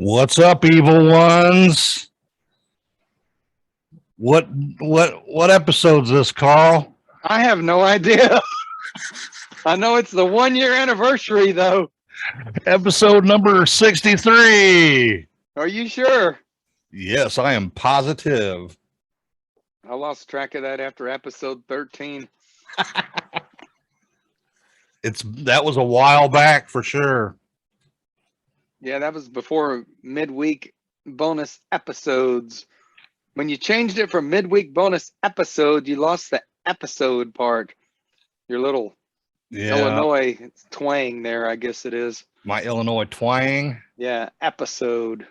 What's up, evil ones? What episode's this, Carl? I have no idea. I know it's the 1 year anniversary, though. Episode number 63. Are you sure? Yes, I am positive. I lost track of that after episode 13. That was a while back for sure. Yeah, that was before midweek bonus episodes. When you changed it from midweek bonus episode, you lost the episode part. Your little Illinois twang there, I guess it is. My Illinois twang. Yeah, episode.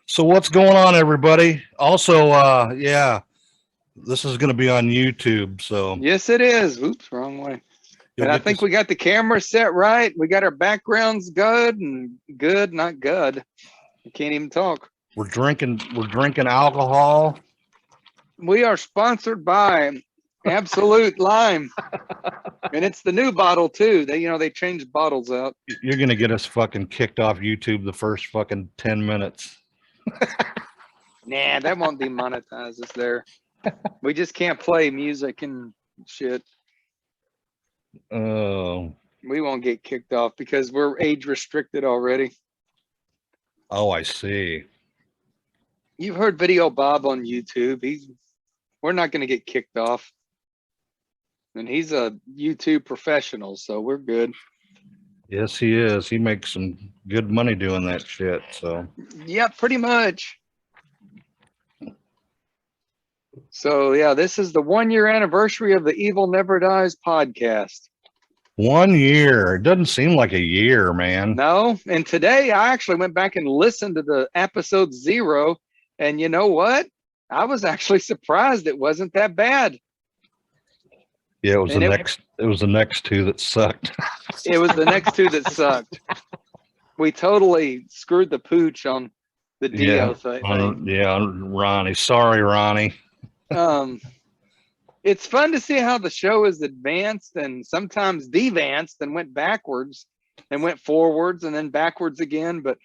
So what's going on, everybody? Also, this is going to be on YouTube. So Yes, it is. Oops, wrong way. And I think we got the camera set right. We got our backgrounds good and good, not good. I can't even talk. We're drinking alcohol. We are sponsored by Absolute Lime. And it's the new bottle too. They changed bottles out. You're going to get us fucking kicked off YouTube the first fucking 10 minutes. Nah, that won't demonetize us there. We just can't play music and shit. Oh. We won't get kicked off because we're age restricted already. Oh, I see. You've heard Video Bob on YouTube. We're not going to get kicked off. And he's a YouTube professional, so we're good. Yes, he is. He makes some good money doing that shit. So yeah, pretty much. So yeah, this is the 1 year anniversary of the Evil Never Dies podcast. 1 year. It doesn't seem like a year, man. No, and today I actually went back and listened to the episode 0, and you know what? I was actually surprised it wasn't that bad. Yeah, it was the next two that sucked. It was the next two that sucked. We totally screwed the pooch on the Dio thing. Ronnie. Sorry, Ronnie. It's fun to see how the show is advanced and sometimes devanced and went backwards and went forwards and then backwards again. But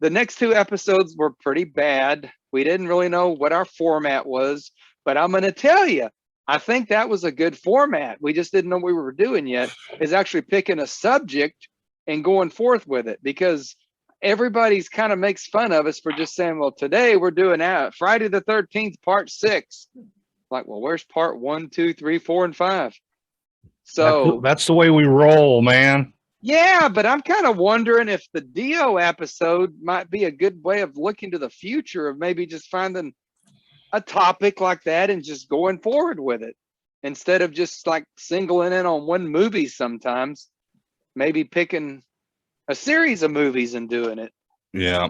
the next two episodes were pretty bad. We didn't really know what our format was, but I'm going to tell you, I think that was a good format. We just didn't know what we were doing yet, is actually picking a subject and going forth with it, because everybody's kind of makes fun of us for just saying, well, today we're doing Friday the 13th, part 6. Like, well, where's part 1, 2, 3, 4, and 5? So that's the way we roll, man. Yeah, but I'm kind of wondering if the Dio episode might be a good way of looking to the future, of maybe just finding a topic like that and just going forward with it, instead of just like singling in on one movie sometimes, maybe picking a series of movies and doing it. Yeah.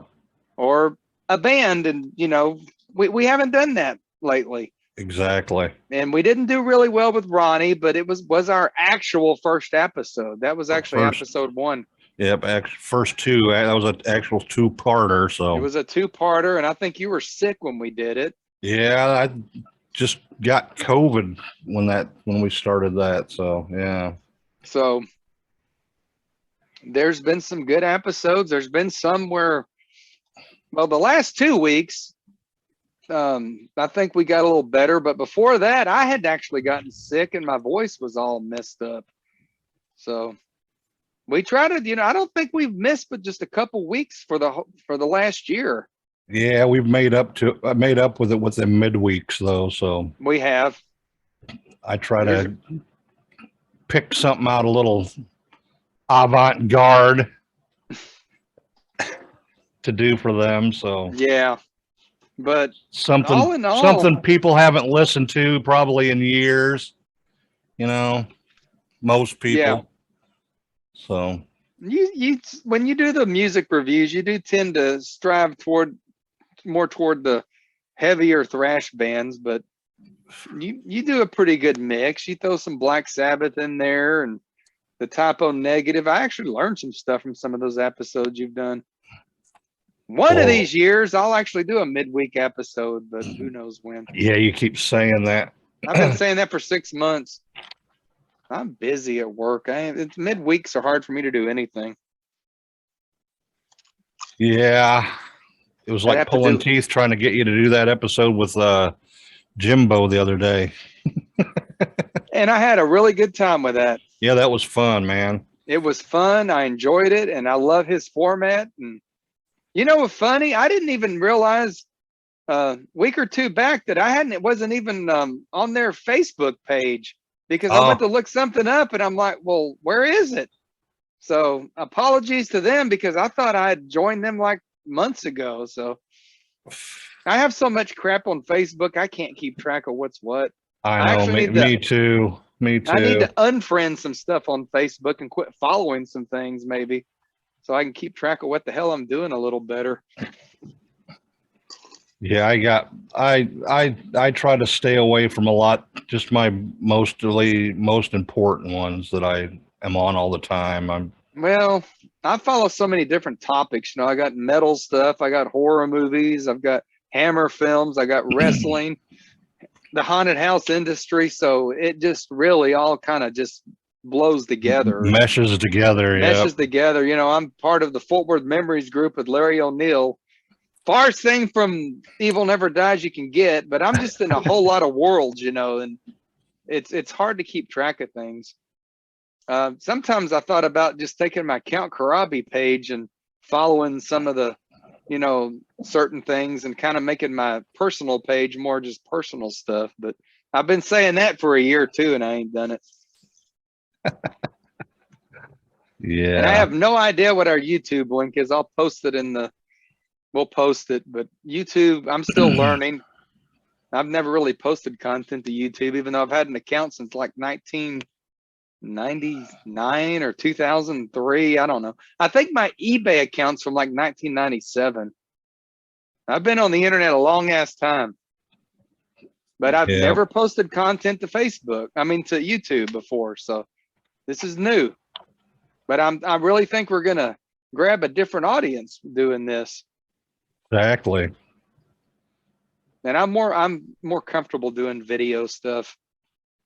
Or a band. And, we haven't done that lately. Exactly. And we didn't do really well with Ronnie, but it was our actual first episode. That was actually episode 1. Yep, first 2. That was an actual 2-parter. So it was a 2-parter, and I think you were sick when we did it. Yeah, I just got COVID when we started that. So yeah. So there's been some good episodes. There's been some where, well, the last 2 weeks, I think we got a little better, but before that I had actually gotten sick and my voice was all messed up. So we try to, I don't think we've missed but just a couple weeks for the last year. Yeah, we've made up with it within midweeks though. So we have. I try to pick something out a little avant-garde to do for them. So yeah. But something people haven't listened to probably in years, most people. Yeah. So you when you do the music reviews, you do tend to strive more toward the heavier thrash bands, but you do a pretty good mix. You throw some Black Sabbath in there and the Typo Negative. I actually learned some stuff from some of those episodes you've done. One of these years, I'll actually do a midweek episode, but who knows when. Yeah, you keep saying that. I've been saying that for 6 months. I'm busy at work. Midweeks are hard for me to do anything. Yeah. It was I'd like have to pulling do, teeth trying to get you to do that episode with Jimbo the other day. and I had a really good time with that. Yeah, that was fun, man. It was fun. I enjoyed it, and I love his format. And you know what's funny? I didn't even realize week or two back that it wasn't even on their Facebook page, because I went to Oh, look something up and I'm like, well, where is it? So apologies to them, because I thought I had joined them like months ago. So I have so much crap on Facebook, I can't keep track of what's what. I I know. actually Me, need to me too. Me I need too. to unfriend some stuff on Facebook and quit following some things, maybe, so I can keep track of what the hell I'm doing a little better. Yeah, I try to stay away from a lot, just my most important ones that I am on all the time. Well, I follow so many different topics. You know, I got metal stuff, I got horror movies, I've got Hammer films, I got wrestling, the haunted house industry. So it just really all kind of just blows together and meshes together. Yep. meshes together. You know, I'm part of the Fort Worth Memories group with Larry O'Neill. Farthest thing from Evil Never Dies you can get, but I'm just in a whole lot of worlds, you know, and it's hard to keep track of things. Sometimes I thought about just taking my Count Karabi page and following some of the, you know, certain things and kind of making my personal page more just personal stuff. But I've been saying that for a year too, and I ain't done it. And I Yeah. have no idea what our YouTube link is. We'll post it, but YouTube, I'm still learning. I've never really posted content to YouTube, even though I've had an account since like 1999 or 2003. I don't know. I think my eBay account's from like 1997. I've been on the internet a long ass time, but I've Yep. never posted content to Facebook. I mean, to YouTube before. So this is new, but I really think we're going to grab a different audience doing this. Exactly. And I'm more comfortable doing video stuff.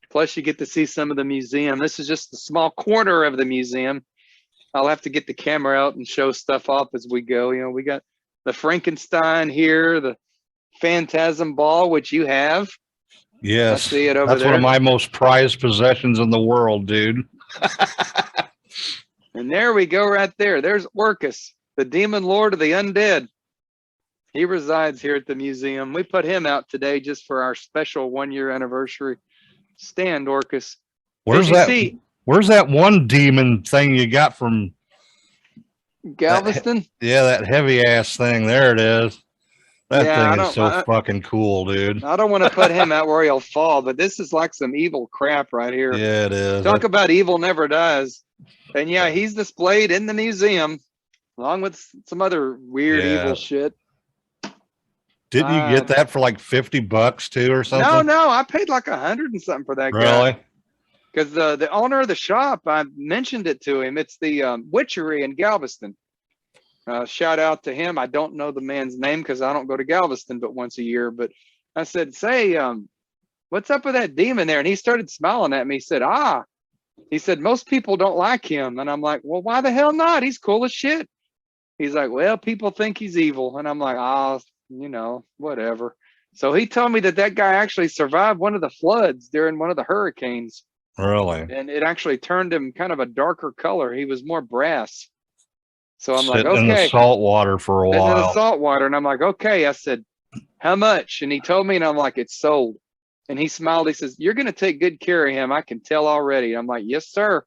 Plus, you get to see some of the museum. This is just a small corner of the museum. I'll have to get the camera out and show stuff off as we go. You know, we got the Frankenstein here, the Phantasm Ball, which you have. I Yes. see it over That's one of there. my most prized possessions in the world, dude. And there we go right there. There's Orcus, the demon lord of the undead. He resides here at the museum. We put him out today just for our special 1-year anniversary. Stand, Orcus. Where's Did you that? see Where's that one demon thing you got from Galveston? yeah, that heavy ass thing? There it is. That Yeah, thing is so fucking cool, dude. I don't want to put him out where he'll fall, but this is like some evil crap right here. Yeah, it is. Talk about evil never dies. And yeah, he's displayed in the museum along with some other weird evil shit. Didn't you get that for like $50 too or something? No, I paid like 100 and something for that guy. Really? Because the owner of the shop, I mentioned it to him. It's the Witchery in Galveston. Shout out to him. I don't know the man's name because I don't go to Galveston but once a year. But I said, say, what's up with that demon there? And he started smiling at me. He said, he said, most people don't like him. And I'm like, well, why the hell not? He's cool as shit. He's like, well, people think he's evil. And I'm like, you know, whatever. So he told me that guy actually survived one of the floods during one of the hurricanes. Really? And it actually turned him kind of a darker color. He was more brass. So I'm like, Sitting in the okay. salt water for a Sitting in the while. salt water. And I'm like, okay. I said, how much? And he told me, and I'm like, it's sold. And he smiled. He says, you're going to take good care of him. I can tell already. I'm like, yes, sir.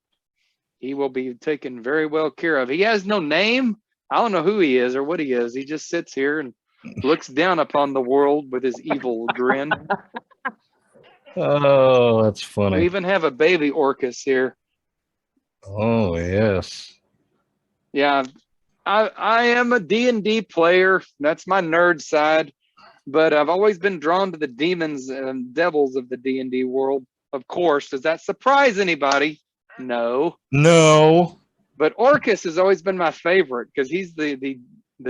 He will be taken very well care of. He has no name. I don't know who he is or what he is. He just sits here and looks down upon the world with his evil grin. Oh, that's funny. We even have a baby Orcus here. Oh, yes. Yeah, I am a D&D player. That's my nerd side. But I've always been drawn to the demons and devils of the D&D world. Of course, does that surprise anybody? No. No. But Orcus has always been my favorite because he's the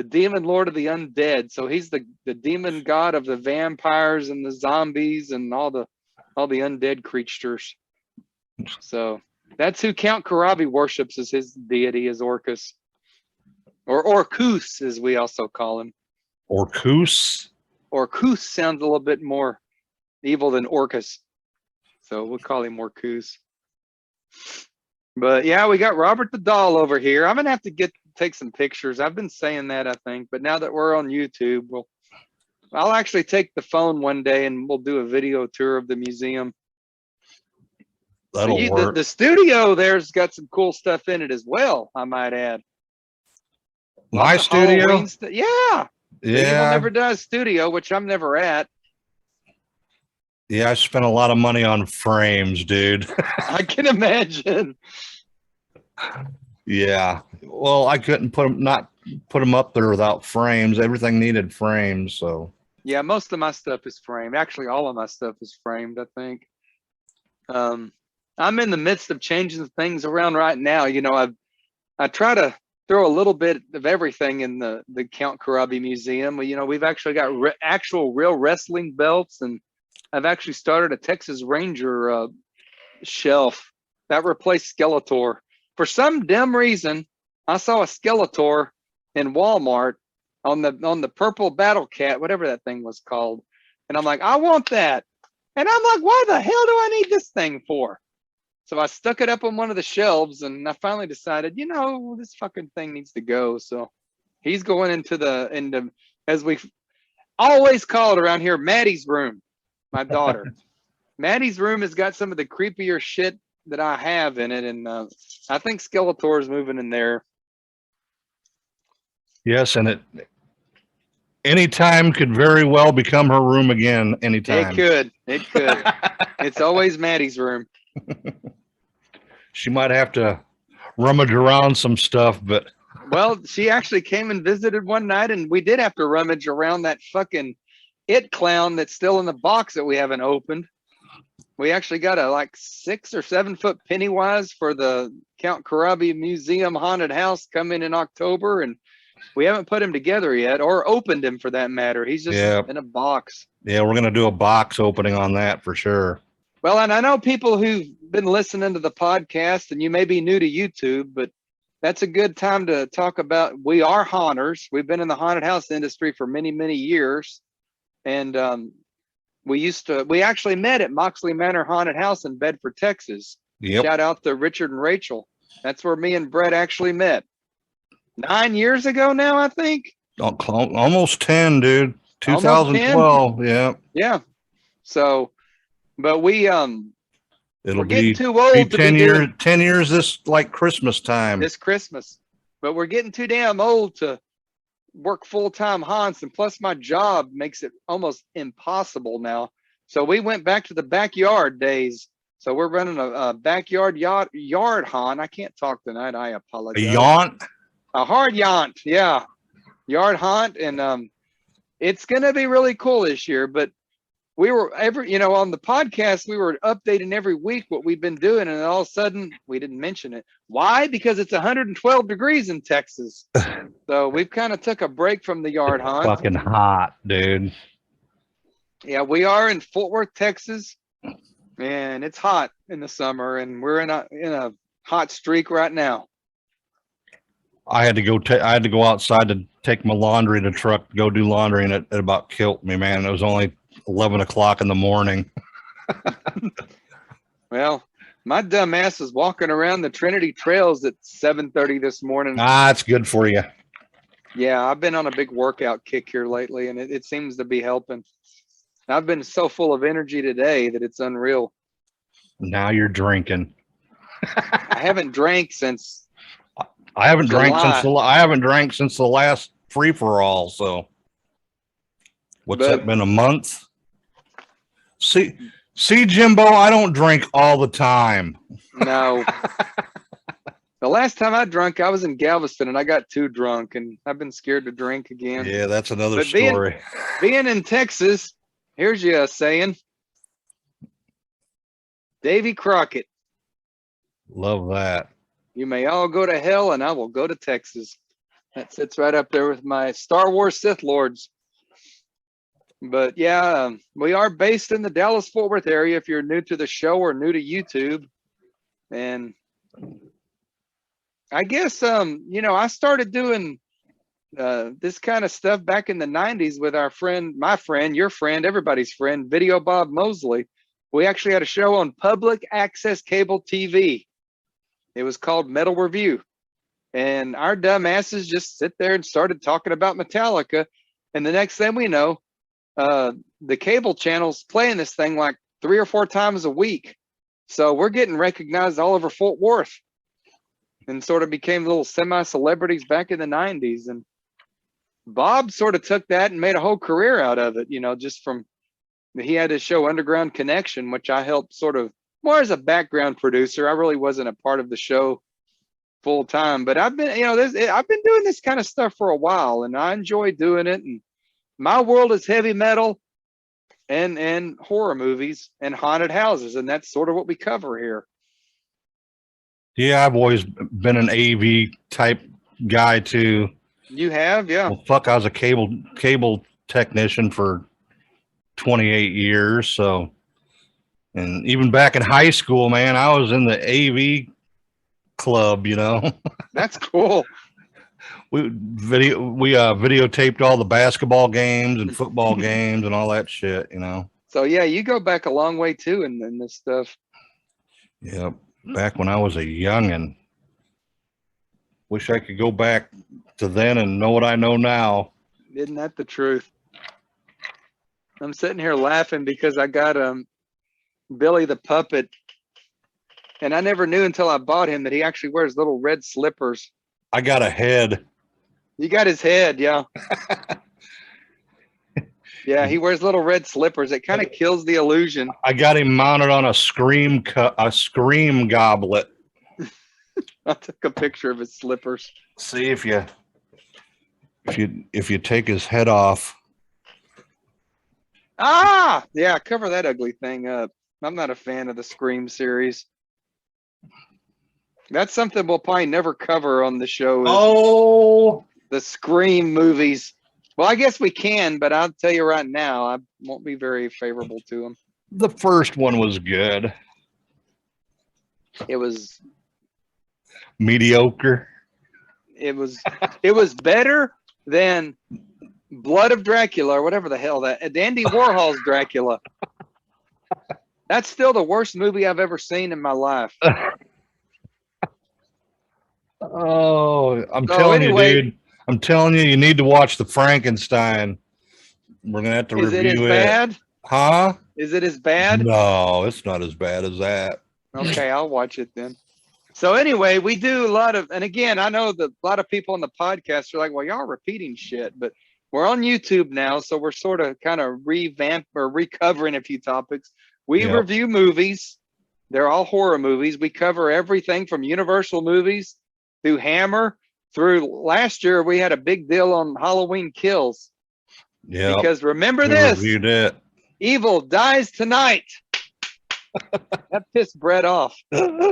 demon lord of the undead. So he's the demon god of the vampires and the zombies and all the undead creatures. So that's who Count Karabi worships as his deity, is Orcus. or Orcus, as we also call him. Orcus. Orcus sounds a little bit more evil than Orcus, so we'll call him Orcus. But yeah, we got Robert the Doll over here. I'm gonna have to take some pictures. I've been saying that, I think, but now that we're on YouTube, I'll actually take the phone one day and we'll do a video tour of the museum. That'll work. The studio there's got some cool stuff in it as well, I might add. My studio? Yeah. Yeah. Never does studio, which I'm never at. Yeah, I spent a lot of money on frames, dude. I can imagine. Yeah. Well, I couldn't put them up there without frames. Everything needed frames, so. Yeah, most of my stuff is framed. Actually, all of my stuff is framed, I think. I'm in the midst of changing things around right now. You know, I try to throw a little bit of everything in the Count Karabi Museum. You know, we've actually got actual real wrestling belts, and I've actually started a Texas Ranger shelf that replaced Skeletor. For some dumb reason, I saw a Skeletor in Walmart on the purple Battle Cat, whatever that thing was called, and I'm like, I want that, and I'm like, why the hell do I need this thing for? So I stuck it up on one of the shelves, and I finally decided, you know, this fucking thing needs to go. So he's going into as we always call it around here, Maddie's room. My daughter. Maddie's room has got some of the creepier shit that I have in it, and I think Skeletor is moving in there. Yes, and anytime could very well become her room again. Anytime. It could. It's always Maddie's room. She might have to rummage around some stuff, but. Well, she actually came and visited one night, and we did have to rummage around that fucking It Clown that's still in the box that we haven't opened. We actually got a like 6 or 7 foot Pennywise for the Count Karabi Museum haunted house coming in October, and we haven't put him together yet, or opened him for that matter. He's just in a box. Yeah, we're going to do a box opening on that for sure. Well, and I know people who've been listening to the podcast, and you may be new to YouTube, but that's a good time to talk about, we are haunters. We've been in the haunted house industry for many, many years. And we actually met at Moxley Manor Haunted House in Bedford, Texas. Yep. Shout out to Richard and Rachel. That's where me and Brett actually met 9 years ago now, I think. Almost 10, dude. 2012. Yeah. Yeah. So, but it'll be too old to 10 years. 10 years this like Christmas time. This Christmas, but we're getting too damn old to work full-time haunts, and plus my job makes it almost impossible now. So we went back to the backyard days. So we're running a backyard yard haunt. I can't talk tonight. I apologize. A yaunt? A hard yaunt, yeah. Yard haunt, and it's gonna be really cool this year. But we were on the podcast, we were updating every week what we've been doing, and all of a sudden we didn't mention it. Why? Because it's 112 degrees in Texas. So we've kind of took a break from the yard hunt. Fucking hot, dude. Yeah, we are in Fort Worth, Texas, and it's hot in the summer, and we're in a hot streak right now. I had to go outside to take my laundry in the truck, go do laundry, and it about killed me, man. It was only 11 o'clock in the morning. Well, my dumb ass was walking around the Trinity Trails at 7:30 this morning. It's good for you. Yeah, I've been on a big workout kick here lately, and it seems to be helping. I've been so full of energy today that it's unreal. Now you're drinking. I haven't drank since. I haven't drank since the last free for all. So, what's that been, a month? See, Jimbo, I don't drink all the time. No. The last time I drank, I was in Galveston, and I got too drunk, and I've been scared to drink again. Yeah, that's another story. Being in Texas, here's you saying, Davy Crockett. Love that. You may all go to hell, and I will go to Texas. That sits right up there with my Star Wars Sith Lords. But yeah, we are based in the Dallas-Fort Worth area if you're new to the show or new to YouTube. And I guess, I started doing this kind of stuff back in the 90s with our friend, my friend, your friend, everybody's friend, Video Bob Mosley. We actually had a show on public access cable TV. It was called Metal Review. And our dumb asses just sit there and started talking about Metallica. And the next thing we know, the cable channel's playing this thing like 3 or 4 times a week. So we're getting recognized all over Fort Worth and sort of became little semi-celebrities back in the 90s. And Bob sort of took that and made a whole career out of it, you know, just from, he had his show Underground Connection, which I helped sort of more as a background producer. I really wasn't a part of the show full time, but I've been, you know, I've been doing this kind of stuff for a while and I enjoy doing it. And my world is heavy metal and horror movies and haunted houses. And that's sort of what we cover here. Yeah, I've always been an AV type guy too. You have? Yeah. Well, fuck, I was a cable technician for 28 years. So, and even back in high school, man, I was in the AV club, you know. That's cool. We videotaped all the basketball games and football games and all that shit, you know. So yeah, you go back a long way too in this stuff. Yeah, back when I was a youngin'. Wish I could go back to then and know what I know now. Isn't that the truth? I'm sitting here laughing because I got Billy the Puppet, and I never knew until I bought him that he actually wears little red slippers. I got a head. You got his head, yeah. Yeah, he wears little red slippers. It kind of kills the illusion. I got him mounted on a scream goblet. I took a picture of his slippers. See if you take his head off. Ah, yeah, cover that ugly thing up. I'm not a fan of the Scream series. That's something we'll probably never cover on the show. Oh, the Scream movies. Well, I guess we can, but I'll tell you right now, I won't be very favorable to them. The first one was good. It was mediocre. It was better than Blood of Dracula or whatever the hell that Andy Warhol's Dracula. That's still the worst movie I've ever seen in my life. Oh, I'm telling you, dude. I'm telling you, you need to watch the Frankenstein. We're gonna have to review it. Is it as bad? Huh? Is it as bad? No, it's not as bad as that. Okay, I'll watch it then. So anyway, we do a lot of, and again, I know that a lot of people on the podcast are like, well, y'all are repeating shit, but we're on YouTube now, so we're sort of kind of recovering a few topics. We review movies. They're all horror movies. We cover everything from Universal movies through Hammer. Through last year, we had a big deal on Halloween Kills. Yeah. Because remember this, reviewed it. Evil dies tonight. That pissed Brett off. But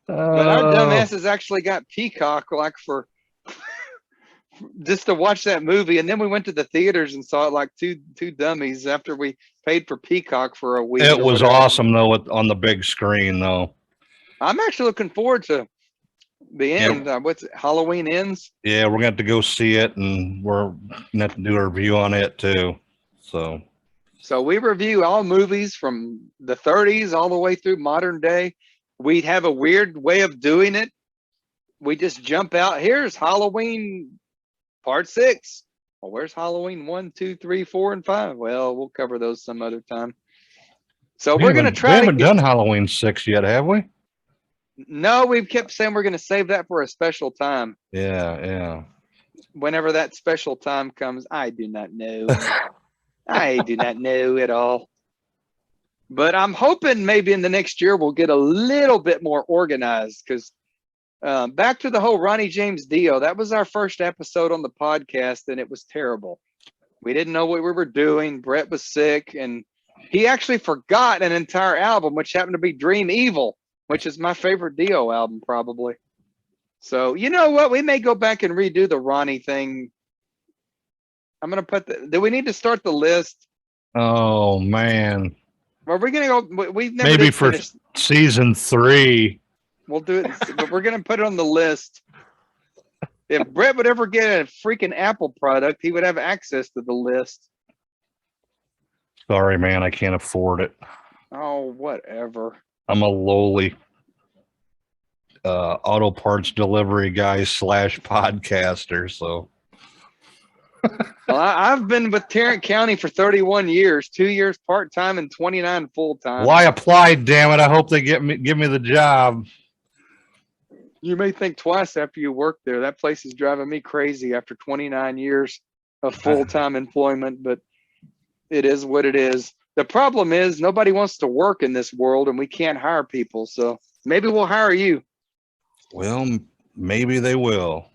our dumbasses actually got Peacock like for just to watch that movie, and then we went to the theaters and saw it like two dummies after we paid for Peacock for a week. It was awesome though on the big screen though. I'm actually looking forward to the end. What's it, Halloween Ends? Yeah, we're gonna have to go see it, and we're gonna have to do a review on it too. So we review all movies from the 30s all the way through modern day. We have a weird way of doing it. We just jump out. Here's Halloween Part 6. Well, where's Halloween 1, 2, 3, 4, and 5? Well, we'll cover those some other time. So we're going to try. We haven't done Halloween 6 yet, have we? No, we've kept saying we're going to save that for a special time. Yeah. Whenever that special time comes, I do not know. I do not know at all. But I'm hoping maybe in the next year we'll get a little bit more organized, because back to the whole Ronnie James Dio, that was our first episode on the podcast, and it was terrible. We didn't know what we were doing. Brett was sick, and he actually forgot an entire album, which happened to be Dream Evil, which is my favorite Dio album, probably. So, you know what? We may go back and redo the Ronnie thing. I'm going to put do we need to start the list? Oh, man. Are we going to go? We've never maybe for season 3. We'll do it, but we're going to put it on the list. If Brett would ever get a freaking Apple product, he would have access to the list. Sorry, man, I can't afford it. Oh, whatever. I'm a lowly auto parts delivery guy / podcaster, so. Well, I've been with Tarrant County for 31 years, 2 years part-time and 29 full-time. Well, I applied, damn it. I hope they give me the job. You may think twice after you work there. That place is driving me crazy after 29 years of full-time employment, but it is what it is. The problem is nobody wants to work in this world and we can't hire people. So maybe we'll hire you. Well, maybe they will.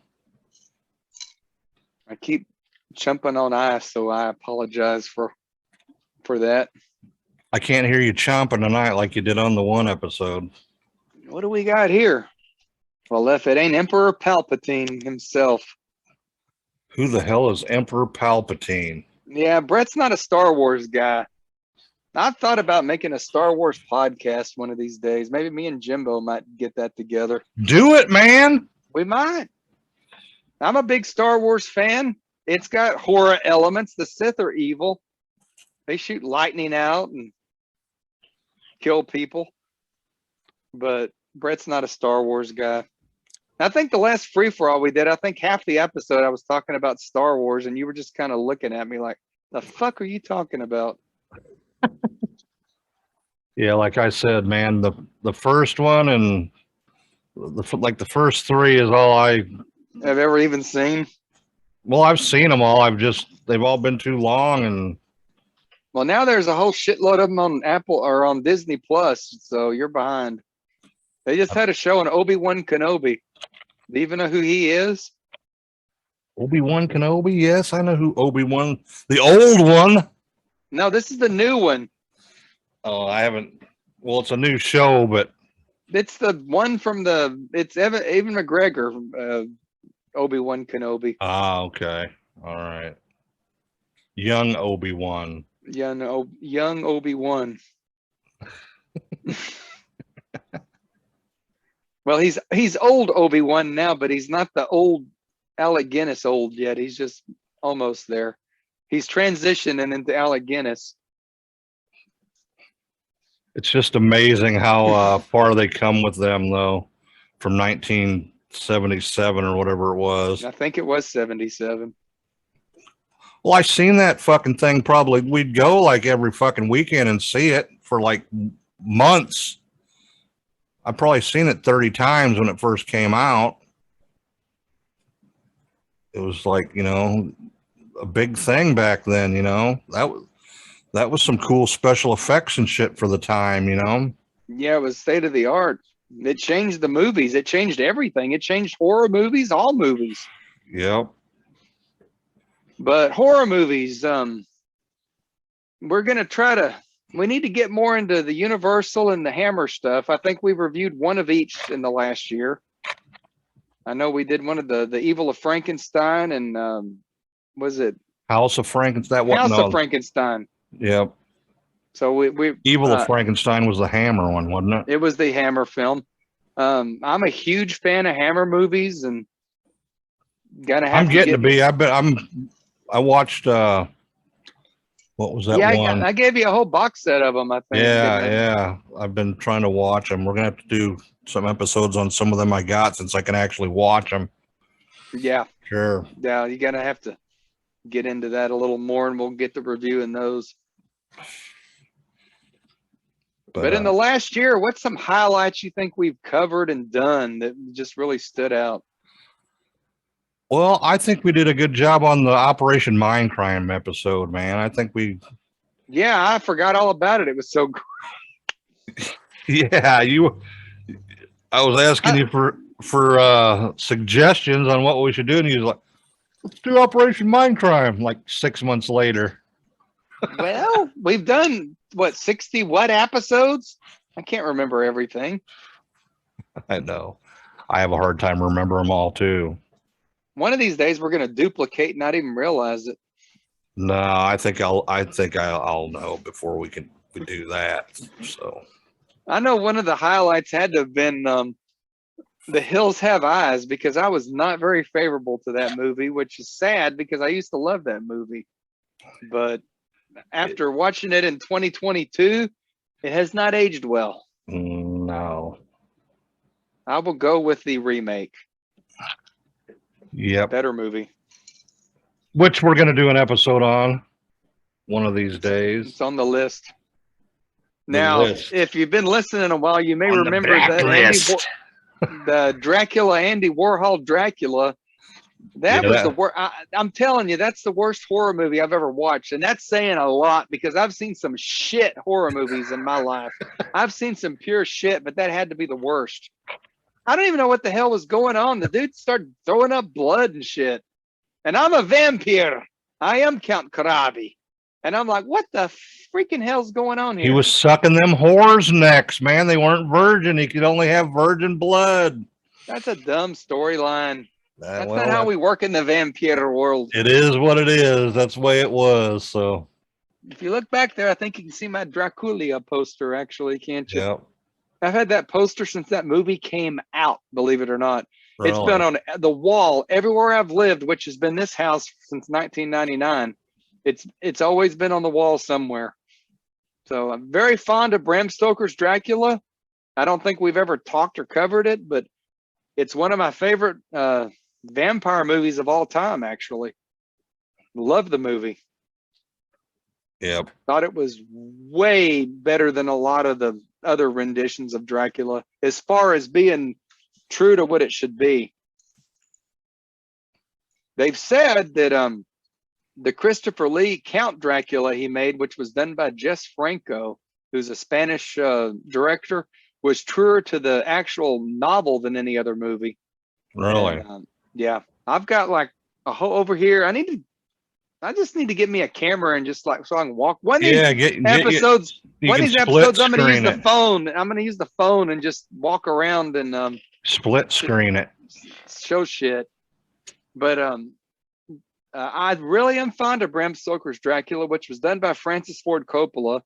I keep jumping on ice, so I apologize for that. I can't hear you chomping tonight like you did on the one episode. What do we got here? Well, if it ain't Emperor Palpatine himself. Who the hell is Emperor Palpatine? Yeah, Brett's not a Star Wars guy. I've thought about making a Star Wars podcast one of these days. Maybe me and Jimbo might get that together. Do it, man. We might. I'm a big Star Wars fan. It's got horror elements. The Sith are evil. They shoot lightning out and kill people. But Brett's not a Star Wars guy. I think the last free-for-all we did, I think half the episode I was talking about Star Wars, and you were just kind of looking at me like, the fuck are you talking about? Yeah, like I said, man, the first one and the first three is all I have ever even seen. Well, I've seen them all. They've all been too long, and well, now there's a whole shitload of them on Apple or on Disney Plus, so you're behind. They just had a show on Obi-Wan Kenobi. Do you even know who he is? Obi-Wan Kenobi? Yes, I know who Obi-Wan, the old one. No, this is the new one. Oh, I haven't. Well, it's a new show, but it's the one from it's Evan McGregor, Obi-Wan Kenobi. Ah, okay. All right. Young Obi-Wan. Young Obi-Wan. Well, he's old Obi-Wan now, but he's not the old Alec Guinness old yet. He's just almost there. He's transitioning into Alec Guinness. It's just amazing how far they come with them, though, from 1977 or whatever it was. I think it was 77. Well, I seen that fucking thing. Probably we'd go like every fucking weekend and see it for like months. I've probably seen it 30 times when it first came out. It was like, a big thing back then, that was some cool special effects and shit for the time, Yeah, it was state of the art. It changed the movies. It changed everything. It changed horror movies, all movies. Yep. But horror movies, we're going to we need to get more into the Universal and the Hammer stuff. I think we've reviewed one of each in the last year. I know we did one of the Evil of Frankenstein and was it House of Frankenstein? House of Frankenstein. Yep. So we Evil of Frankenstein was the Hammer one, wasn't it? It was the Hammer film. I'm a huge fan of Hammer movies and I'm getting to be. I watched what was that one? I gave you a whole box set of them, I think. Yeah. I've been trying to watch them. We're gonna have to do some episodes on some of them I got since I can actually watch them. Yeah. Sure. Yeah, you're gonna have to get into that a little more, and we'll get to reviewing those. But in the last year, what's some highlights you think we've covered and done that just really stood out? Well, I think we did a good job on the Operation Mindcrime episode, man. I think we. Yeah, I forgot all about it. It was so great. Yeah, I was asking you for suggestions on what we should do, and he was like, "Let's do Operation Mindcrime." Like 6 months later. Well, we've done what 60 episodes? I can't remember everything. I know. I have a hard time remembering them all too. One of these days we're going to duplicate and not even realize it. No, I think I'll know before we do that. So I know one of the highlights had to have been The Hills Have Eyes, because I was not very favorable to that movie, which is sad because I used to love that movie. But after watching it in 2022, it has not aged well. No. I will go with the remake. Yep. Better movie. Which we're going to do an episode on one of these days. It's on the list. Now, if you've been listening a while, you may on remember that the Dracula, Andy Warhol Dracula. That was the worst. I'm telling you, that's the worst horror movie I've ever watched. And that's saying a lot because I've seen some shit horror movies in my life. I've seen some pure shit, but that had to be the worst. I don't even know what the hell was going on. The dude started throwing up blood and shit. And I'm a vampire. I am Count Karabi. And I'm like, what the freaking hell's going on here? He was sucking them whores' necks, man. They weren't virgin. He could only have virgin blood. That's a dumb storyline. That's not how we work in the vampire world. It is what it is. That's the way it was. So if you look back there, I think you can see my Dracula poster, actually, can't you? Yep. I've had that poster since that movie came out, believe it or not. Really? It's been on the wall everywhere I've lived, which has been this house since 1999. It's always been on the wall somewhere. So I'm very fond of Bram Stoker's Dracula. I don't think we've ever talked or covered it, but it's one of my favorite vampire movies of all time, actually. Love the movie. Yep. Thought it was way better than a lot of the other renditions of Dracula as far as being true to what it should be. They've said that the Christopher Lee Count Dracula he made, which was done by Jess Franco, who's a Spanish director, was truer to the actual novel than any other movie. Really? And, yeah. I've got like a whole over here. I just need to get me a camera and just like so I can walk. One of these episodes, I'm going to use the phone. I'm going to use the phone and just walk around and split screen it. Show shit. But I really am fond of Bram Stoker's Dracula, which was done by Francis Ford Coppola.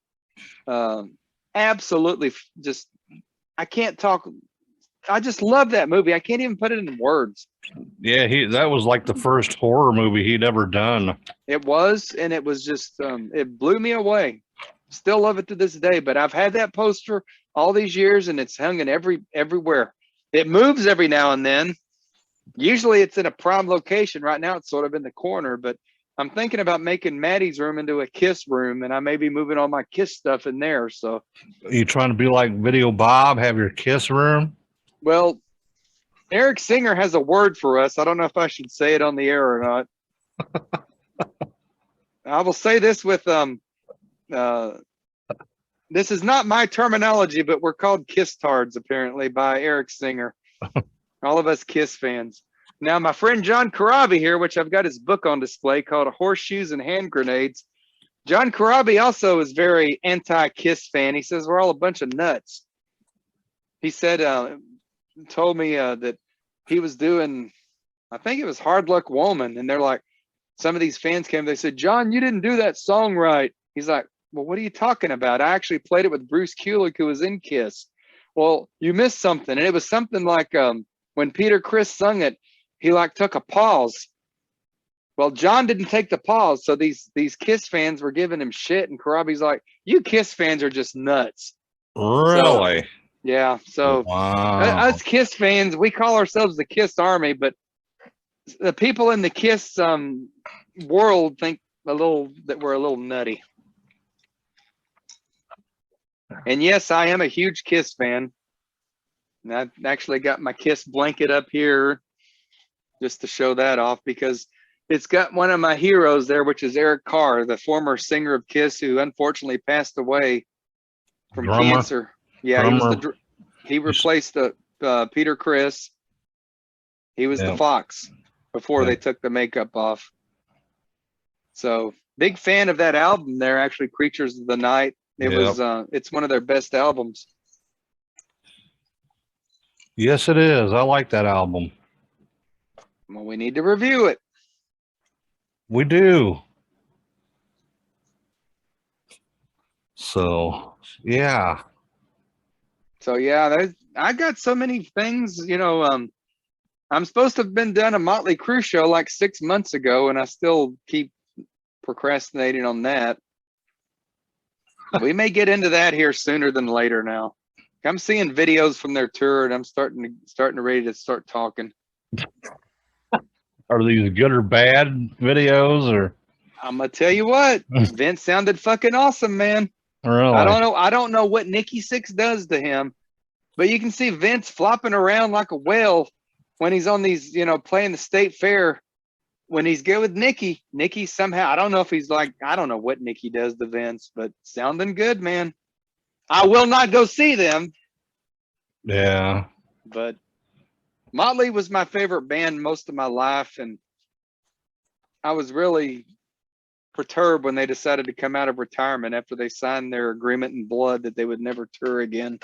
Absolutely, just I can't talk. I just love that movie. I can't even put it in words. Yeah, that was like the first horror movie he'd ever done. It was, and it was just it blew me away. Still love it to this day. But I've had that poster all these years, and it's hung in everywhere. It moves every now and then. Usually it's in a prime location. Right now it's sort of in the corner, but I'm thinking about making Maddie's room into a Kiss room, and I may be moving all my Kiss stuff in there. So, are you trying to be like Video Bob, have your Kiss room? Well, Eric Singer has a word for us. I don't know if I should say it on the air or not. I will say this with this is not my terminology, but we're called Kiss-tards apparently by Eric Singer. All of us Kiss fans. Now, my friend John Corabi here, which I've got his book on display called Horseshoes and Hand Grenades. John Corabi also is very anti-Kiss fan. He says we're all a bunch of nuts. He said, told me that he was doing, I think it was Hard Luck Woman. And they're like, some of these fans came, they said, John, you didn't do that song right. He's like, well, what are you talking about? I actually played it with Bruce Kulick, who was in Kiss. Well, you missed something. And it was something like when Peter Criss sung it, he like took a pause. Well, John didn't take the pause. So these Kiss fans were giving him shit. And Karabi's like, you Kiss fans are just nuts. Really? So, yeah. So us Kiss fans, we call ourselves the Kiss Army, but the people in the Kiss world think that we're a little nutty. And yes, I am a huge Kiss fan. And I've actually got my Kiss blanket up here just to show that off because it's got one of my heroes there, which is Eric Carr, the former singer of Kiss, who unfortunately passed away from cancer. Yeah, he replaced Peter Criss. He was the Fox before they took the makeup off. So big fan of that album there, actually, Creatures of the Night. It was it's one of their best albums. Yes, it is. I like that album. Well, we need to review it. We do. So, yeah. So, yeah, I got so many things, I'm supposed to have been done a Motley Crue show like 6 months ago, and I still keep procrastinating on that. We may get into that here sooner than later now. I'm seeing videos from their tour, and I'm starting to ready to start talking. Are these good or bad videos, or? I'm gonna tell you what, Vince sounded fucking awesome, man. Really? I don't know what Nikki Sixx does to him, but you can see Vince flopping around like a whale when he's on these, playing the state fair. When he's good with Nikki somehow, I don't know if he's like, I don't know what Nikki does to Vince, but sounding good, man. I will not go see them. Yeah. But Motley was my favorite band most of my life, and I was really perturbed when they decided to come out of retirement after they signed their agreement in blood that they would never tour again.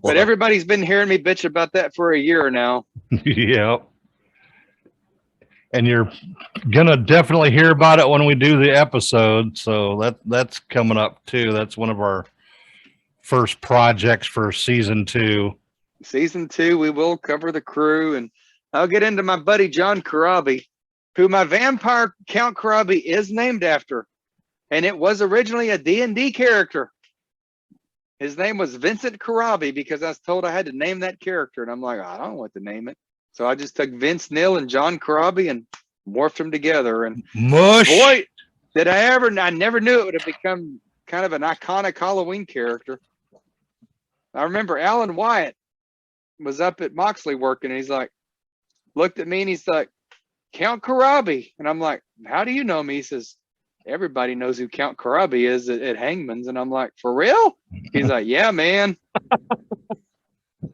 But everybody's been hearing me bitch about that for a year now. Yep. And you're gonna definitely hear about it when we do the episode. So that's coming up too. That's one of our first projects for season 2. Season 2, we will cover the Crew, and I'll get into my buddy John Corabi, who my vampire Count Corabi is named after, and it was originally a D&D character. His name was Vincent Corabi because I was told I had to name that character, and I'm like, I don't know what to name it. So I just took Vince Neil and John Corabi and morphed them together. And mush. Boy, I never knew it would have become kind of an iconic Halloween character. I remember Alan Wyatt was up at Moxley working, and he's like, looked at me and he's like, Count Corabi. And I'm like, how do you know me? He says, everybody knows who Count Corabi is at Hangman's. And I'm like, for real? He's like, yeah, man.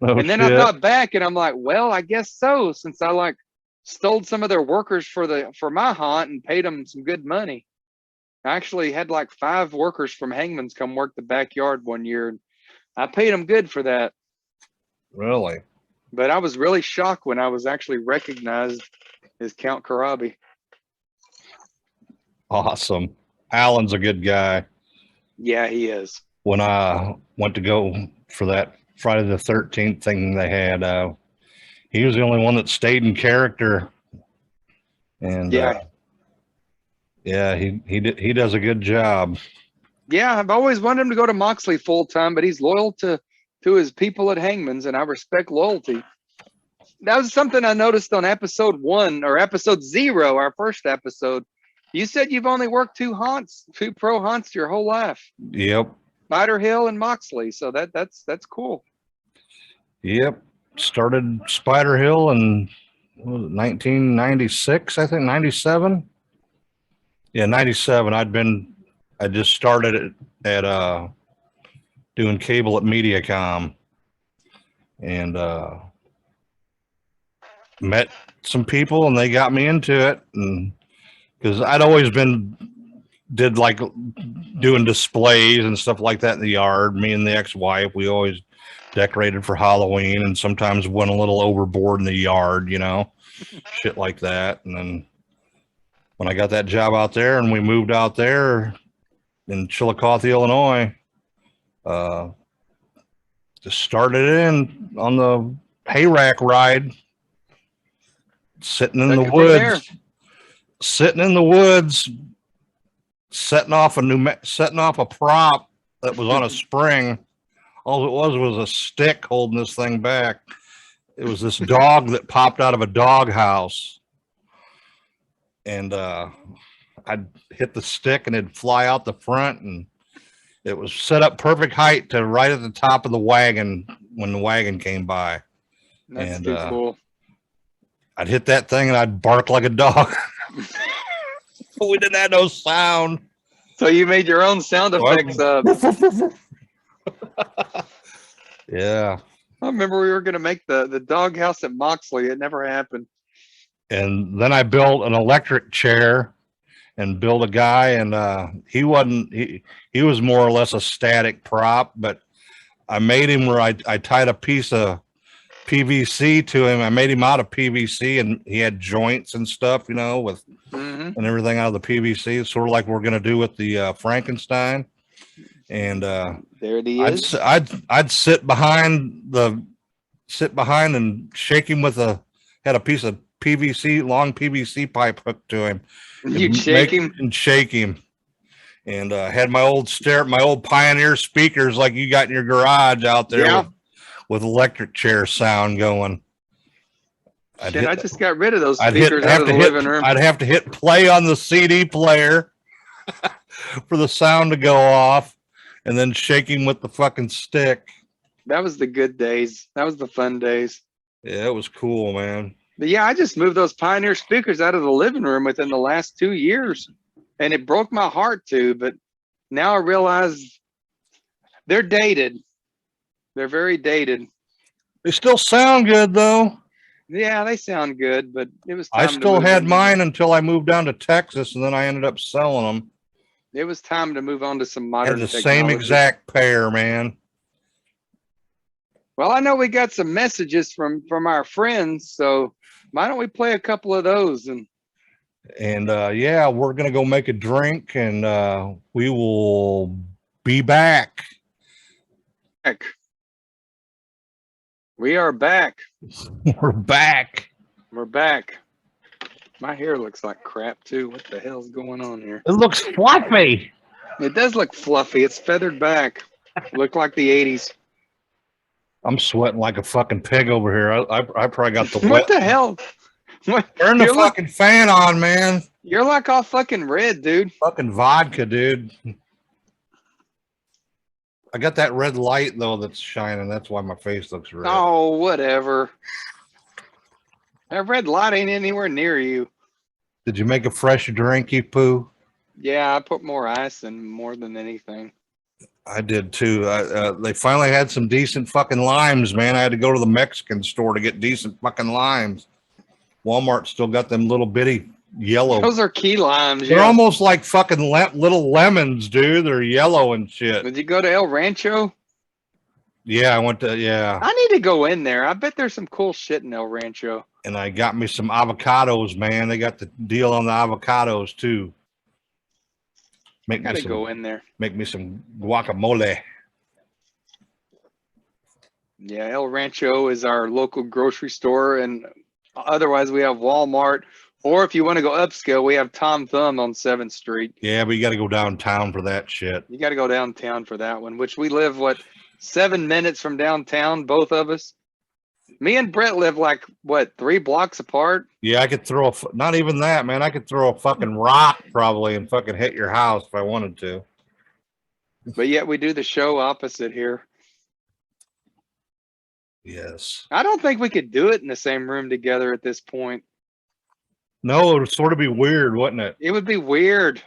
And then I thought back, and I'm like, well, I guess so, since I stole some of their workers for my haunt and paid them some good money. I actually had 5 workers from Hangman's come work the backyard one year, and I paid them good for that. Really? But I was really shocked when I was actually recognized as Count Corabi. Awesome. Alan's a good guy. Yeah, he is. When I went to go for that Friday the 13th thing they had, he was the only one that stayed in character. And he does a good job. Yeah, I've always wanted him to go to Moxley full time, but he's loyal to his people at Hangman's, and I respect loyalty. That was something I noticed on episode 1 or episode 0, our first episode. You said you've only worked 2 pro haunts your whole life. Yep. Spider Hill and Moxley. So that's cool. Yep. Started Spider Hill in 1996, I think, 97. Yeah, 97. I just started at doing cable at Mediacom, and met some people, and they got me into it. And because I'd always did doing displays and stuff like that in the yard. Me and the ex-wife, we always decorated for Halloween, and sometimes went a little overboard in the yard, shit like that. And then when I got that job out there, and we moved out there in Chillicothe, Illinois, just started in on the hayrack ride, sitting in the woods, setting off a prop that was on a spring. All it was a stick holding this thing back. It was this dog that popped out of a dog house, and I'd hit the stick and it'd fly out the front, and it was set up perfect height to right at the top of the wagon when the wagon came by. That's too cool. I'd hit that thing and I'd bark like a dog. We didn't have no sound. So you made your own sound effects up. Yeah. I remember we were going to make the doghouse at Moxley. It never happened. And then I built an electric chair and built a guy, and he was more or less a static prop, but I made him where I tied a piece of PVC to him. I made him out of PVC, and he had joints and stuff, with and everything out of the PVC. It's sort of like we're going to do with the Frankenstein. And there it is. I'd sit behind the sit behind and shake him had a piece of long PVC pipe hooked to him. You'd shake him and shake him. And had my old Pioneer speakers like you got in your garage out there with electric chair sound going. I just got rid of those speakers out of the living room. I'd have to hit play on the CD player for the sound to go off, and then shake him with the fucking stick. That was the good days. That was the fun days. Yeah, it was cool, man. But yeah, I just moved those Pioneer speakers out of the living room within the last 2 years, and it broke my heart to. But now I realize they're dated. They're very dated. They still sound good though. Yeah, they sound good, but it was time I still had mine until I moved down to Texas, and then I ended up selling them. It was time to move on to some modern technology. Same exact pair, man. Well, I know we got some messages from our friends, so why don't we play a couple of those? And yeah, we're gonna go make a drink, and we will be back. We are back. We're back. We're back. My hair looks like crap too. What the hell's going on here? It looks fluffy. It does look fluffy. It's feathered back. Look like the 80s. I'm sweating like a fucking pig over here. I probably got the what the hell? Turn the fucking fan on, man. You're like all fucking red, dude. Fucking vodka, dude. I got that red light though that's shining. That's why my face looks red. Oh, whatever. That red light ain't anywhere near you. Did you make a fresh drink, you poo? Yeah, I put more ice in more than anything. I did too. They finally had some decent fucking limes, man. I had to go to the Mexican store to get decent fucking limes. Walmart still got them little bitty yellow. Those are key limes. They're almost like fucking little lemons, dude. They're yellow and shit. Did you go to El Rancho? Yeah, I went to, yeah. I need to go in there. I bet there's some cool shit in El Rancho. And I got me some avocados, man. They got the deal on the avocados too. Go in there. Make me some guacamole. Yeah, El Rancho is our local grocery store, and otherwise we have Walmart. Or if you want to go upscale, we have Tom Thumb on 7th Street. Yeah, but you got to go downtown for that shit. You got to go downtown for that one, which we live, 7 minutes from downtown, both of us. Me and Brett live 3 blocks apart? Yeah, I could throw not even that, man. I could throw a fucking rock probably and fucking hit your house if I wanted to. But yet we do the show opposite here. Yes. I don't think we could do it in the same room together at this point. No, it would sort of be weird, wouldn't it? It would be weird.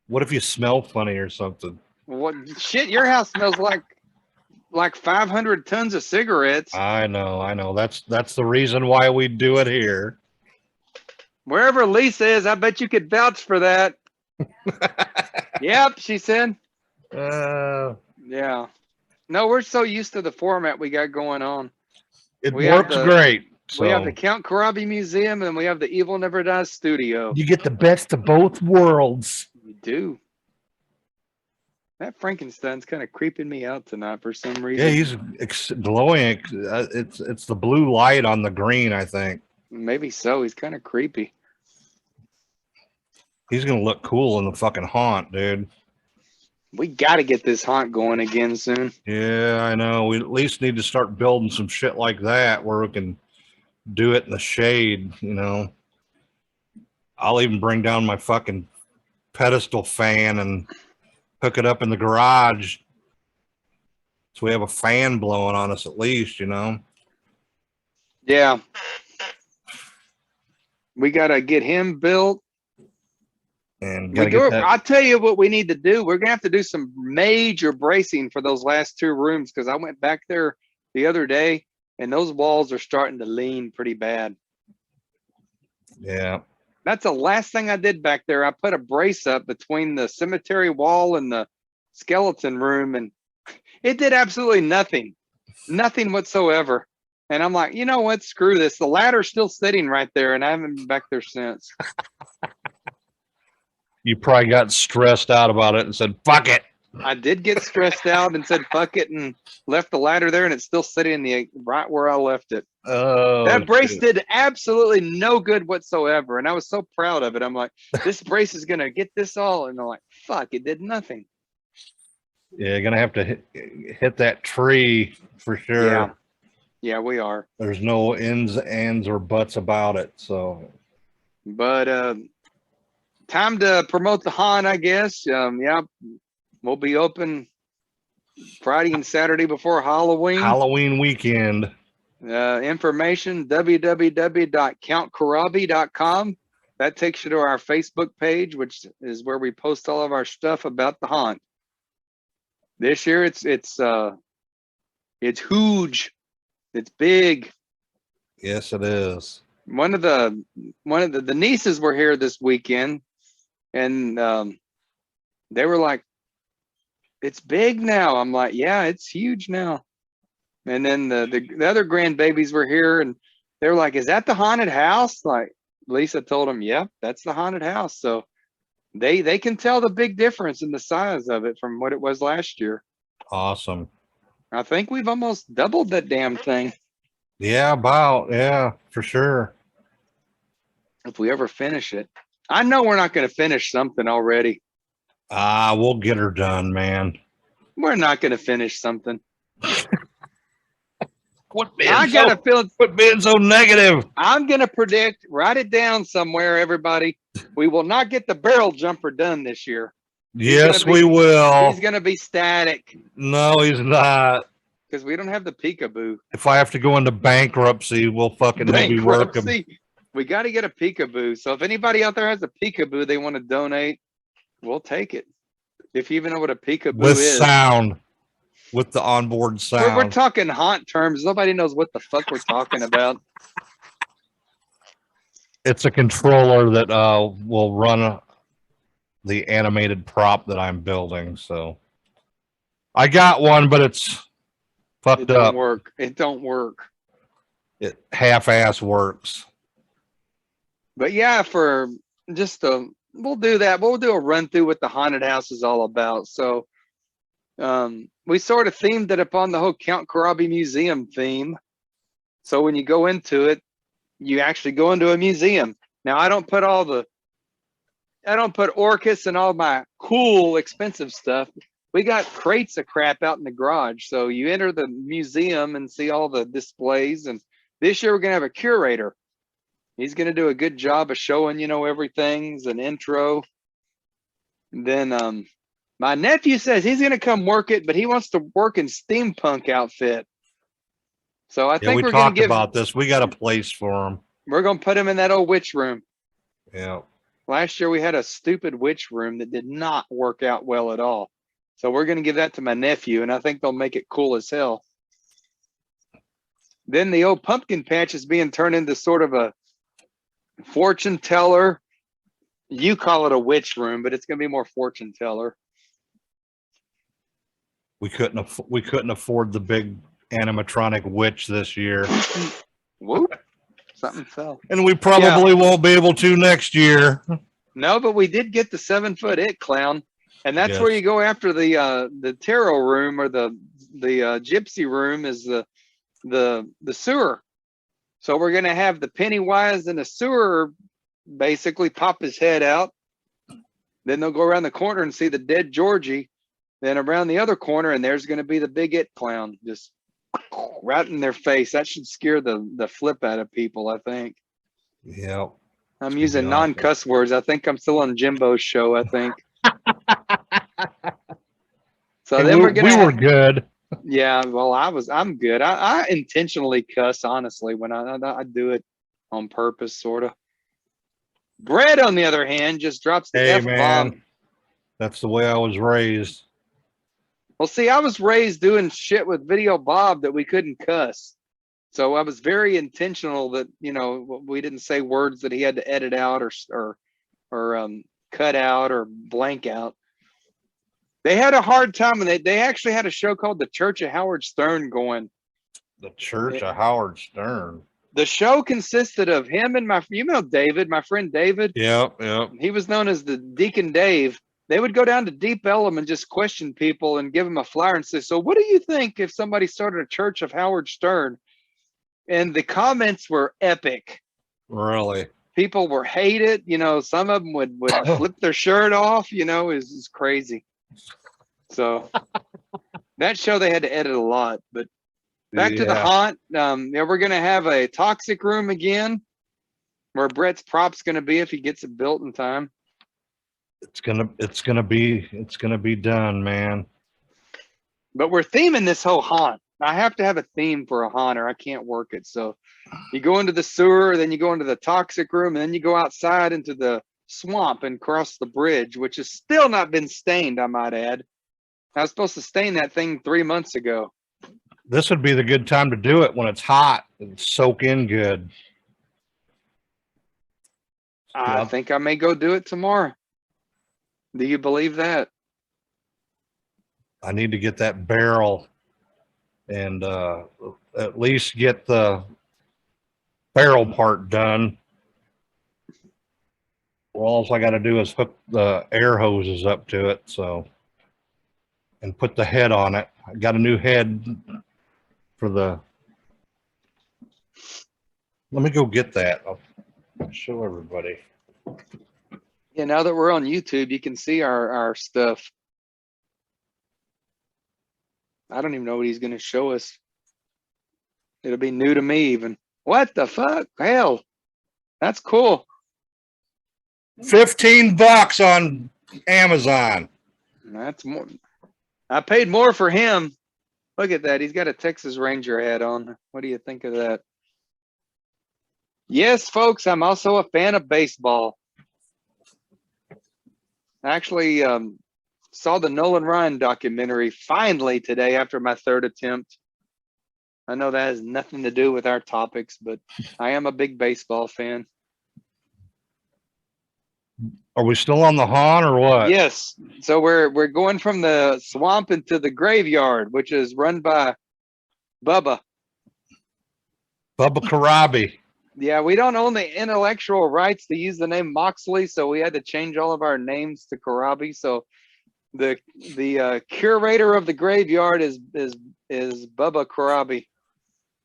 What if you smell funny or something? What shit? Your house smells like 500 tons of cigarettes. I know. That's the reason why we do it here. Wherever Lisa is, I bet you could vouch for that. Yep, she said. Yeah. No, we're so used to the format we got going on. It works great. So. We have the Count Karabi Museum and we have the Evil Never Dies studio. You get the best of both worlds. You do. That Frankenstein's kind of creeping me out tonight for some reason. Yeah, he's glowing. It's the blue light on the green, I think. Maybe so. He's kind of creepy. He's going to look cool in the fucking haunt, dude. We got to get this haunt going again soon. Yeah, I know. We at least need to start building some shit like that where we can do it in the shade, you know. I'll even bring down my fucking pedestal fan and hook it up in the garage so we have a fan blowing on us at least, you know. Yeah. We got to get him built. And I'll tell you what we need to do. We're going to have to do some major bracing for those last 2 rooms because I went back there the other day and those walls are starting to lean pretty bad. Yeah. That's the last thing I did back there. I put a brace up between the cemetery wall and the skeleton room, and it did absolutely nothing. Nothing whatsoever. And I'm like, you know what? Screw this. The ladder's still sitting right there, and I haven't been back there since. You probably got stressed out about it and said, fuck it. I did get stressed out and said fuck it and left the ladder there, and it's still sitting right where I left it. Oh, that brace did absolutely no good whatsoever, and I was so proud of it. I'm like, this brace is gonna get this all, and I'm like, fuck, it did nothing. Yeah, you're gonna have to hit that tree for sure. Yeah, we are. There's no ins, ands, or buts about it. So, but time to promote the haunt, I guess. Yeah, we'll be open Friday and Saturday before Halloween. Halloween weekend. Information www.countkarabi.com. That takes you to our Facebook page, which is where we post all of our stuff about the haunt. This year it's huge. It's big. Yes, it is. One of the nieces were here this weekend, and they were like, it's big now. I'm like, yeah, it's huge now. And then the other grandbabies were here, and they were like, is that the haunted house? Like Lisa told them, yep, that's the haunted house. So they can tell the big difference in the size of it from what it was last year. Awesome. I think we've almost doubled that damn thing. Yeah, for sure. If we ever finish it. I know we're not going to finish something already. We'll get her done, man. We're not going to finish something. Quit being so negative. I'm going to predict, write it down somewhere, everybody. We will not get the barrel jumper done this year. Yes, we will. He's going to be static. No, he's not. Because we don't have the peekaboo. If I have to go into bankruptcy, we'll fucking maybe work him. We got to get a peekaboo. So if anybody out there has a peekaboo they want to donate, we'll take it. If you even know what a peekaboo is. With sound. With the onboard sound. We're talking haunt terms. Nobody knows what the fuck we're talking about. It's a controller that will run the animated prop that I'm building. So I got one, but it's fucked up. It don't work. It half-ass works. But yeah, for just we'll do that. We'll do a run through what the haunted house is all about. So we sort of themed it upon the whole Count Karabi Museum theme. So when you go into it, you actually go into a museum. Now I don't put Orcus and all my cool expensive stuff. We got crates of crap out in the garage. So you enter the museum and see all the displays. And this year we're gonna have a curator. He's gonna do a good job of showing, everything's an intro. And then my nephew says he's gonna come work it, but he wants to work in steampunk outfit. So I think we talked about this. We got a place for him. We're gonna put him in that old witch room. Yeah. Last year we had a stupid witch room that did not work out well at all. So we're gonna give that to my nephew, and I think they'll make it cool as hell. Then the old pumpkin patch is being turned into sort of a fortune teller. You call it a witch room, but it's gonna be more fortune teller. We couldn't afford the big animatronic witch this year. Whoop. Something fell. And we probably won't be able to next year. No, but we did get the 7-foot it clown. And that's where you go after the tarot room, or the gypsy room is the sewer. So we're gonna have the Pennywise in the sewer basically pop his head out. Then they'll go around the corner and see the dead Georgie. Then around the other corner, and there's gonna be the big it clown just right in their face. That should scare the flip out of people, I think. Yeah. I'm using non-cuss words. I think I'm still on Jimbo's show, I think. So then we were good. Yeah, well, I'm good. I intentionally cuss, honestly, when I do it on purpose, sort of. Brett, on the other hand, just drops the F-bomb. That's the way I was raised. Well, see, I was raised doing shit with Video Bob that we couldn't cuss. So I was very intentional that, we didn't say words that he had to edit out or cut out or blank out. They had a hard time, and they actually had a show called The Church of Howard Stern going. The Church of Howard Stern. The show consisted of him and David, my friend David. Yep. He was known as the Deacon Dave. they would go down to Deep Ellum and just question people and give them a flyer and say, so what do you think if somebody started a church of Howard Stern? And the comments were epic. Really? People were hated. You know, some of them would flip their shirt off, you know, is crazy. So that show, they had to edit a lot, but back to the haunt. Yeah, we're going to have a toxic room again where Brett's prop's going to be if he gets it built in time. It's gonna be done, man. But we're theming this whole haunt. I have to have a theme for a haunt or I can't work it. So you go into the sewer, then you go into the toxic room, and then you go outside into the swamp and cross the bridge, which has still not been stained, I might add. I was supposed to stain that thing 3 months ago. This would be the good time to do it when it's hot and soak in good. I think I may go do it tomorrow. Do you believe that? I need to get that barrel and at least get the barrel part done. Well, all I got to do is hook the air hoses up to it, so, and put the head on it. I got a new head for the. Let me go get that. I'll show everybody. Yeah, now that we're on YouTube, you can see our stuff. I don't even know what he's going to show us. It'll be new to me even. What the fuck? Hell, that's cool. $15 on Amazon. That's more. I paid more for him. Look at that. He's got a Texas Ranger hat on. What do you think of that? Yes, folks, I'm also a fan of baseball. I actually saw the Nolan Ryan documentary finally today after my third attempt. I know that has nothing to do with our topics, but I am a big baseball fan. Are we still on the haunt or what? Yes. So we're going from the swamp into the graveyard, which is run by Bubba. Bubba Karabi. Yeah, we don't own the intellectual rights to use the name Moxley, so we had to change all of our names to Karabi. So the curator of the graveyard is Bubba Karabi.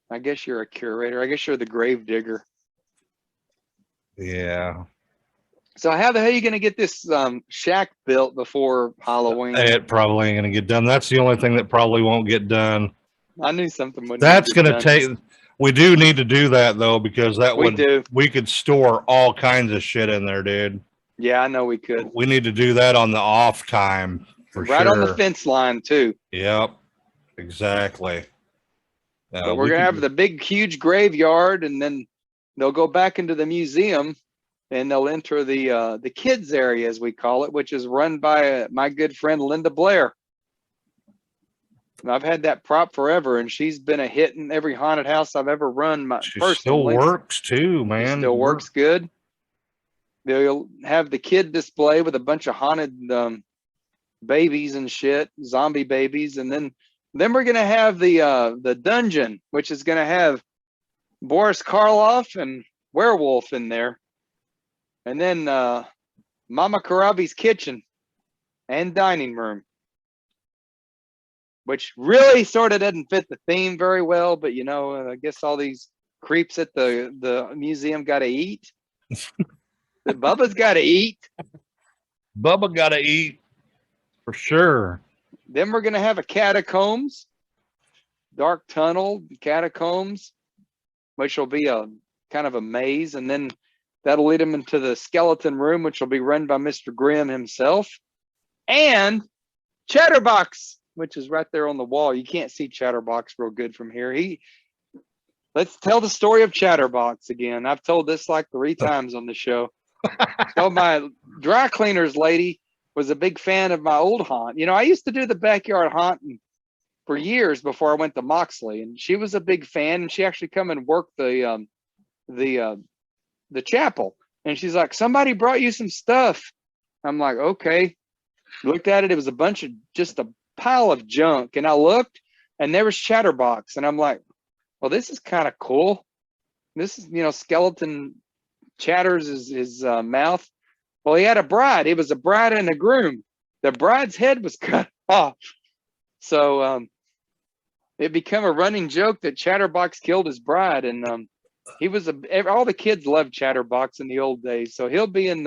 I guess you're a curator. I guess you're the grave digger. Yeah. So how the hell are you going to get this shack built before Halloween? It probably ain't going to get done. That's the only thing that probably won't get done. I knew something would. That's going to take. We do need to do that though, because we could store all kinds of shit in there, dude. Yeah, I know we could. We need to do that on the off time for sure. Right on the fence line too. Yep, exactly. But we're gonna have the big, huge graveyard, and then they'll go back into the museum, and they'll enter the kids area, as we call it, which is run by my good friend Linda Blair. I've had that prop forever, and she's been a hit in every haunted house I've ever run. She still works too, man. She still works good. They'll have the kid display with a bunch of haunted babies and shit, zombie babies, and then we're gonna have the dungeon, which is gonna have Boris Karloff and Werewolf in there, and then Mama Karabi's kitchen and dining room, which really sort of doesn't fit the theme very well, but you know, I guess all these creeps at the museum got to eat. Bubba's got to eat. Bubba got to eat for sure. Then we're going to have a catacombs, dark tunnel, catacombs, which will be a kind of a maze. And then that'll lead them into the skeleton room, which will be run by Mr. Grimm himself. And Chatterbox, which is right there on the wall. You can't see Chatterbox real good from here. Let's tell the story of Chatterbox again. I've told this like 3 times on the show. So my dry cleaners lady was a big fan of my old haunt. You know, I used to do the backyard haunting for years before I went to Moxley, and she was a big fan, and she actually come and worked the chapel. And she's like, somebody brought you some stuff. I'm like, okay. Looked at it. It was a bunch of just a pile of junk. And I looked, and there was Chatterbox. And I'm like, well, this is kind of cool. This is, you know, skeleton chatters his mouth. Well, he had a bride. It was a bride and a groom. the bride's head was cut off. So it became a running joke that Chatterbox killed his bride, and he was all the kids loved Chatterbox in the old days. So he'll be in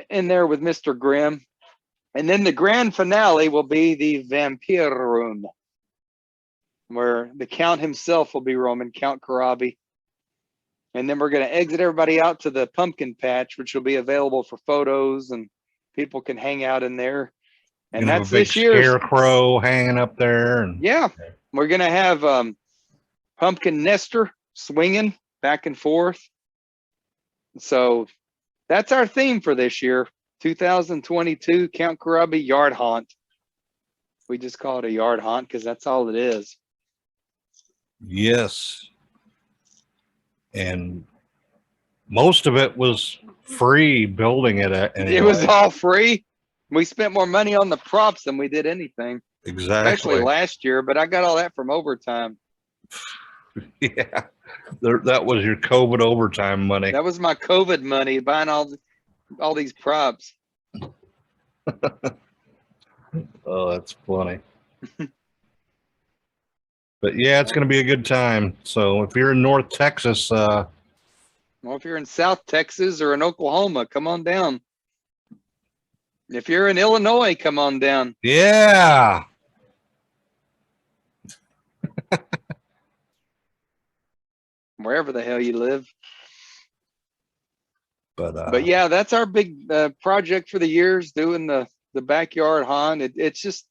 there with Mr. Grimm. And then the grand finale will be the Vampire Room, where the Count himself will be roaming, Count Karabi. And then we're going to exit everybody out to the pumpkin patch, which will be available for photos, and people can hang out in there. And that's this year's scarecrow hanging up there. And yeah, we're going to have Pumpkin Nestor swinging back and forth. So that's our theme for this year. 2022 Count Karabi Yard Haunt. We just call it a yard haunt because that's all it is. Yes. And most of it was free building it. Anyway. It was all free. We spent more money on the props than we did anything. Exactly. Especially last year, but I got all that from overtime. Yeah. That was your COVID overtime money. That was my COVID money, buying all these props. Oh, that's funny. But yeah, it's going to be a good time. So if you're in North Texas, well, if you're in South Texas or in Oklahoma, come on down. If you're in Illinois, come on down. Yeah. Wherever the hell you live. But yeah, that's our big project for the years, doing the backyard haunt. It's just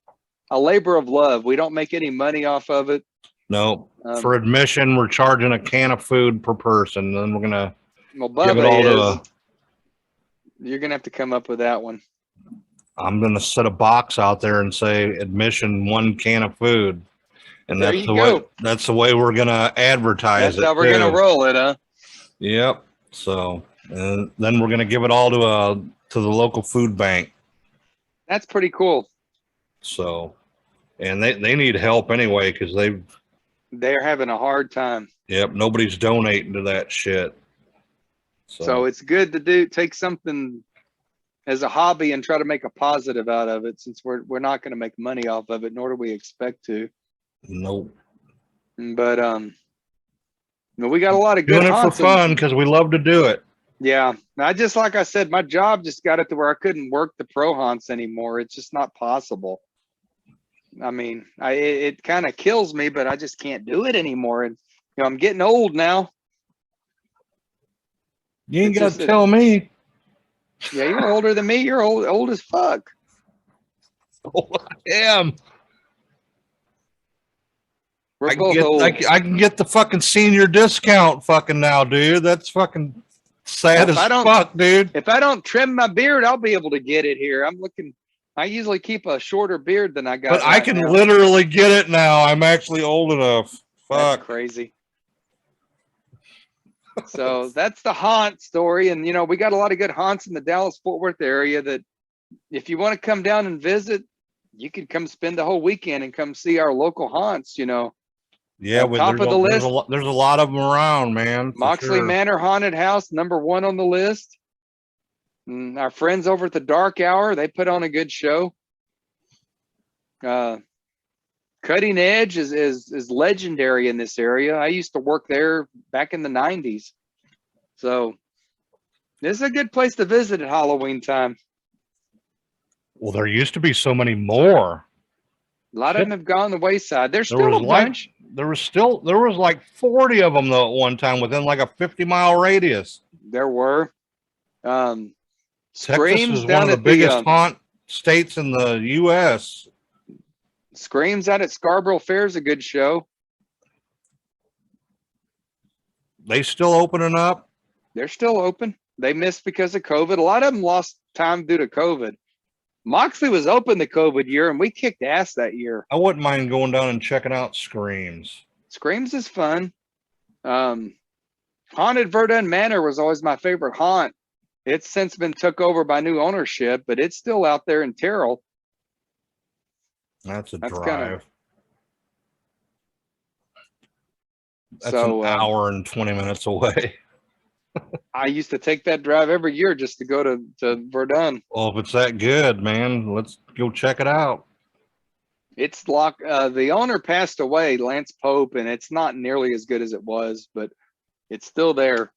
a labor of love. We don't make any money off of it. No, for admission, we're charging a can of food per person. Then we're gonna give it all to. You're gonna have to come up with that one. I'm gonna set a box out there and say admission 1 can of food, and that's the way. That's the way we're gonna advertise it. That's how we're gonna roll it, huh? Yep. So, and then we're gonna give it all to the local food bank. That's pretty cool. So, and they need help anyway because they're having a hard time. Yep, nobody's donating to that shit. So it's good to take something as a hobby and try to make a positive out of it, since we're not going to make money off of it, nor do we expect to. Nope. But we got a lot of good doing it for fun because we love to do it. Yeah, like I said, my job just got it to where I couldn't work the pro haunts anymore. It's just not possible. I mean, it kind of kills me, but I just can't do it anymore. And I'm getting old now. You ain't got to tell me. Yeah, you're older than me. You're old as fuck. Oh, I am. We're both old. I can get the fucking senior discount fucking now, dude. That's fucking sad as fuck, dude. If I don't trim my beard, I'll be able to get it here. I usually keep a shorter beard than I got. But I can literally get it now. I'm actually old enough. Fuck. That's crazy. So that's the haunt story. And, we got a lot of good haunts in the Dallas-Fort Worth area that if you want to come down and visit, you can come spend the whole weekend and come see our local haunts, Yeah, top of the list. There's a lot of them around, man. Moxley Manor Haunted House, #1 on the list. And our friends over at the Dark Hour, they put on a good show. Cutting Edge is legendary in this area. I used to work there back in the 90s. So this is a good place to visit at Halloween time. Well, there used to be so many more. A lot of them have gone the wayside. There's still a bunch. There was like 40 of them though at one time within like a 50-mile radius. There were. Texas is one of the biggest haunt states in the U.S. Screams out at Scarborough Fair is a good show. They still opening up? They're still open. They missed because of COVID. A lot of them lost time due to COVID. Moxley was open the COVID year, and we kicked ass that year. I wouldn't mind going down and checking out Screams. Screams is fun. Haunted Verdun Manor was always my favorite haunt. It's since been took over by new ownership, but it's still out there in Terrell. That's drive. That's an hour and 20 minutes away. I used to take that drive every year just to go to Verdun. Well, if it's that good, man, let's go check it out. It's locked. The owner passed away, Lance Pope, and it's not nearly as good as it was, but it's still there.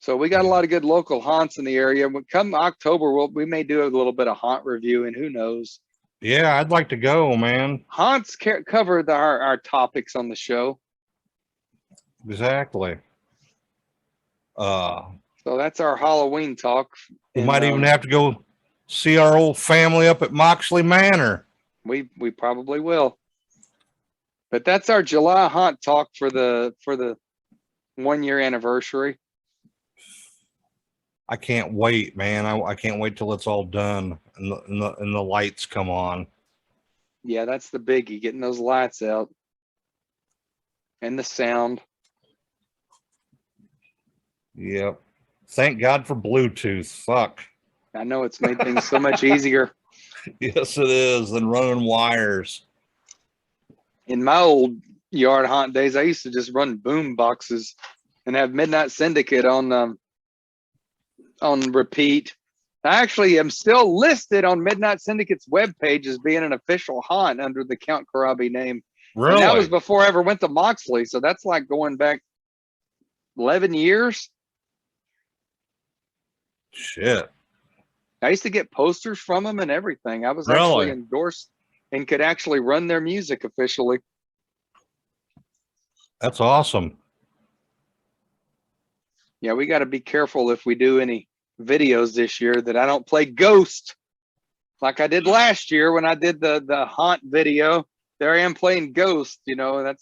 So we got a lot of good local haunts in the area. Come October, we may do a little bit of haunt review, and who knows. Yeah, I'd like to go, man. Haunts cover our topics on the show. Exactly. So that's our Halloween talk. We might even have to go see our old family up at Moxley Manor. We probably will. But that's our July haunt talk for the 1 year anniversary. I can't wait, man. I can't wait till it's all done and the lights come on. Yeah, that's the biggie, getting those lights out and the sound. Yep. Thank God for Bluetooth. Fuck. I know it's made things so much easier. Yes, it is, than running wires. In my old yard haunt days, I used to just run boom boxes and have Midnight Syndicate on repeat. I actually am still listed on Midnight Syndicate's webpage as being an official haunt under the Count Karabi name. Really? And that was before I ever went to Moxley. So that's like going back 11 years. Shit. I used to get posters from them and everything. I was Really? actually endorsed and could actually run their music officially. That's awesome. Yeah, we got to be careful if we do any videos this year that I don't play Ghost like I did last year when I did the haunt video. There I am playing Ghost. You know,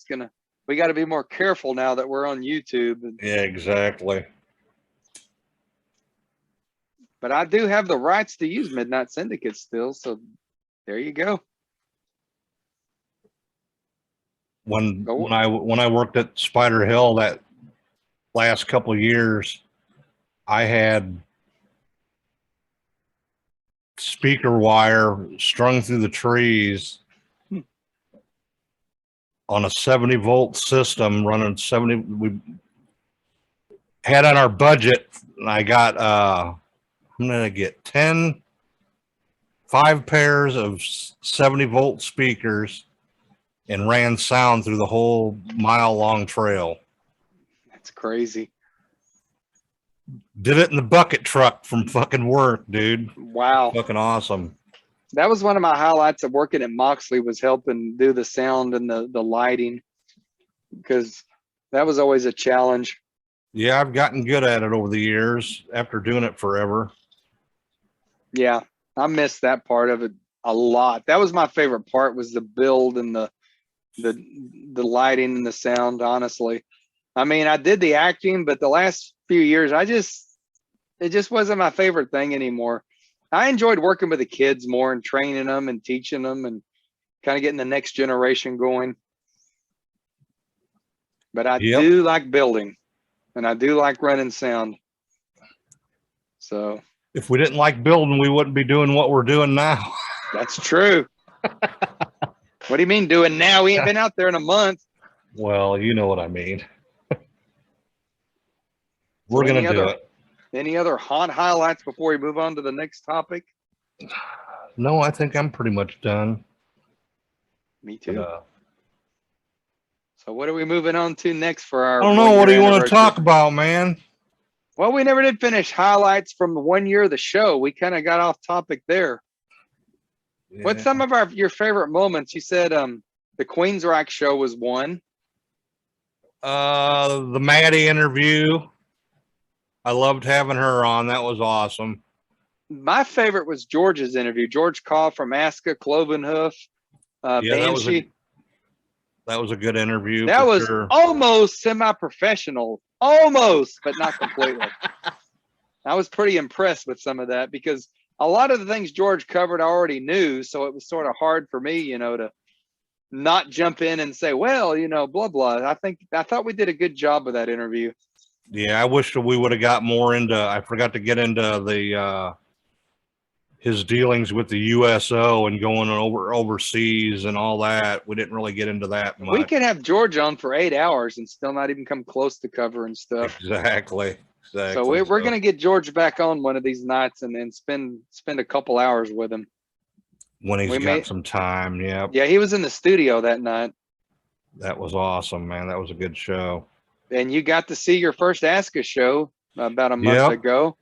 we got to be more careful now that we're on YouTube. Yeah, exactly. But I do have the rights to use Midnight Syndicate still, so there you go. When I worked at Spider Hill that last couple of years, I had speaker wire strung through the trees on a 70-volt system running 70. We had on our budget, and I got I'm gonna get 5 pairs of 70-volt speakers and ran sound through the whole mile-long trail. That's crazy. Did it in the bucket truck from fucking work, dude. Wow. Fucking awesome. That was one of my highlights of working at Moxley, was helping do the sound and the lighting, because that was always a challenge. Yeah, I've gotten good at it over the years after doing it forever. Yeah, I missed that part of it a lot. That was my favorite part, was the build and the lighting and the sound, honestly. I mean, I did the acting, but the last few years, it just wasn't my favorite thing anymore. I enjoyed working with the kids more and training them and teaching them and kind of getting the next generation going. But I do like building, and I do like running sound. So if we didn't like building, we wouldn't be doing what we're doing now. That's true. What do you mean doing now? We ain't been out there in a month. Well, you know what I mean. We're going to do it. Any other haunt highlights before we move on to the next topic? No, I think I'm pretty much done. Me too. So what are we moving on to next for our? I don't know. What do you want to talk about, man? Well, we never did finish highlights from the 1 year of the show. We kind of got off topic there. Yeah. What's some of your favorite moments? You said the Queensryche show was one. The Maddie interview. I loved having her on. That was awesome. My favorite was George's interview. George Kaw from Aska, Clovenhoof, Banshee. That was a good interview. That was almost semi-professional. Almost, but not completely. I was pretty impressed with some of that, because a lot of the things George covered I already knew. So it was sort of hard for me, to not jump in and say, well, blah, blah. I thought we did a good job of that interview. Yeah, I wish we would have got more into, I forgot to get into his dealings with the USO and going overseas and all that. We didn't really get into that much. We could have George on for 8 hours and still not even come close to covering stuff. Exactly. So we're going to get George back on one of these nights and then spend a couple hours with him when he's got some time. Yeah. Yeah, he was in the studio that night. That was awesome, man. That was a good show. And you got to see your first Ask Us show about a month ago.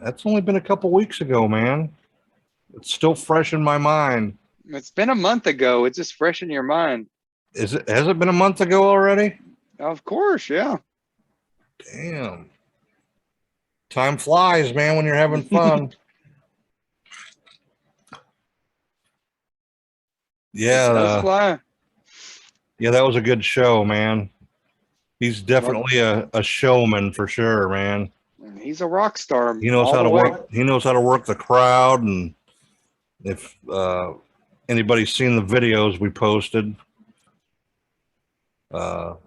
That's only been a couple weeks ago, man. It's still fresh in my mind. It's been a month ago. It's just fresh in your mind. Has it been a month ago already? Of course, yeah. Damn. Time flies, man, when you're having fun. Yeah. It does fly. Yeah, that was a good show, man. He's definitely a showman for sure, man. He's a rock star. He knows how to work. He knows how to work the crowd. And if anybody's seen the videos we posted, fucking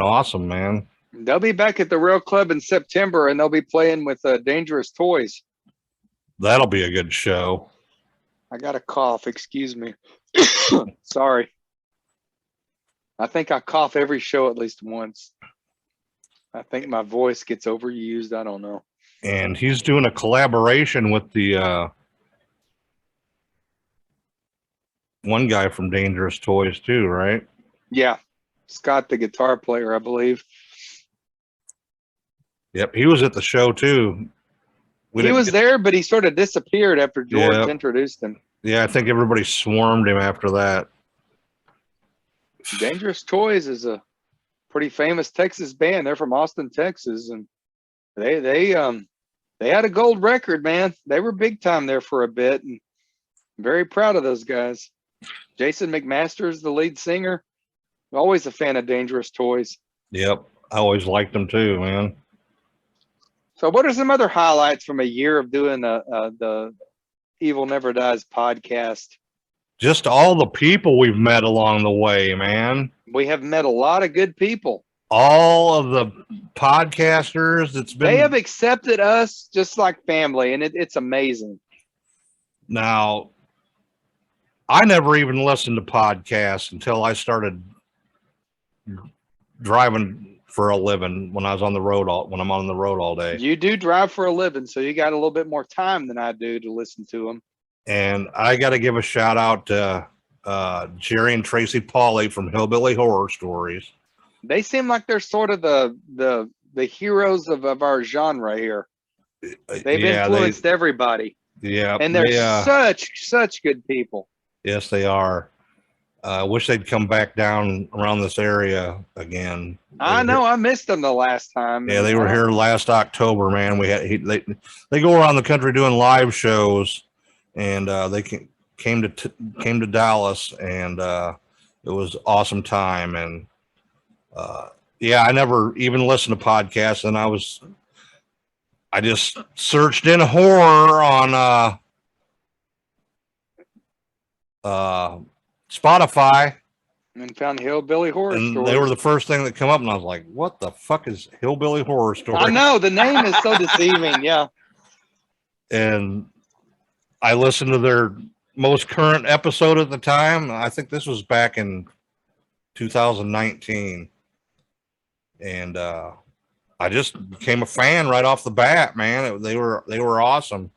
awesome, man. They'll be back at the Rail Club in September, and they'll be playing with Dangerous Toys. That'll be a good show. I got a cough. Excuse me. Sorry. I think I cough every show at least once. I think my voice gets overused. I don't know. And he's doing a collaboration with the one guy from Dangerous Toys too, right? Yeah. Scott, the guitar player, I believe. Yep, he was at the show too. He was there, but he sort of disappeared after George introduced him. Yeah, I think everybody swarmed him after that. Dangerous Toys is a pretty famous Texas band. They're from Austin, Texas, and they had a gold record, man. They were big time there for a bit, and I'm very proud of those guys. Jason McMaster's the lead singer. I'm always a fan of Dangerous Toys. Yep, I always liked them too, man. So, what are some other highlights from a year of doing the Evil Never Dies podcast? Just all the people we've met along the way, man. We have met a lot of good people. All of the podcasters they have accepted us just like family, and it's amazing. Now, I never even listened to podcasts until I started driving for a living when I was on the road when I'm on the road all day. You do drive for a living, so you got a little bit more time than I do to listen to them. And I got to give a shout out to Jerry and Tracy Pauly from Hillbilly Horror Stories. They seem like they're sort of the heroes of our genre here. They've influenced everybody. Yeah, and they're such good people. Yes, they are. I wish they'd come back down around this area again. I know. I missed them the last time. Yeah, they were here last October, man. They go around the country doing live shows, and they came to Dallas, and it was awesome time. And yeah, I never even listened to podcasts, and I just searched in horror on Spotify and found Hillbilly Horror Stories. They were the first thing that come up, and I was like, what the fuck is Hillbilly Horror Stories? I know, the name is so deceiving. Yeah. And I listened to their most current episode at the time. I think this was back in 2019. And I just became a fan right off the bat, man. They were awesome.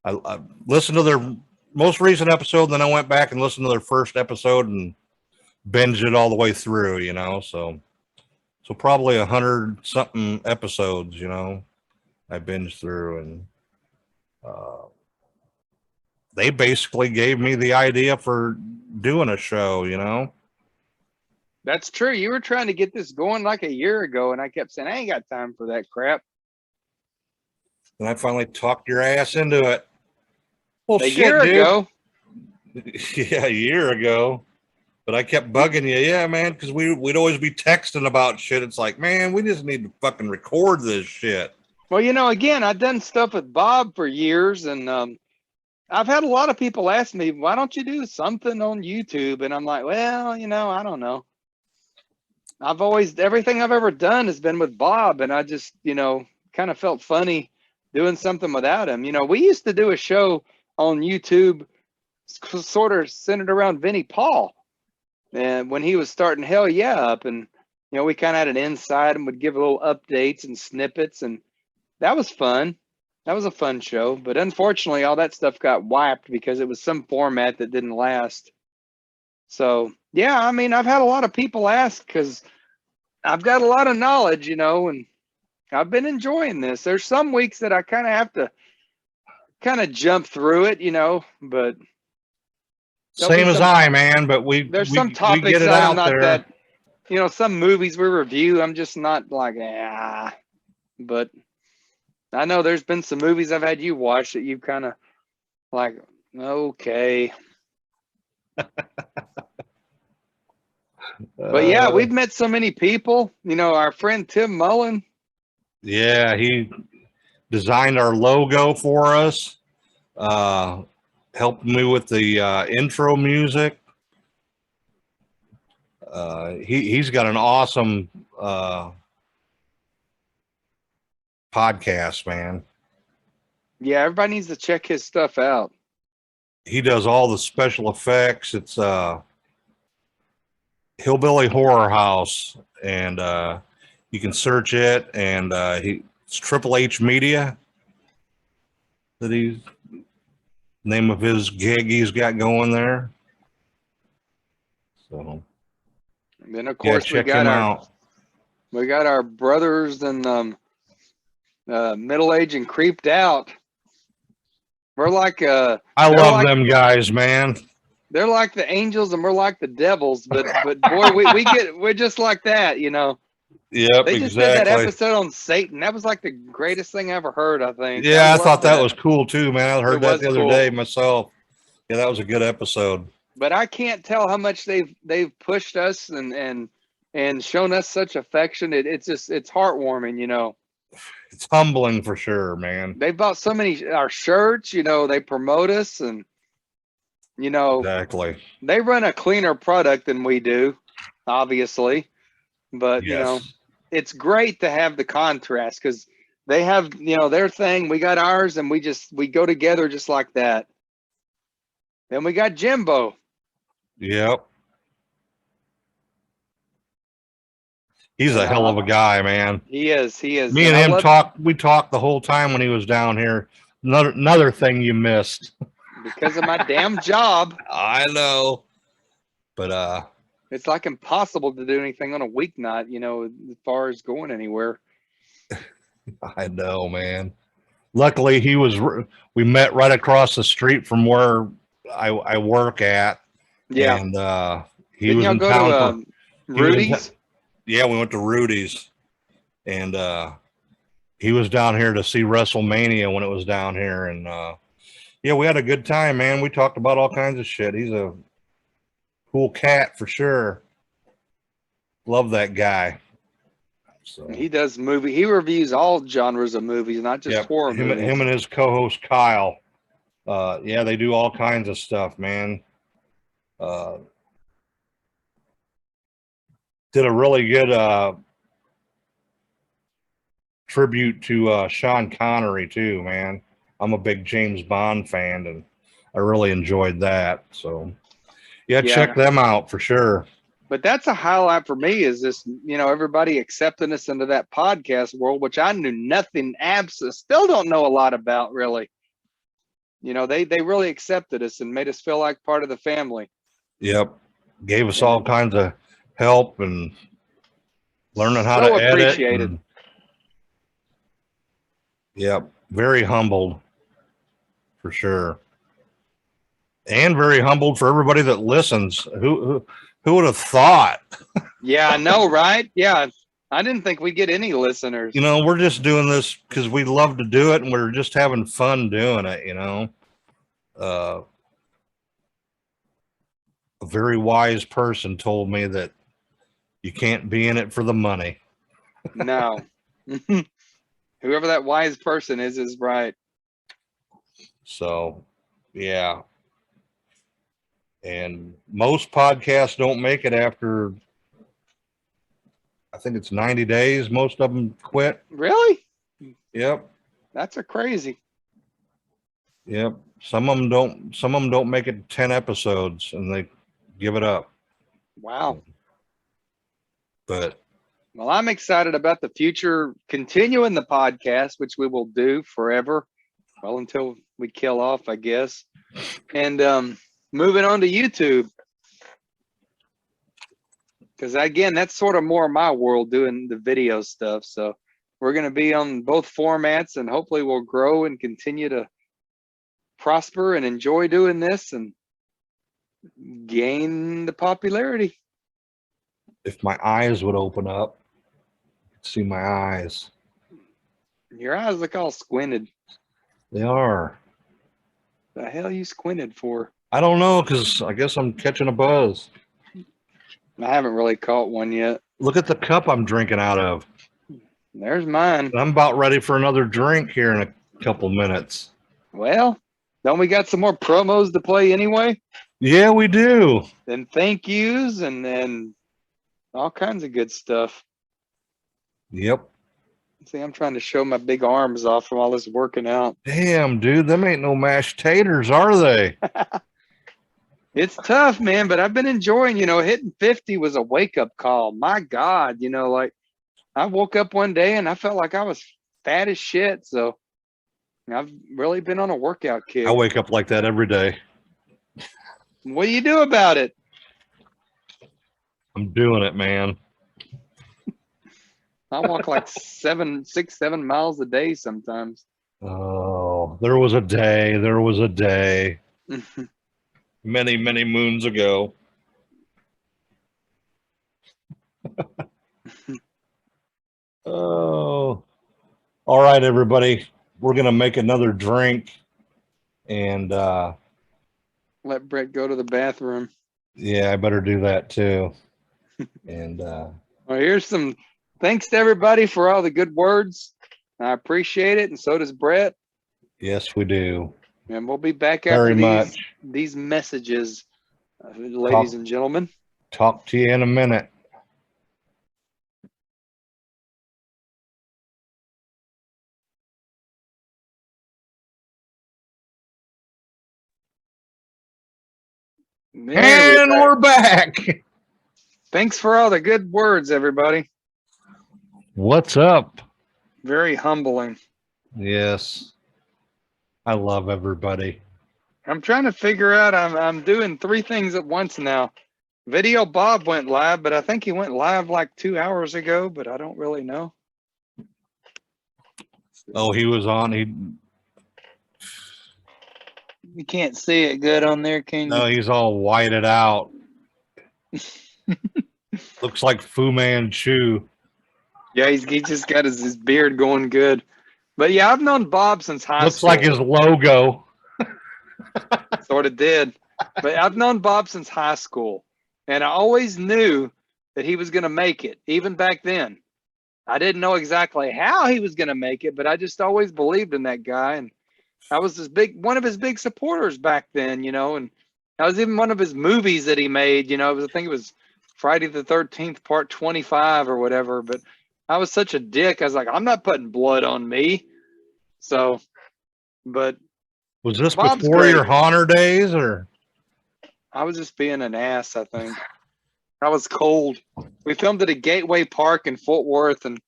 I listened to their most recent episode, then I went back and listened to their first episode and binged it all the way through, you know. So probably 100 something episodes, you know, I binged through, and they basically gave me the idea for doing a show, you know. That's true. You were trying to get this going like a year ago, and I kept saying, I ain't got time for that crap. And I finally talked your ass into it. Well, a year ago. Yeah, a year ago. But I kept bugging you. Yeah, man, because we'd always be texting about shit. It's like, man, we just need to fucking record this shit. Well, you know, again, I've done stuff with Bob for years, and I've had a lot of people ask me, why don't you do something on YouTube? And I'm like, well, you know, I don't know. Everything I've ever done has been with Bob, and I just, you know, kind of felt funny doing something without him. You know, we used to do a show on YouTube sort of centered around Vinnie Paul. And when he was starting Hell Yeah up, and, you know, we kind of had an insight and would give little updates and snippets, and that was fun. That was a fun show. But unfortunately, all that stuff got wiped because it was some format that didn't last. So, yeah, I mean, I've had a lot of people ask because I've got a lot of knowledge, you know, and I've been enjoying this. There's some weeks that I kind of have to kind of jump through it, you know, but same as I, man. But there's some we topics get it that I'm out not there. that, you know, some movies we review, I'm just not like, but I know there's been some movies I've had you watch that you've kind of like, okay. But yeah, we've met so many people. You know, our friend Tim Mullen. Yeah, he designed our logo for us. Helped me with the intro music. He's got an awesome podcast, man. Yeah, everybody needs to check his stuff out. He does all the special effects. It's Hillbilly Horror House, and you can search it. And it's Triple H Media. That he's name of his gig he's got going there. So, and then of course check him out. We got our brothers and middle age and creeped out. We're like I love them guys, man. They're like the angels and we're like the devils, but boy, we're just like that, you know. Yep, they just did that episode on Satan. That was like the greatest thing I ever heard, I think. Yeah, I thought that was cool too, man. I heard that the other day myself. Yeah, that was a good episode. But I can't tell how much they've pushed us and shown us such affection. It's heartwarming, you know. It's humbling for sure, man. They bought so many our shirts, you know. They promote us, and you know, exactly. They run a cleaner product than we do, obviously. But you know, it's great to have the contrast because they have, you know, their thing. We got ours, and we go together just like that. Then we got Jimbo. Yep. He's a hell of a guy, man. He is. Me and him talked. We talked the whole time when he was down here. Another thing you missed because of my damn job. I know, but it's like impossible to do anything on a weeknight, you know, as far as going anywhere. I know, man. Luckily, we met right across the street from where I work at. Yeah. And he was in town for Rudy's. Yeah, we went to Rudy's, and he was down here to see WrestleMania when it was down here, and yeah, we had a good time, man. We talked about all kinds of shit. He's a cool cat for sure. Love that guy. So he does movie. He reviews all genres of movies, not just horror movies. Him and his co-host Kyle. Yeah, they do all kinds of stuff, man. Did a really good tribute to Sean Connery too, man. I'm a big James Bond fan, and I really enjoyed that. So, yeah, check them out for sure. But that's a highlight for me is this, you know, everybody accepting us into that podcast world, which I knew nothing, still don't know a lot about, really. You know, they really accepted us and made us feel like part of the family. Yep. Gave us all kinds of help and learning how to edit. Appreciated. Yep. Very humbled for sure. And very humbled for everybody that listens. Who would have thought? Yeah, I know, right? Yeah. I didn't think we'd get any listeners. You know, we're just doing this because we love to do it and we're just having fun doing it, you know. A very wise person told me that you can't be in it for the money. No. Whoever that wise person is right. So, yeah. And most podcasts don't make it after, I think it's 90 days. Most of them quit. Really? Yep. That's a crazy. Yep. Some of them don't make it 10 episodes and they give it up. Wow. But well, I'm excited about the future, continuing the podcast, which we will do forever. Well, until we kill off, I guess. And moving on to YouTube. Because again, that's sort of more my world, doing the video stuff. So we're going to be on both formats, and hopefully we'll grow and continue to prosper and enjoy doing this and gain the popularity. if my eyes would open up, you'd see my eyes. Your eyes look all squinted. They are. The hell you squinted for? I don't know, because I guess I'm catching a buzz. I haven't really caught one yet. Look at the cup I'm drinking out of. There's mine. I'm about ready for another drink here in a couple minutes. Well, don't we got some more promos to play anyway? Yeah, we do. Then thank yous and then all kinds of good stuff. Yep. See, I'm trying to show my big arms off from all this working out. Damn, dude, them ain't no mashed taters, are they? It's tough, man, but I've been enjoying, hitting 50 was a wake-up call. My God, like I woke up one day and I felt like I was fat as shit. So I've really been on a workout kick. I wake up like that every day. What do you do about it? I'm doing it, man. I walk like 7 miles a day sometimes. Oh, there was a day. Many, many moons ago. Oh. All right, everybody. We're going to make another drink. And let Brett go to the bathroom. Yeah, I better do that too. And well, here's some thanks to everybody for all the good words. I appreciate it, and so does Brett. Yes, we do. And we'll be back Very after much. these messages, ladies and gentlemen. Talk to you in a minute. And we're back. Thanks for all the good words, everybody. What's up? Very humbling. Yes. I love everybody. I'm trying to figure out, I'm doing 3 things at once now. Video Bob went live, but I think he went live like 2 hours ago, but I don't really know. Oh, he was on. You can't see it good on there, can you? No, he's all whited out. Looks like Fu Manchu. Yeah, he just got his beard going good. But yeah, I've known Bob since high school. Looks like his logo. Sort of did. But I've known Bob since high school. And I always knew that he was going to make it, even back then. I didn't know exactly how he was going to make it, but I just always believed in that guy. And I was one of his big supporters back then, and I was even one of his movies that he made, I think it was Friday the 13th, part 25 or whatever. But I was such a dick. I was like, I'm not putting blood on me. So, but was this Bob's before great. your Haunter days, or? I was just being an ass, I think. I was cold. We filmed at a Gateway Park in Fort Worth, and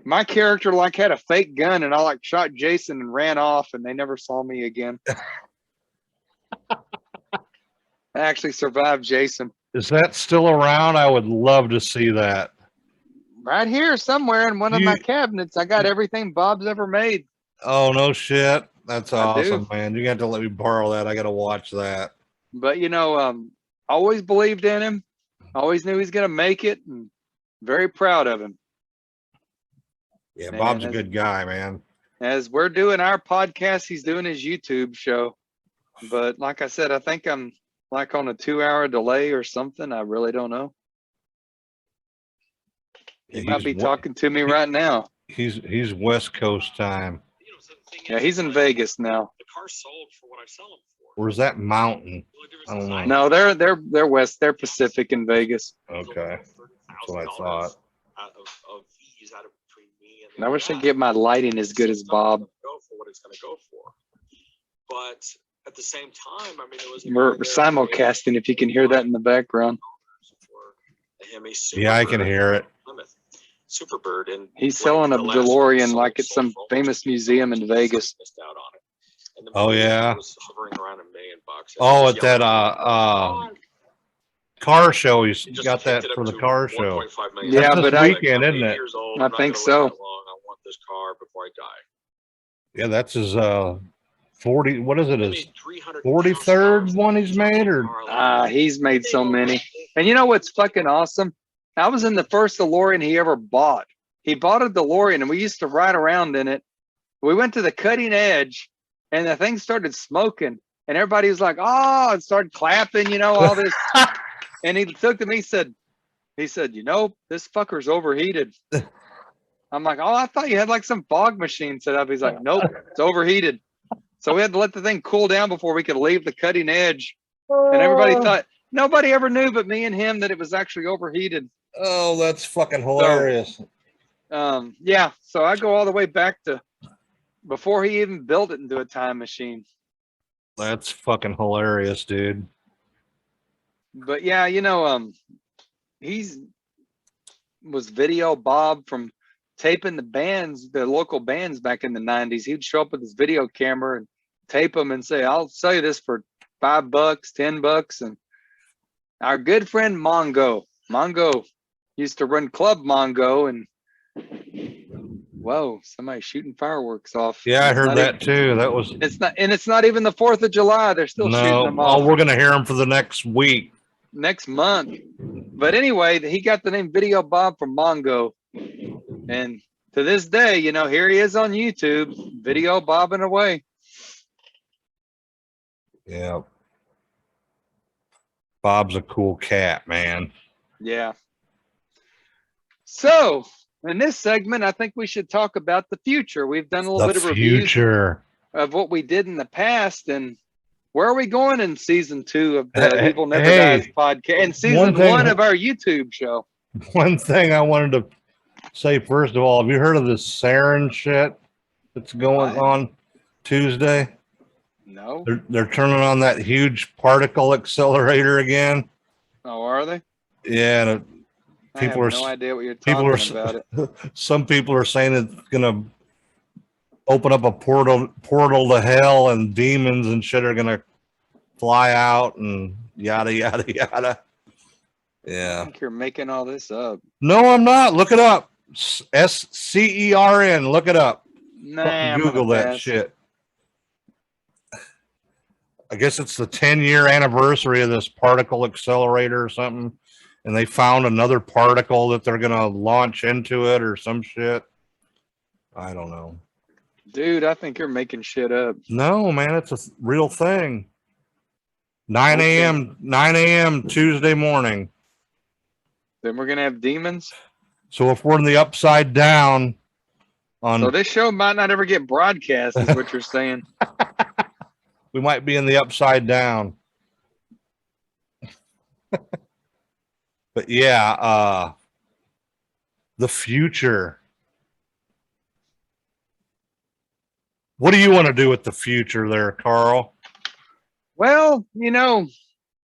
my character had a fake gun, and I shot Jason and ran off, and they never saw me again. I actually survived Jason. Is that still around? I would love to see that. Right here somewhere in one of my cabinets. I got everything Bob's ever made. Oh, no shit. That's awesome, man. You got to let me borrow that. I got to watch that. But, always believed in him. Always knew he's going to make it, and very proud of him. Yeah, Bob's a good guy, man. As we're doing our podcast, he's doing his YouTube show. But like I said, I think I'm on a 2-hour delay or something. I really don't know. He might be talking to me right now. He's West Coast time. Yeah, he's in Vegas now. The car sold for what I sell them for. Where's that mountain? I don't know. No, they're west. They're Pacific in Vegas. Okay, that's what I thought. Of fees out of between me I wish I could get my lighting as good as Bob. Go for what it's going to go for. But at the same time, I mean, it was. We're simulcasting. If you can hear that in the background. Yeah, I can hear it. Superbird, and he's selling a DeLorean like it's some famous museum in Vegas. Oh yeah. Was hovering around $1 million. Oh, at that car show, he's got that for the car show. Yeah, that's but this weekend, isn't it? I think so. I want this car before I die. Yeah, that's his 40. What is it? His 43rd one he's made, or he's made so many. And you know what's fucking awesome? I was in the first DeLorean he ever bought. He bought a DeLorean, and we used to ride around in it. We went to the cutting edge, and the thing started smoking, and everybody was like, "Oh!" and started clapping, you know, all this. And he looked at me, he said, "You know, this fucker's overheated." I'm like, "Oh, I thought you had like some fog machine set up." He's like, "Nope, it's overheated." So we had to let the thing cool down before we could leave the cutting edge. And everybody thought, nobody ever knew but me and him that it was actually overheated. Oh, that's fucking hilarious. So, yeah, so I go all the way back to before he even built it into a time machine. That's fucking hilarious, dude. But yeah, you know, was Video Bob from taping the local bands back in the 90s. He'd show up with his video camera and tape them and say, "I'll sell you this for $5, $10. And our good friend Mongo used to run Club Mongo, and whoa, somebody's shooting fireworks off. Yeah, I heard that too. That was. It's not even the 4th of July. They're still shooting them off. Oh, we're gonna hear them for the next week, next month. But anyway, he got the name Video Bob from Mongo, and to this day, you know, here he is on YouTube, video bobbing away. Yeah. Bob's a cool cat, man. Yeah. So, in this segment, I think we should talk about the future. We've done a little bit of reviews of what we did in the past, and where are we going in season 2 of the Evil Never Dies podcast, and season 1 of our YouTube show? One thing I wanted to say, first of all, have you heard of this sarin shit that's going on Tuesday? No. They're turning on that huge particle accelerator again. Oh, are they? Yeah, and people I have no idea what you're talking about it. Some people are saying it's gonna open up a portal to hell, and demons and shit are gonna fly out and yada yada yada. Yeah. I think you're making all this up. No, I'm not. Look it up. SCERN. Look it up. Nah, Google that shit. I guess it's the 10-year anniversary of this particle accelerator or something, and they found another particle that they're gonna launch into it or some shit. I don't know. Dude, I think you're making shit up. No, man, it's a real thing. 9 a.m. Tuesday morning. Then we're gonna have demons. So if we're in the upside down on, so this show might not ever get broadcast, is what you're saying. We might be in the upside down. But yeah, the future. What do you want to do with the future there, Carl? Well, you know,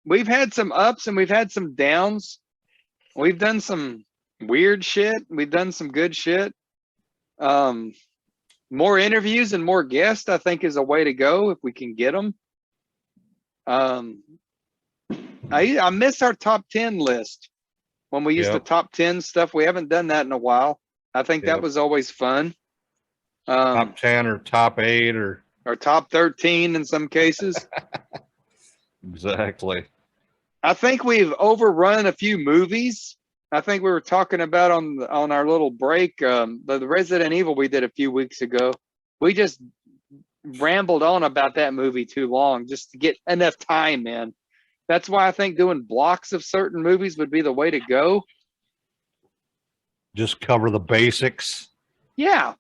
we've had some ups and we've had some downs. We've done some weird shit. We've done some good shit. More interviews and more guests, I think, is a way to go if we can get them. I miss our top 10 list when we used the top 10 stuff. We haven't done that in a while. I think that was always fun. Top 10 or top 8 or top 13 in some cases. Exactly. I think we've overrun a few movies. I think we were talking about on our little break, the Resident Evil we did a few weeks ago. We just rambled on about that movie too long just to get enough time in. That's why I think doing blocks of certain movies would be the way to go. Just cover the basics. Yeah.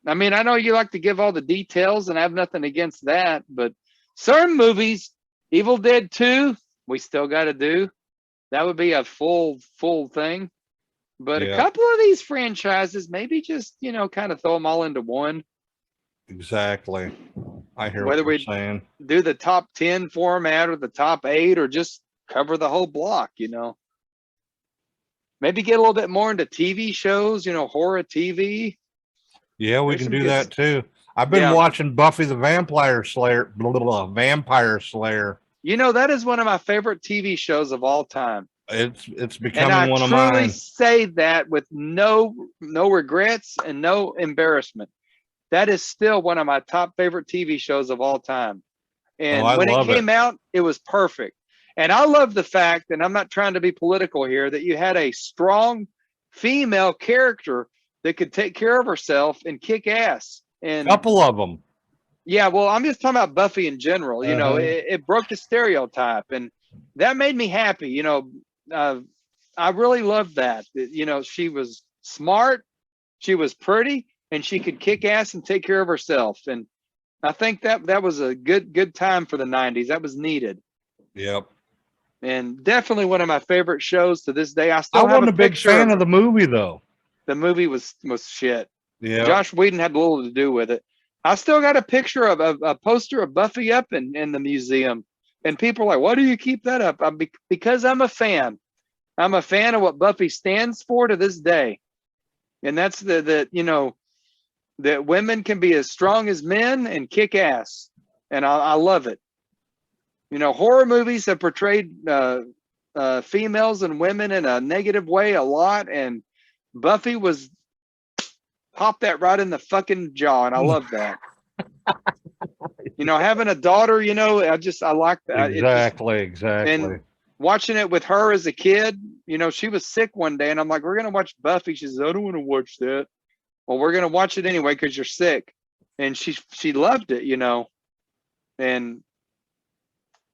I mean, I know you like to give all the details, and I have nothing against that, but certain movies, Evil Dead 2, we still got to do. That would be a full thing. But a Yeah. couple of these franchises, maybe just, kind of throw them all into one. Exactly. I hear Whether what you're we saying. do the top 10 format or the top 8 or just cover the whole block, Maybe get a little bit more into TV shows, horror TV. Yeah, we There's can some do good that too. I've been Yeah. watching Buffy the Vampire Slayer, Vampire Slayer. That is one of my favorite TV shows of all time. It's And becoming I one of truly mine. say that with no regrets and no embarrassment. That is still one of my top favorite TV shows of all time. And I when it love came out, it was perfect. And I love the fact, and I'm not trying to be political here, that you had a strong female character that could take care of herself and kick ass. And Couple of them. yeah, well, I'm just talking about Buffy in general. Uh-huh. It broke the stereotype, and that made me happy. I really loved that. She was smart, she was pretty, and she could kick ass and take care of herself. And I think that was a good time for the 90s. That was needed. Yep. And definitely one of my favorite shows to this day. I I still have wasn't a big picture fan of the movie though. the movie was shit. Yeah. Josh Whedon had little to do with it. I still got a picture of a poster of Buffy up in the museum. And people are like, why do you keep that up? Because I'm a fan. I'm a fan of what Buffy stands for to this day. And that's that women can be as strong as men and kick ass. And I love it. Horror movies have portrayed females and women in a negative way a lot. And Buffy was pop that right in the fucking jaw. And I love that. Having a daughter, I like that. Exactly. And watching it with her as a kid, she was sick one day and I'm like, we're going to watch Buffy. She says, I don't want to watch that. Well, we're going to watch it anyway because you're sick. And she loved it, And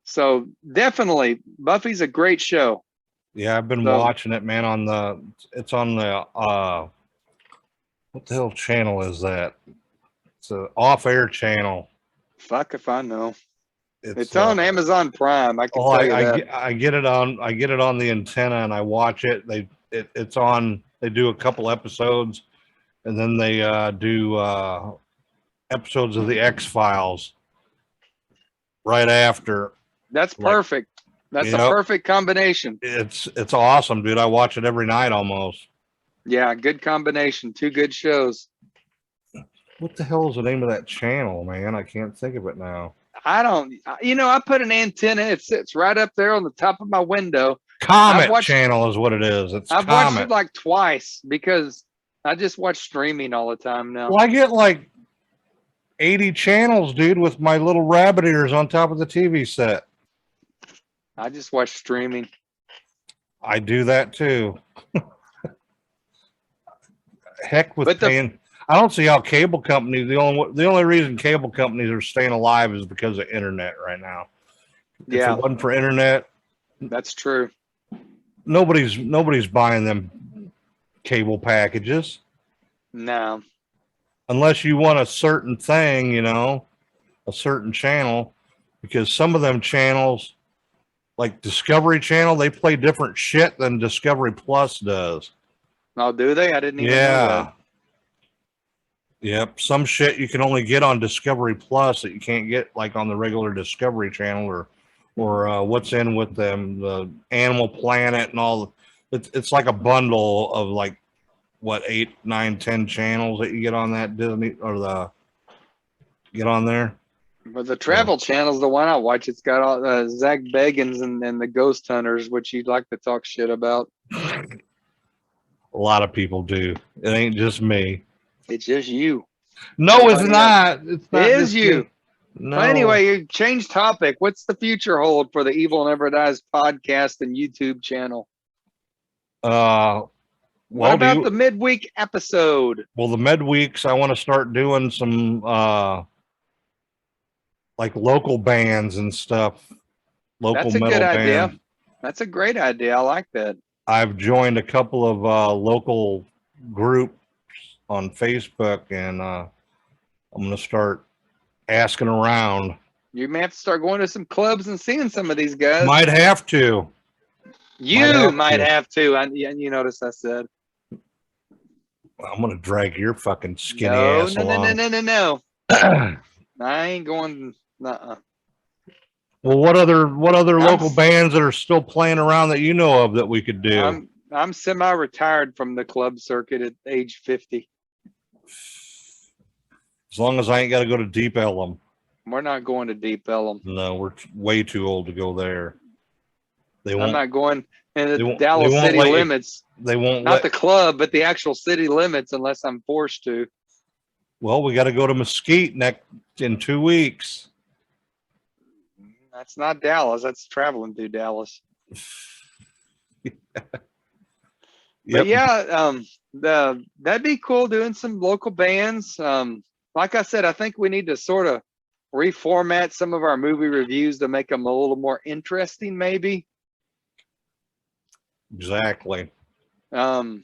so definitely Buffy's a great show. Yeah, I've been watching it, man, it's on the what the hell channel is that? It's an off-air channel. Fuck if I know. It's on Amazon Prime. I can tell you that. I get it on the antenna and I watch it. It's on. They do a couple episodes, and then they do episodes of the X-Files right after. That's perfect. That's a perfect combination. It's awesome, dude. I watch it every night almost. Yeah, good combination. Two good shows. What the hell is the name of that channel, man? I can't think of it now. I put an antenna. It sits right up there on the top of my window. Comet channel is what it is. I've watched it like twice because I just watch streaming all the time now. Well, I get like 80 channels, dude, with my little rabbit ears on top of the TV set. I just watch streaming. I do that too. Heck with paying. I don't see how cable companies. The only reason cable companies are staying alive is because of internet right now. If it wasn't for internet, that's true. Nobody's buying them cable packages. No. Unless you want a certain thing, a certain channel, because some of them channels, like Discovery Channel, they play different shit than Discovery Plus does. Oh, do they? I didn't even know that. Yep. Some shit you can only get on Discovery Plus that you can't get like on the regular Discovery Channel or what's in with them, the Animal Planet and all. It's like a bundle of like what 8, 9, 10 channels that you get on that Disney or get on there. But the Travel Channel is the one I watch. It's got all Zach Bagans and the Ghost Hunters, which you'd like to talk shit about. A lot of people do. It ain't just me. It's just you. No, it's not. It's not. It is you. No. But anyway, you change topic. What's the future hold for the Evil Never Dies podcast and YouTube channel? What about the midweek episode? Well, the midweeks, I want to start doing some like local bands and stuff. That's a good idea. That's a great idea. I like that. I've joined a couple of local groups on Facebook, and I'm going to start asking around. You may have to start going to some clubs and seeing some of these guys. Might have to. You might have to. You notice I said. I'm gonna drag your fucking skinny No, ass no, no, no, along. no, no, no. I ain't going. Nuh-uh. Well, what other local s- bands that are still playing around that you know of that we could do? I'm semi-retired from the club circuit at age 50. As long as I ain't got to go to Deep Ellum. We're not going to Deep Ellum. No, we're way too old to go there. They I'm won't. not going in the They won't. Dallas They won't city let you, limits. They won't Not let. the club, but the actual city limits, unless I'm forced to. Well, we got to go to Mesquite in 2 weeks. That's not Dallas. That's traveling through Dallas. But Yep. yeah, that'd be cool doing some local bands. Like I said, I think we need to sort of reformat some of our movie reviews to make them a little more interesting, maybe. Exactly. More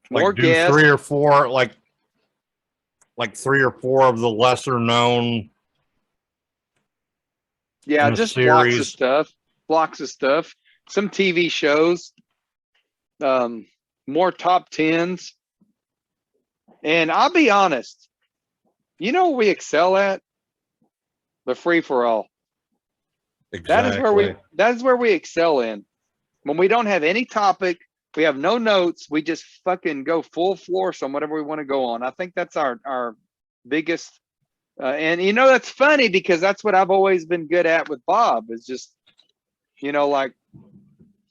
Like do guests. 3 or 4, like 3 or 4 of the lesser known. Yeah, in a just blocks of series. stuff. Blocks of stuff. Some TV shows. More top 10s. And I'll be honest, you know what we excel at? The free for all. Exactly. That is where we excel in. When we don't have any topic, we have no notes, we just fucking go full force on whatever we want to go on. I think that's our biggest and you know that's funny because that's what I've always been good at with Bob is just like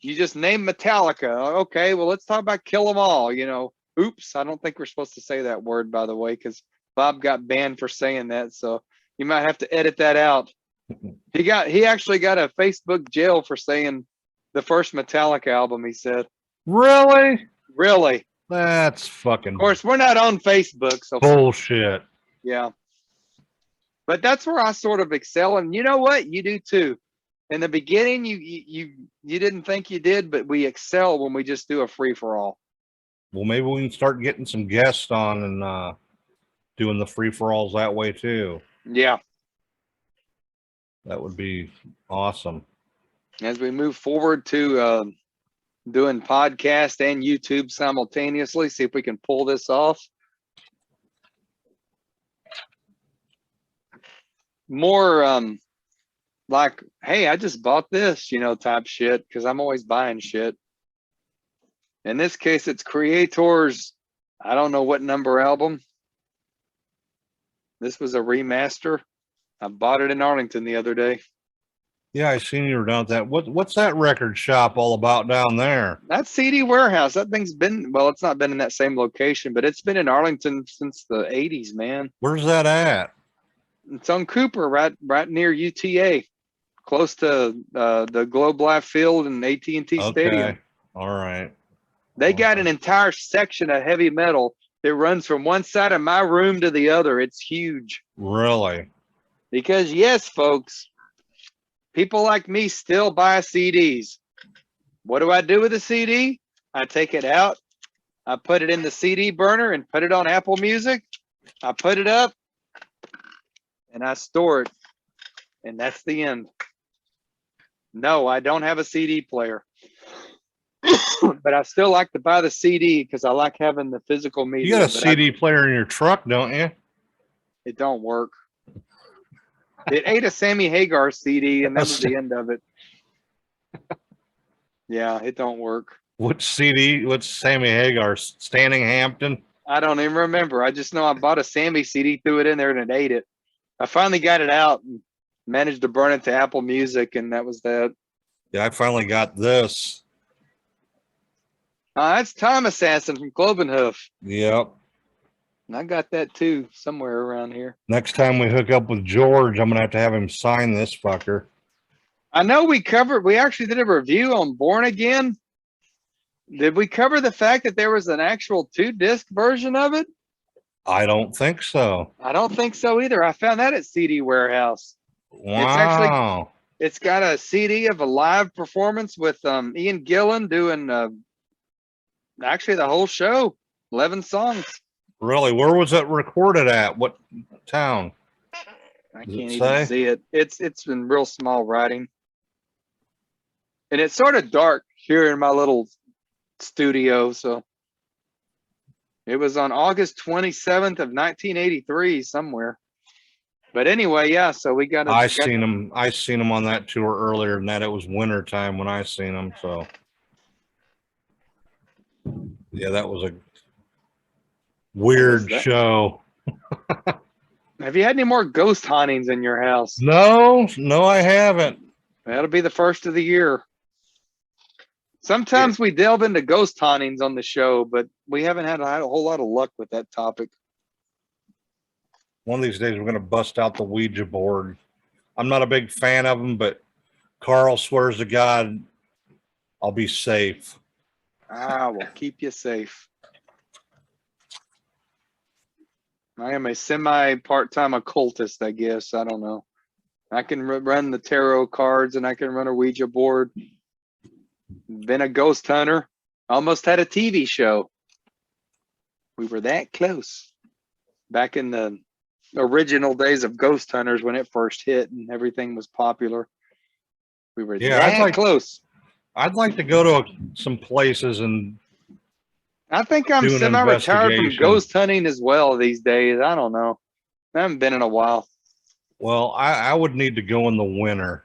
you just name Metallica. Okay, well let's talk about Kill 'Em All, Oops, I don't think we're supposed to say that word, by the way, because Bob got banned for saying that, so you might have to edit that out. He actually got a Facebook jail for saying the first Metallica album, he said. Really? Really? That's fucking Of course, we're not on Facebook, so bullshit. yeah. But that's where I sort of excel, and you know what? You do too. In the beginning, you didn't think you did, but we excel when we just do a free for all. Well, maybe we can start getting some guests on and doing the free for alls that way too. Yeah. That would be awesome. As we move forward to doing podcast and YouTube simultaneously, see if we can pull this off. More like, hey, I just bought this, type shit, because I'm always buying shit. In this case, it's Creator's, I don't know what number album. This was a remaster. I bought it in Arlington the other day. Yeah, I seen you were down at that. What's that record shop all about down there? That CD Warehouse, that thing's been, well, it's not been in that same location, but it's been in Arlington since the 80s, man. Where's that at? It's on Cooper, right near UTA, close to the Globe Life Field and AT&T Stadium. All right. They got an entire section of heavy metal that runs from one side of my room to the other. It's huge. Really? Because yes, folks, people like me still buy CDs. What do I do with a CD? I take it out. I put it in the CD burner and put it on Apple Music. I put it up and I store it. And that's the end. No, I don't have a CD player. But I still like to buy the CD because I like having the physical media. You got a CD player in your truck, don't you? It don't work. It ate a Sammy Hagar CD, and that was the end of it. Yeah, it don't work. Which CD? What's Sammy Hagar? Standing Hampton? I don't even remember. I just know I bought a Sammy CD, threw it in there, and it ate it. I finally got it out and managed to burn it to Apple Music, and that was that. Yeah, I finally got this. That's Time Assassin from Clovenhoof. Yep. And I got that too, somewhere around here. Next time we hook up with George, I'm gonna have him sign this fucker. I know we actually did a review on Born Again. Did we cover the fact that there was an actual 2-disc version of it? I don't think so. I don't think so either. I found that at CD Warehouse. Wow. It's got a CD of a live performance with Ian Gillan doing actually the whole show, 11 songs. Really? Where was it recorded at? What town? I can't even see it. It's in real small writing. And it's sort of dark here in my little studio, so It was on August 27th of 1983 somewhere. But anyway, yeah, so we got I seen them on that tour earlier than that. It was winter time when I seen them, so yeah, that was a weird show. Have you had any more ghost hauntings in your house? No, I haven't. That'll be the first of the year. Sometimes we delve into ghost hauntings on the show, but we haven't had a whole lot of luck with that topic. One of these days, we're going to bust out the Ouija board. I'm not a big fan of them, but Carl swears to God, I'll be safe. We'll keep you safe. I am a semi-part-time occultist, I guess. I don't know. I can run the tarot cards and I can run a Ouija board. Been a ghost hunter. Almost had a TV show. We were that close. Back in the original days of Ghost Hunters when it first hit and everything was popular. We were that close. I'd like to go to some places and I think I'm semi-retired from ghost hunting as well these days. I don't know. I haven't been in a while. Well, I would need to go in the winter.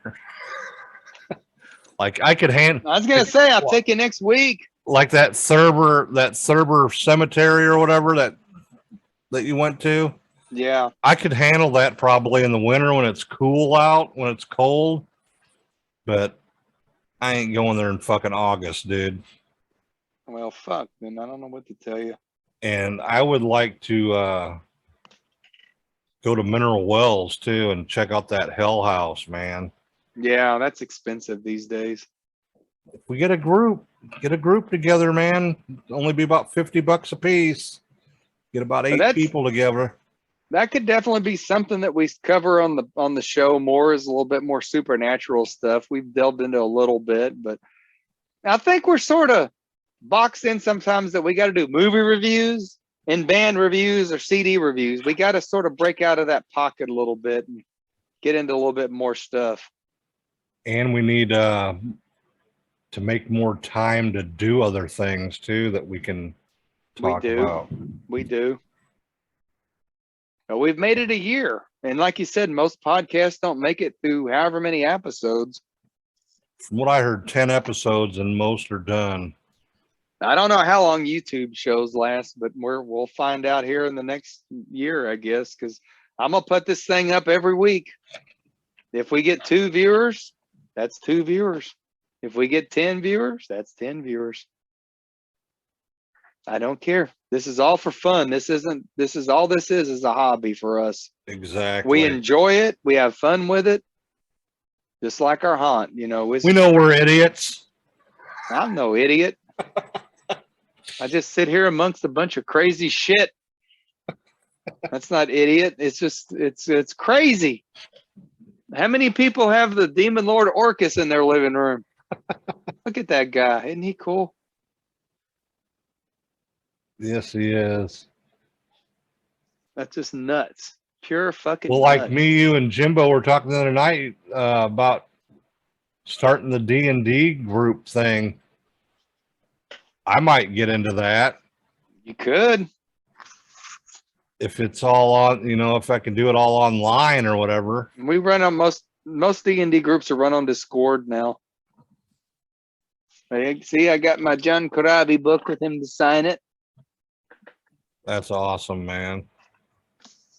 Like I could I was gonna say I'll take you next week. Like that Thurber cemetery or whatever that you went to. Yeah. I could handle that probably in the winter when it's cool out, when it's cold. But I ain't going there in fucking August, dude. Well, fuck, then I don't know what to tell you. And I would like to go to Mineral Wells too and check out that Hell House, man. Yeah, that's expensive these days. If we get a group together, man, only be about $50 a piece. Get about 8 people together. That could definitely be something that we cover on the show more, is a little bit more supernatural stuff. We've delved into a little bit, but I think we're sort of boxed in sometimes that we got to do movie reviews and band reviews or CD reviews. We got to sort of break out of that pocket a little bit and get into a little bit more stuff. And we need to make more time to do other things too that we can talk about. We do. But we've made it a year. And like you said, most podcasts don't make it through however many episodes. From what I heard, 10 episodes and most are done. I don't know how long YouTube shows last, but we'll find out here in the next year, I guess, because I'm going to put this thing up every week. If we get 2 viewers, that's 2 viewers. If we get 10 viewers, that's 10 viewers. I don't care. This is all for fun. This is a hobby for us. Exactly. We enjoy it. We have fun with it. Just like our haunt, we know we're idiots. I'm no idiot. I just sit here amongst a bunch of crazy shit. That's not idiot. It's just, it's crazy. How many people have the Demon Lord Orcus in their living room? Look at that guy. Isn't he cool? Yes, he is. That's just nuts. Pure fucking nuts. Like me, you, and Jimbo were talking the other night about starting the D&D group thing. I might get into that. You could. If it's all on, if I can do it all online or whatever. We run on most D&D groups are run on Discord now. See, I got my John Corabi book with him to sign it. That's awesome, man.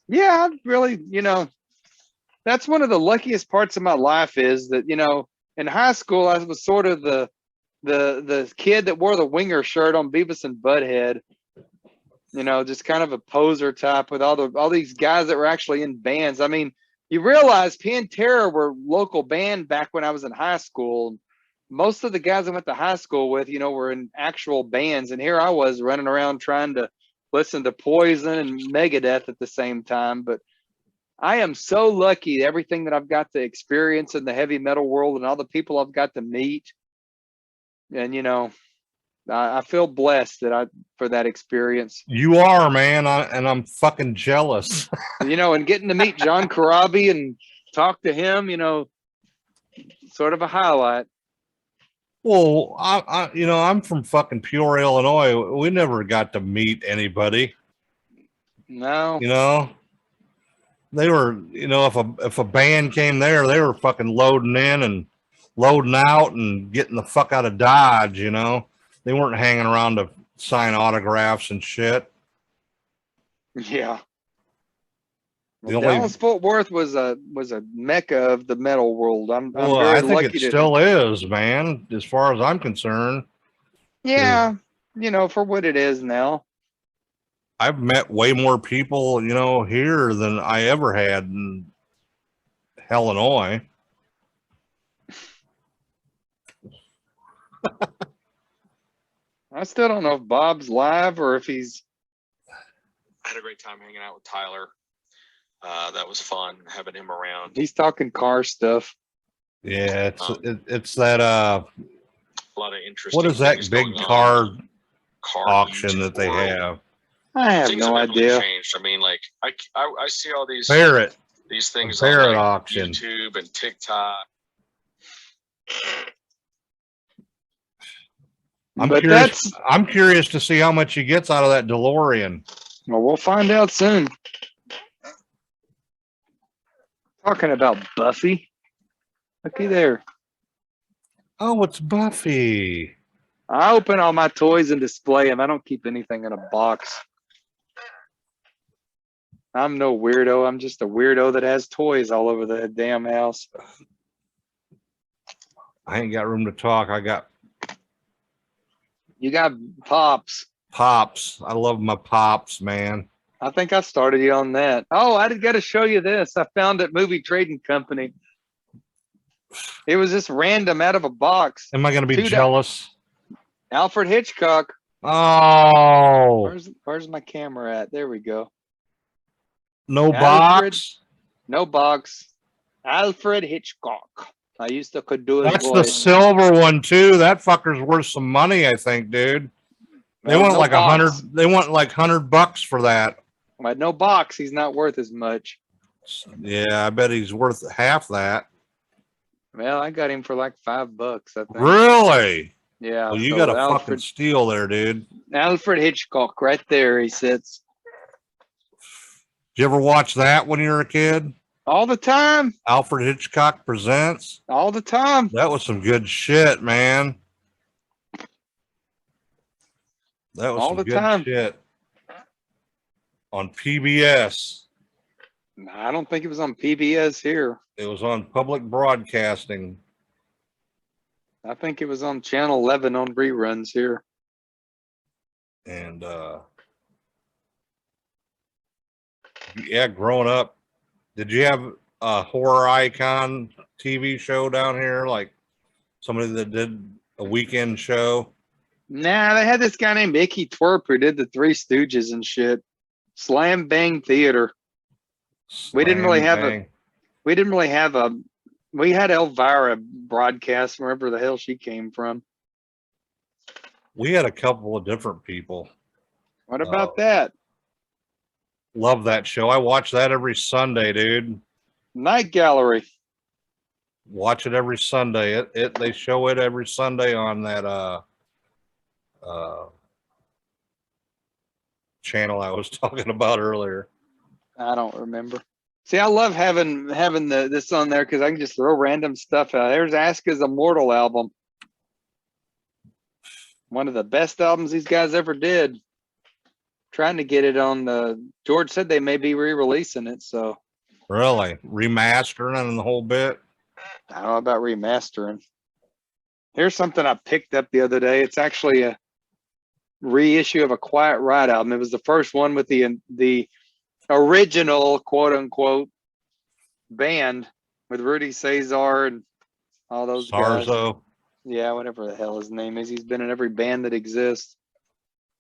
Yeah, really, that's one of the luckiest parts of my life is that, in high school, I was sort of the kid that wore the winger shirt on Beavis and Butthead, just kind of a poser type with all these guys that were actually in bands. I mean, you realize Pantera were local band back when I was in high school. Most of the guys I went to high school with, were in actual bands. And here I was running around trying to listen to Poison and Megadeth at the same time. But I am so lucky everything that I've got to experience in the heavy metal world and all the people I've got to meet. And, I feel blessed for that experience. You are, man. And I'm fucking jealous. And getting to meet John Corabi and talk to him, sort of a highlight. Well, I'm from fucking Peoria, Illinois. We never got to meet anybody. No. You know, they were, if a band came there, they were fucking loading in and loading out and getting the fuck out of Dodge. They weren't hanging around to sign autographs and shit. Yeah. The Well, only, Dallas Fort Worth was a mecca of the metal world. I'm well, very I think lucky it to. still is, man. As far as I'm concerned, Yeah, for what it is now. I've met way more people, here than I ever had in Illinois. I still don't know if Bob's live or if he's. I had a great time hanging out with Tyler. That was fun having him around. He's talking car stuff. Yeah, it's that A lot of interesting. What is that things big going car on. auction YouTube that they world. have? I have Things no have definitely idea. changed. I mean, like I see all these Barrett. things Barrett on like auction. YouTube and TikTok. I'm curious to see how much he gets out of that DeLorean. Well, we'll find out soon. Talking about Buffy. Looky there. Oh, it's Buffy. I open all my toys and display them. I don't keep anything in a box. I'm no weirdo. I'm just a weirdo that has toys all over the damn house. I ain't got room to talk. I got You got Pops. Pops. I love my Pops, man. I think I started you on that. Oh, I got to show you this. I found it Movie Trading Company. It was just random out of a box. Am I going to be jealous? Alfred Hitchcock. Oh. Where's my camera at? There we go. No box? No box. Alfred Hitchcock. I used to could do his That's voice. the silver one too. That fucker's worth some money, I think, dude. They want like $100. They want like $100 for that. But no box. He's not worth as much. Yeah, I bet he's worth half that. Well, I got him for like $5, I think. Really? Yeah. Well, you got a fucking steal there, dude. Alfred Hitchcock, right there. He sits. Did you ever watch that when you were a kid? All the time. Alfred Hitchcock Presents. All the time. That was some good shit, man. That was all some the good time. Shit. On PBS. I don't think it was on PBS here. It was on public broadcasting. I think it was on Channel 11 on reruns here. And yeah, growing up, did you have a horror icon TV show down here? Like somebody that did a weekend show? Nah, they had this guy named Icky Twerp who did the Three Stooges and shit. Slam Bang Theater. We didn't really have a we had Elvira broadcast wherever the hell she came from. We had a couple of different people. What about that? Love that show. I watch that every Sunday, dude. Night Gallery. Watch it every Sunday. They show it every Sunday on that channel I was talking about earlier. I don't remember. See, I love having this on there because I can just throw random stuff out. There's Aska's Immortal album. One of the best albums these guys ever did. Trying to get it on the George said they may be re-releasing it, so really remastering and the whole bit. I don't know about remastering. Here's something I picked up the other day. It's actually a reissue of a Quiet Riot album. It was the first one with the original quote unquote band with Rudy Cesar and all those guys. Yeah, whatever the hell his name is. He's been in every band that exists.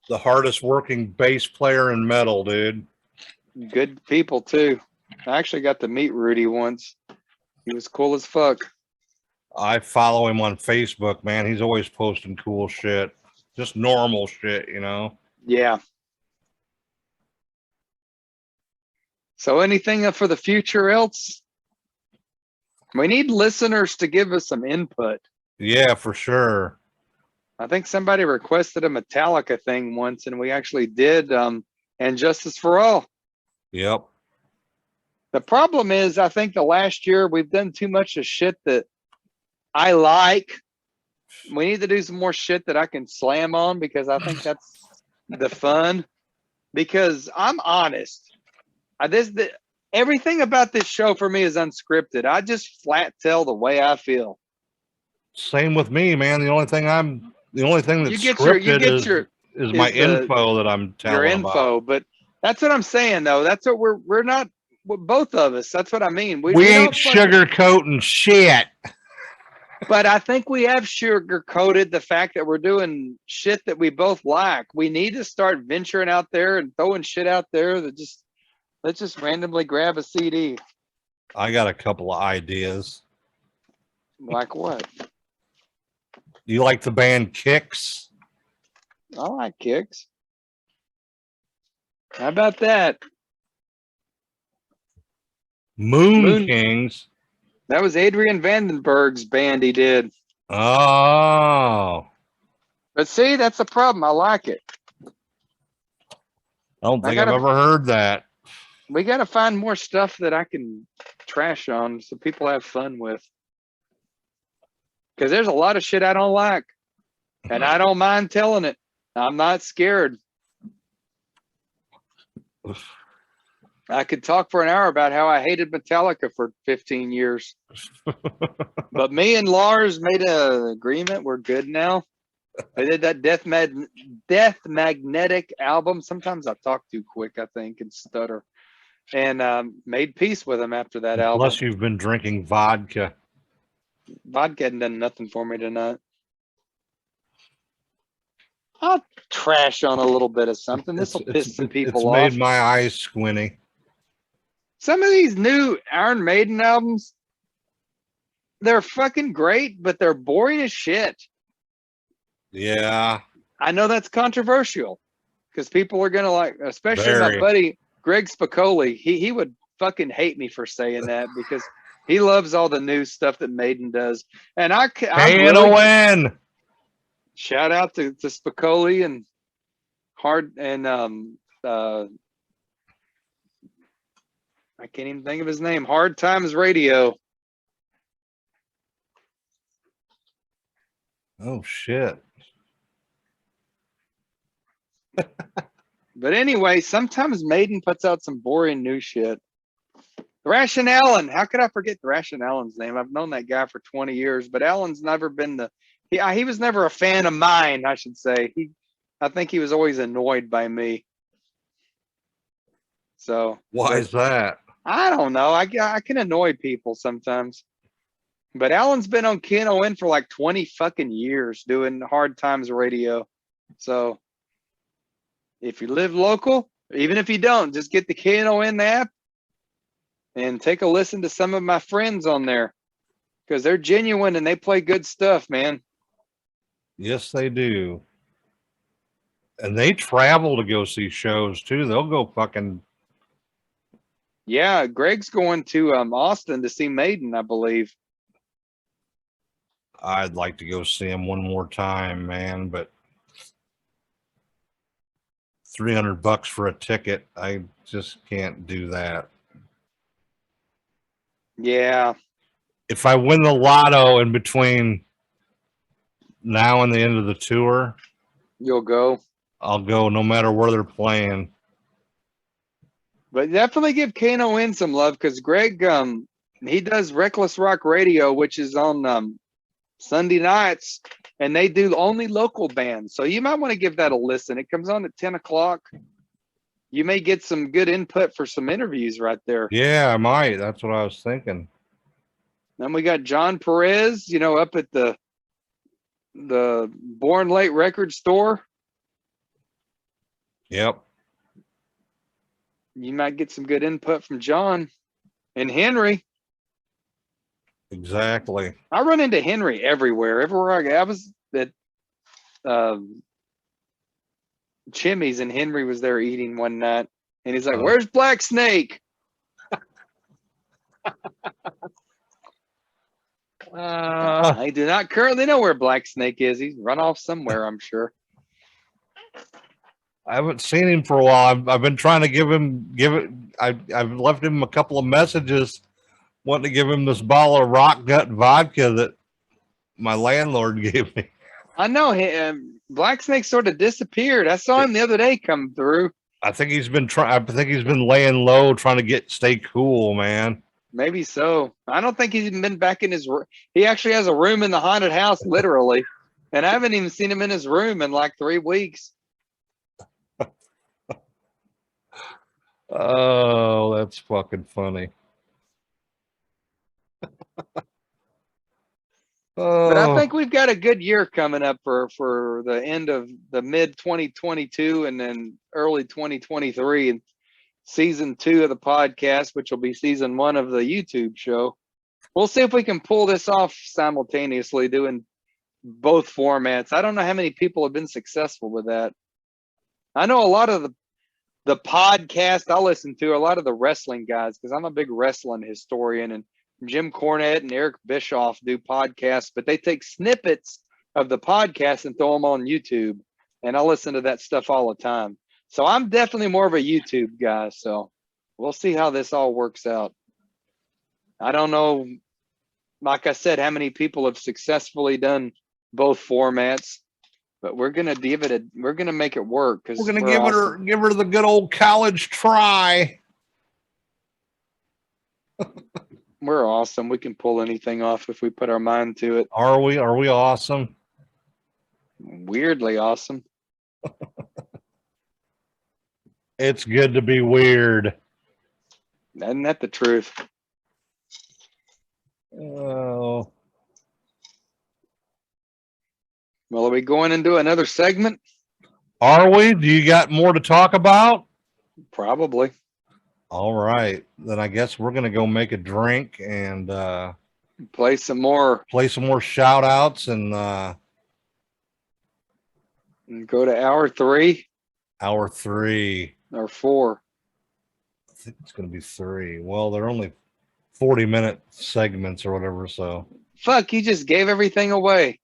The hardest working bass player in metal, dude. Good people too. I actually got to meet Rudy once. He was cool as fuck. I follow him on Facebook, man. He's always posting cool shit. Just normal shit, you know? Yeah. So anything for the future else? We need listeners to give us some input. Yeah, for sure. I think somebody requested a Metallica thing once, and we actually did. And Justice for All. Yep. The problem is, I think the last year we've done too much of shit that I like. We need to do some more shit that I can slam on because I think that's the fun. Because I'm honest, everything about this show for me is unscripted. I just flat tell the way I feel. Same with me, man. The only thing that's scripted is my info that I'm telling your info. about. But that's what I'm saying, though. That's what we're not. Both of us. That's what I mean. We ain't sugarcoating shit. But I think we have sugarcoated the fact that we're doing shit that we both like. We need to start venturing out there and throwing shit out there that let's just randomly grab a CD. I got a couple of ideas. Like what? You like the band Kicks? I like Kicks. How about that? Moon Kings. That was Adrian Vandenberg's band he did. Oh. But see, that's the problem. I like it. I don't think I've ever heard that. We got to find more stuff that I can trash on so people have fun with. Because there's a lot of shit I don't like. And I don't mind telling it. I'm not scared. I could talk for an hour about how I hated Metallica for 15 years. But me and Lars made an agreement. We're good now. I did that Death Magnetic album. Sometimes I talk too quick, I think, and stutter. And made peace with him after that album. Plus, you've been drinking vodka. Vodka hadn't done nothing for me tonight. I'll trash on a little bit of something. This will piss some people off. It's made my eyes squinty. Some of these new Iron Maiden albums, they're fucking great, but they're boring as shit. Yeah. I know that's controversial because people are going to like, especially my buddy Greg Spicoli. He would fucking hate me for saying that because he loves all the new stuff that Maiden does. And I'm really win. Shout out to Spicoli and I can't even think of his name. Hard Times Radio. Oh shit. But anyway, sometimes Maiden puts out some boring new shit. Thrashin' Allen. How could I forget Thrashin' Allen's name? I've known that guy for 20 years, but Allen's never been he was never a fan of mine, I should say. I think he was always annoyed by me. So why is that? I don't know. I can annoy people sometimes. But Allen's been on KNON for like 20 fucking years doing Hard Times Radio. So if you live local, even if you don't, just get the KNON app and take a listen to some of my friends on there because they're genuine and they play good stuff, man. Yes, they do. And they travel to go see shows too. They'll go fucking. Yeah, Greg's going to Austin to see Maiden, I believe. I'd like to go see him one more time, man, but $300 for a ticket, I just can't do that. Yeah. If I win the lotto in between now and the end of the tour, you'll go. I'll go no matter where they're playing. But definitely give KNON some love because Greg, he does Reckless Rock Radio, which is on Sunday nights, and they do only local bands. So you might want to give that a listen. It comes on at 10 o'clock. You may get some good input for some interviews right there. Yeah, I might. That's what I was thinking. Then we got John Perez, up at the Born Late record store. Yep. You might get some good input from John and Henry. Exactly. I run into Henry everywhere. Everywhere I go. I was at Chimmy's and Henry was there eating one night. And he's like, "Where's Black Snake?" I do not currently know where Black Snake is. He's run off somewhere, I'm sure. I haven't seen him for a while. I've been trying to I've left him a couple of messages wanting to give him this bottle of Rock Gut vodka that my landlord gave me. I know Black Snake sort of disappeared. I saw him the other day come through. I think he's been laying low, trying to stay cool, man. Maybe so. I don't think he's even been back in his room. He actually has a room in the haunted house, literally. And I haven't even seen him in his room in like 3 weeks. Oh, that's fucking funny. But I think we've got a good year coming up for the end of the mid 2022 and then early 2023 and season 2 of the podcast, which will be season 1 of the YouTube show. We'll see if we can pull this off simultaneously doing both formats. I don't know how many people have been successful with that. I know a lot of the podcast I listen to, a lot of the wrestling guys, because I'm a big wrestling historian, and Jim Cornette and Eric Bischoff do podcasts, but they take snippets of the podcast and throw them on YouTube. And I listen to that stuff all the time. So I'm definitely more of a YouTube guy. So we'll see how this all works out. I don't know, like I said, how many people have successfully done both formats, but we're gonna we're gonna make it work because we're gonna give her the good old college try. We're awesome. We can pull anything off if we put our mind to it. Are we awesome? Weirdly awesome. It's good to be weird. Isn't that the truth? Oh. Well, are we going into another segment? Are we? Do you got more to talk about? Probably. All right. Then I guess we're going to go make a drink and play some more shout outs and go to hour 3. Hour 3. Or 4. I think it's going to be 3. Well, they're only 40-minute segments or whatever, so. Fuck, you just gave everything away.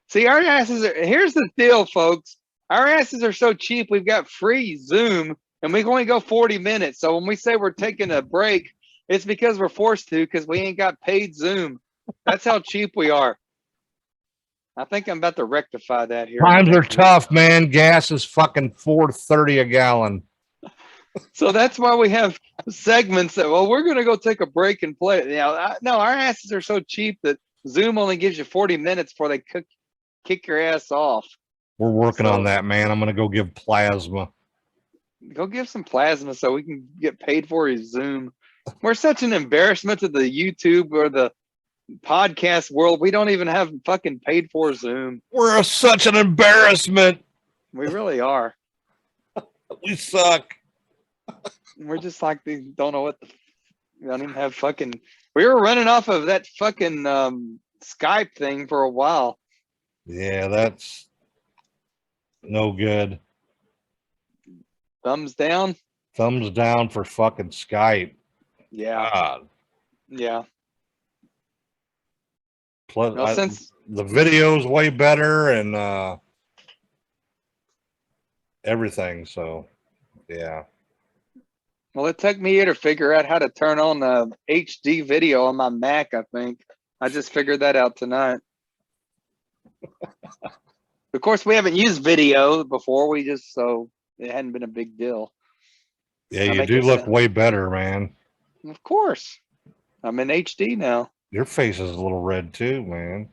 See, our asses here's the deal, folks. Our asses are so cheap, we've got free Zoom, and we can only go 40 minutes. So when we say we're taking a break, it's because we're forced to, because we ain't got paid Zoom. That's how cheap we are. I think I'm about to rectify that here. Times are tough, man. Gas is fucking $4.30 a gallon. So that's why we have segments that, well, we're going to go take a break and play. You know, no, our asses are so cheap that Zoom only gives you 40 minutes before they kick your ass off. We're working on that, man. I'm going to go give plasma. Go give some plasma so we can get paid for his Zoom. We're such an embarrassment to the YouTube or the podcast world. We don't even have fucking paid for Zoom. We're such an embarrassment. We really are. We suck. We're just like, they don't know what we don't even have fucking. We were running off of that fucking Skype thing for a while. Yeah, that's no good. Thumbs down. Thumbs down for fucking Skype. Yeah. God. Yeah. Plus, since the video's way better and everything, so yeah. Well, it took me here to figure out how to turn on the HD video on my Mac, I think. I just figured that out tonight. Of course, we haven't used video before. So it hadn't been a big deal. Yeah, you do look way better, man. Of course. I'm in HD now. Your face is a little red too, man.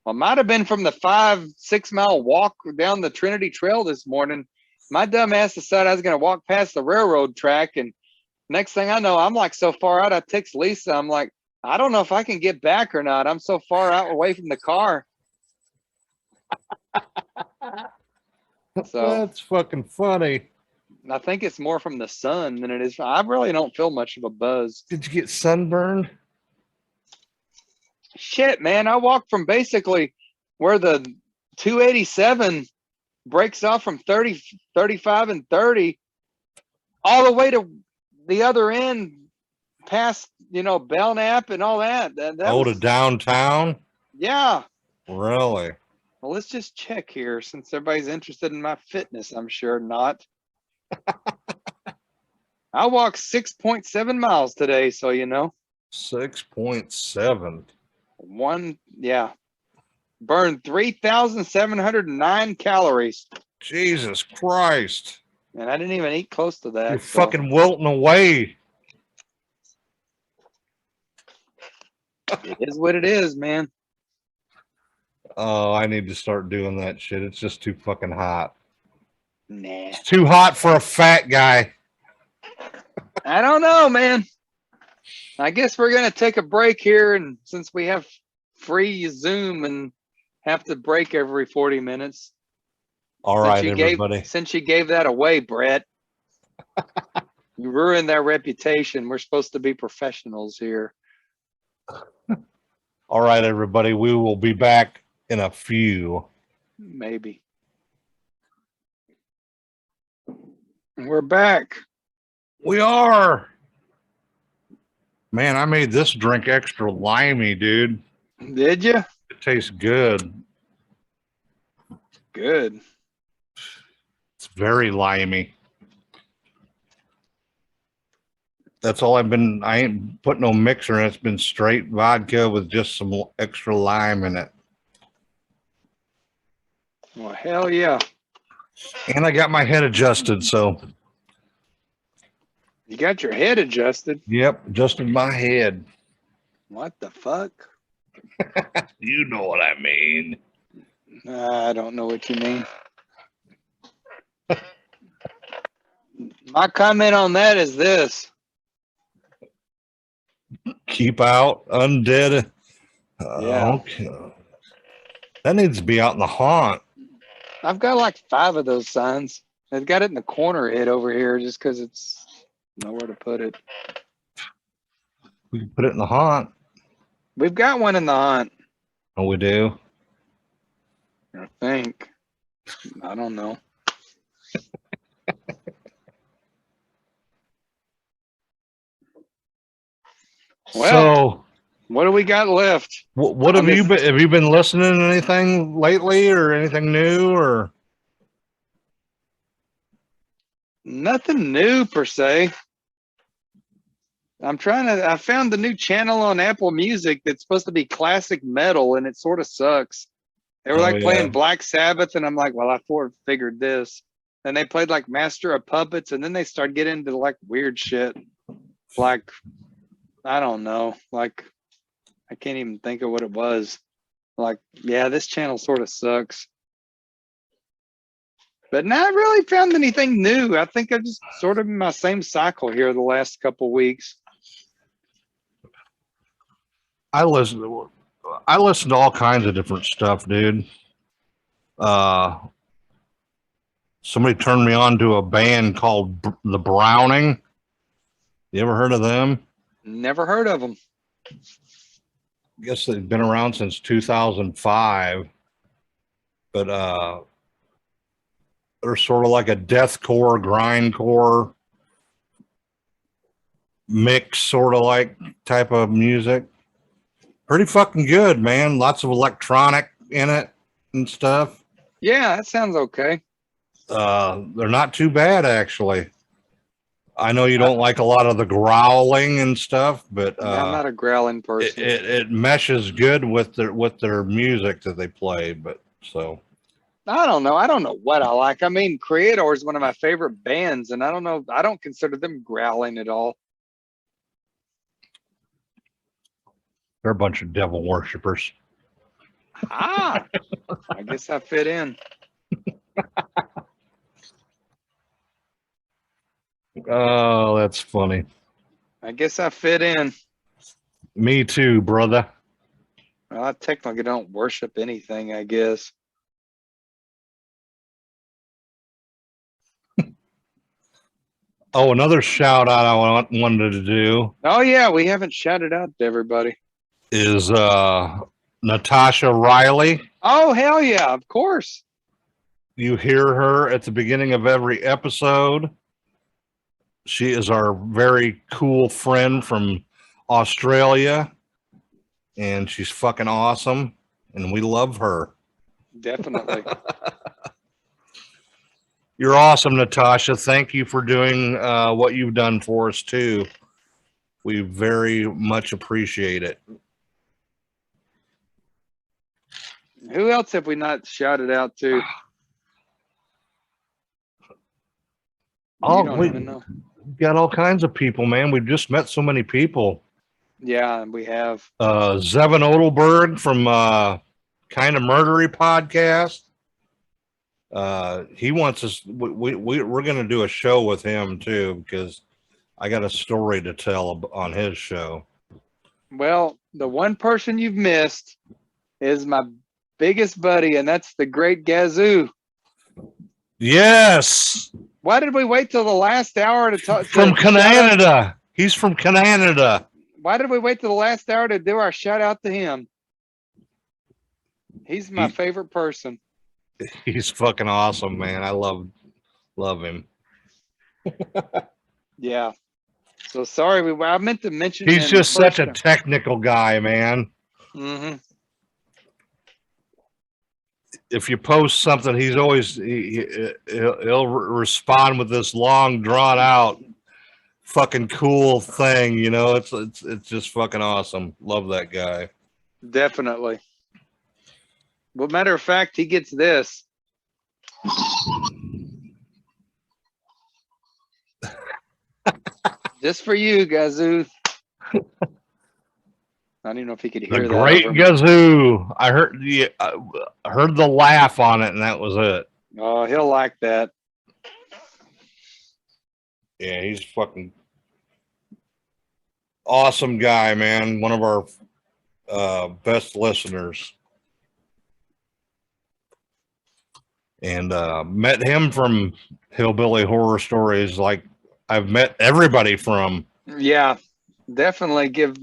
Well, it might have been from the 5-6 mile walk down the Trinity Trail this morning. My dumb ass decided I was going to walk past the railroad track, and next thing I know, I'm like so far out. I text Lisa. I'm like, I don't know if I can get back or not. I'm so far out away from the car. So that's fucking funny. I think it's more from the sun than it is. I really don't feel much of a buzz. Did you get sunburned? Shit, man. I walked from basically where the 287 breaks off from 30, 35, and 30 all the way to the other end past, Belknap and all that. That To was, downtown? yeah. Really? Well, let's just check here since everybody's interested in my fitness. I'm sure not. I walked 6.7 miles today, so 6.7. yeah. Burned 3,709 calories. Jesus Christ. And I didn't even eat close to that. You're fucking wilting away. It is what it is, man. Oh, I need to start doing that shit. It's just too fucking hot. Nah. It's too hot for a fat guy. I don't know, man. I guess we're going to take a break here. And since we have free Zoom and have to break every 40 minutes. All right, everybody. Since you gave that away, Brett, you ruined their reputation. We're supposed to be professionals here. All right, everybody. We will be back in a few. Maybe. We're back. We are. Man, I made this drink extra limey, dude. Did you? It tastes good. Good. It's very limey. That's all I ain't put no mixer in. It's been straight vodka with just some extra lime in it. Well, hell yeah. And I got my head adjusted, so. You got your head adjusted? Yep, adjusted my head. What the fuck? You know what I mean. I don't know what you mean. My comment on that is this. Keep out undead. Yeah. Okay. That needs to be out in the haunt. I've got like 5 of those signs. I've got it in the corner hid over here just because it's nowhere to put it. We can put it in the haunt. We've got one in the haunt. Oh, we do? I think. I don't know. Well, so what do we got left? What have you been? Have you been listening to anything lately, or anything new, or nothing new per se? I found the new channel on Apple Music that's supposed to be classic metal, and it sort of sucks. They were playing Black Sabbath, and I'm like, well, I figured this. And they played like Master of Puppets, and then they started getting into like weird shit. Like, I don't know. Like, I can't even think of what it was. Like, yeah, this channel sort of sucks. But not really found anything new. I think I just sort of in my same cycle here the last couple weeks. I listen to all kinds of different stuff, dude. Somebody turned me on to a band called The Browning. You ever heard of them? Never heard of them. I guess they've been around since 2005, but they're sort of like a deathcore, grindcore mix, sort of like type of music. Pretty fucking good, man. Lots of electronic in it and stuff. Yeah, that sounds okay. They're not too bad, actually. I know you don't like a lot of the growling and stuff, but I'm not a growling person. It meshes good with their music that they play. But so I don't know. I don't know what I like. I mean, Creator is one of my favorite bands, and I don't know. I don't consider them growling at all. They're a bunch of devil worshippers. I guess I fit in. Oh, that's funny. I guess I fit in. Me too, brother. Well, I technically don't worship anything, I guess. Oh, another shout out I wanted to do. Oh yeah, we haven't shouted out to everybody. Is Natasha Riley. Oh hell yeah, of course. You hear her at the beginning of every episode. She is our very cool friend from Australia, and she's fucking awesome, and we love her. Definitely. You're awesome, Natasha. Thank you for doing what you've done for us too. We very much appreciate it. Who else have we not shouted out to? Oh, You don't even know. We've got all kinds of people, man. We've just met so many people. Yeah, we have. Zevin Odelberg from Kind of Murdery podcast. He wants us. We're going to do a show with him too, because I got a story to tell on his show. Well, the one person you've missed is my biggest buddy, and that's the Great Gazoo. Yes. Why did we wait till the last hour to talk? From Canada. He's from Canada. Why did we wait till the last hour to do our shout out to him? He's my favorite person. He's fucking awesome, man. I love him. Yeah. So sorry, I meant to mention. He's just such a technical guy, man. Mm-hmm. If you post something, he's always he'll respond with this long, drawn out, fucking cool thing. You know, it's just fucking awesome. Love that guy. Definitely. Well, matter of fact, he gets this. Just for you, Gazoo. I don't even know if he could hear The that. Great Gazoo. I heard the laugh on it, and that was it. Oh, he'll like that. Yeah, he's fucking awesome guy, man. One of our best listeners. And met him from Hillbilly Horror Stories, like I've met everybody from. Yeah, definitely give.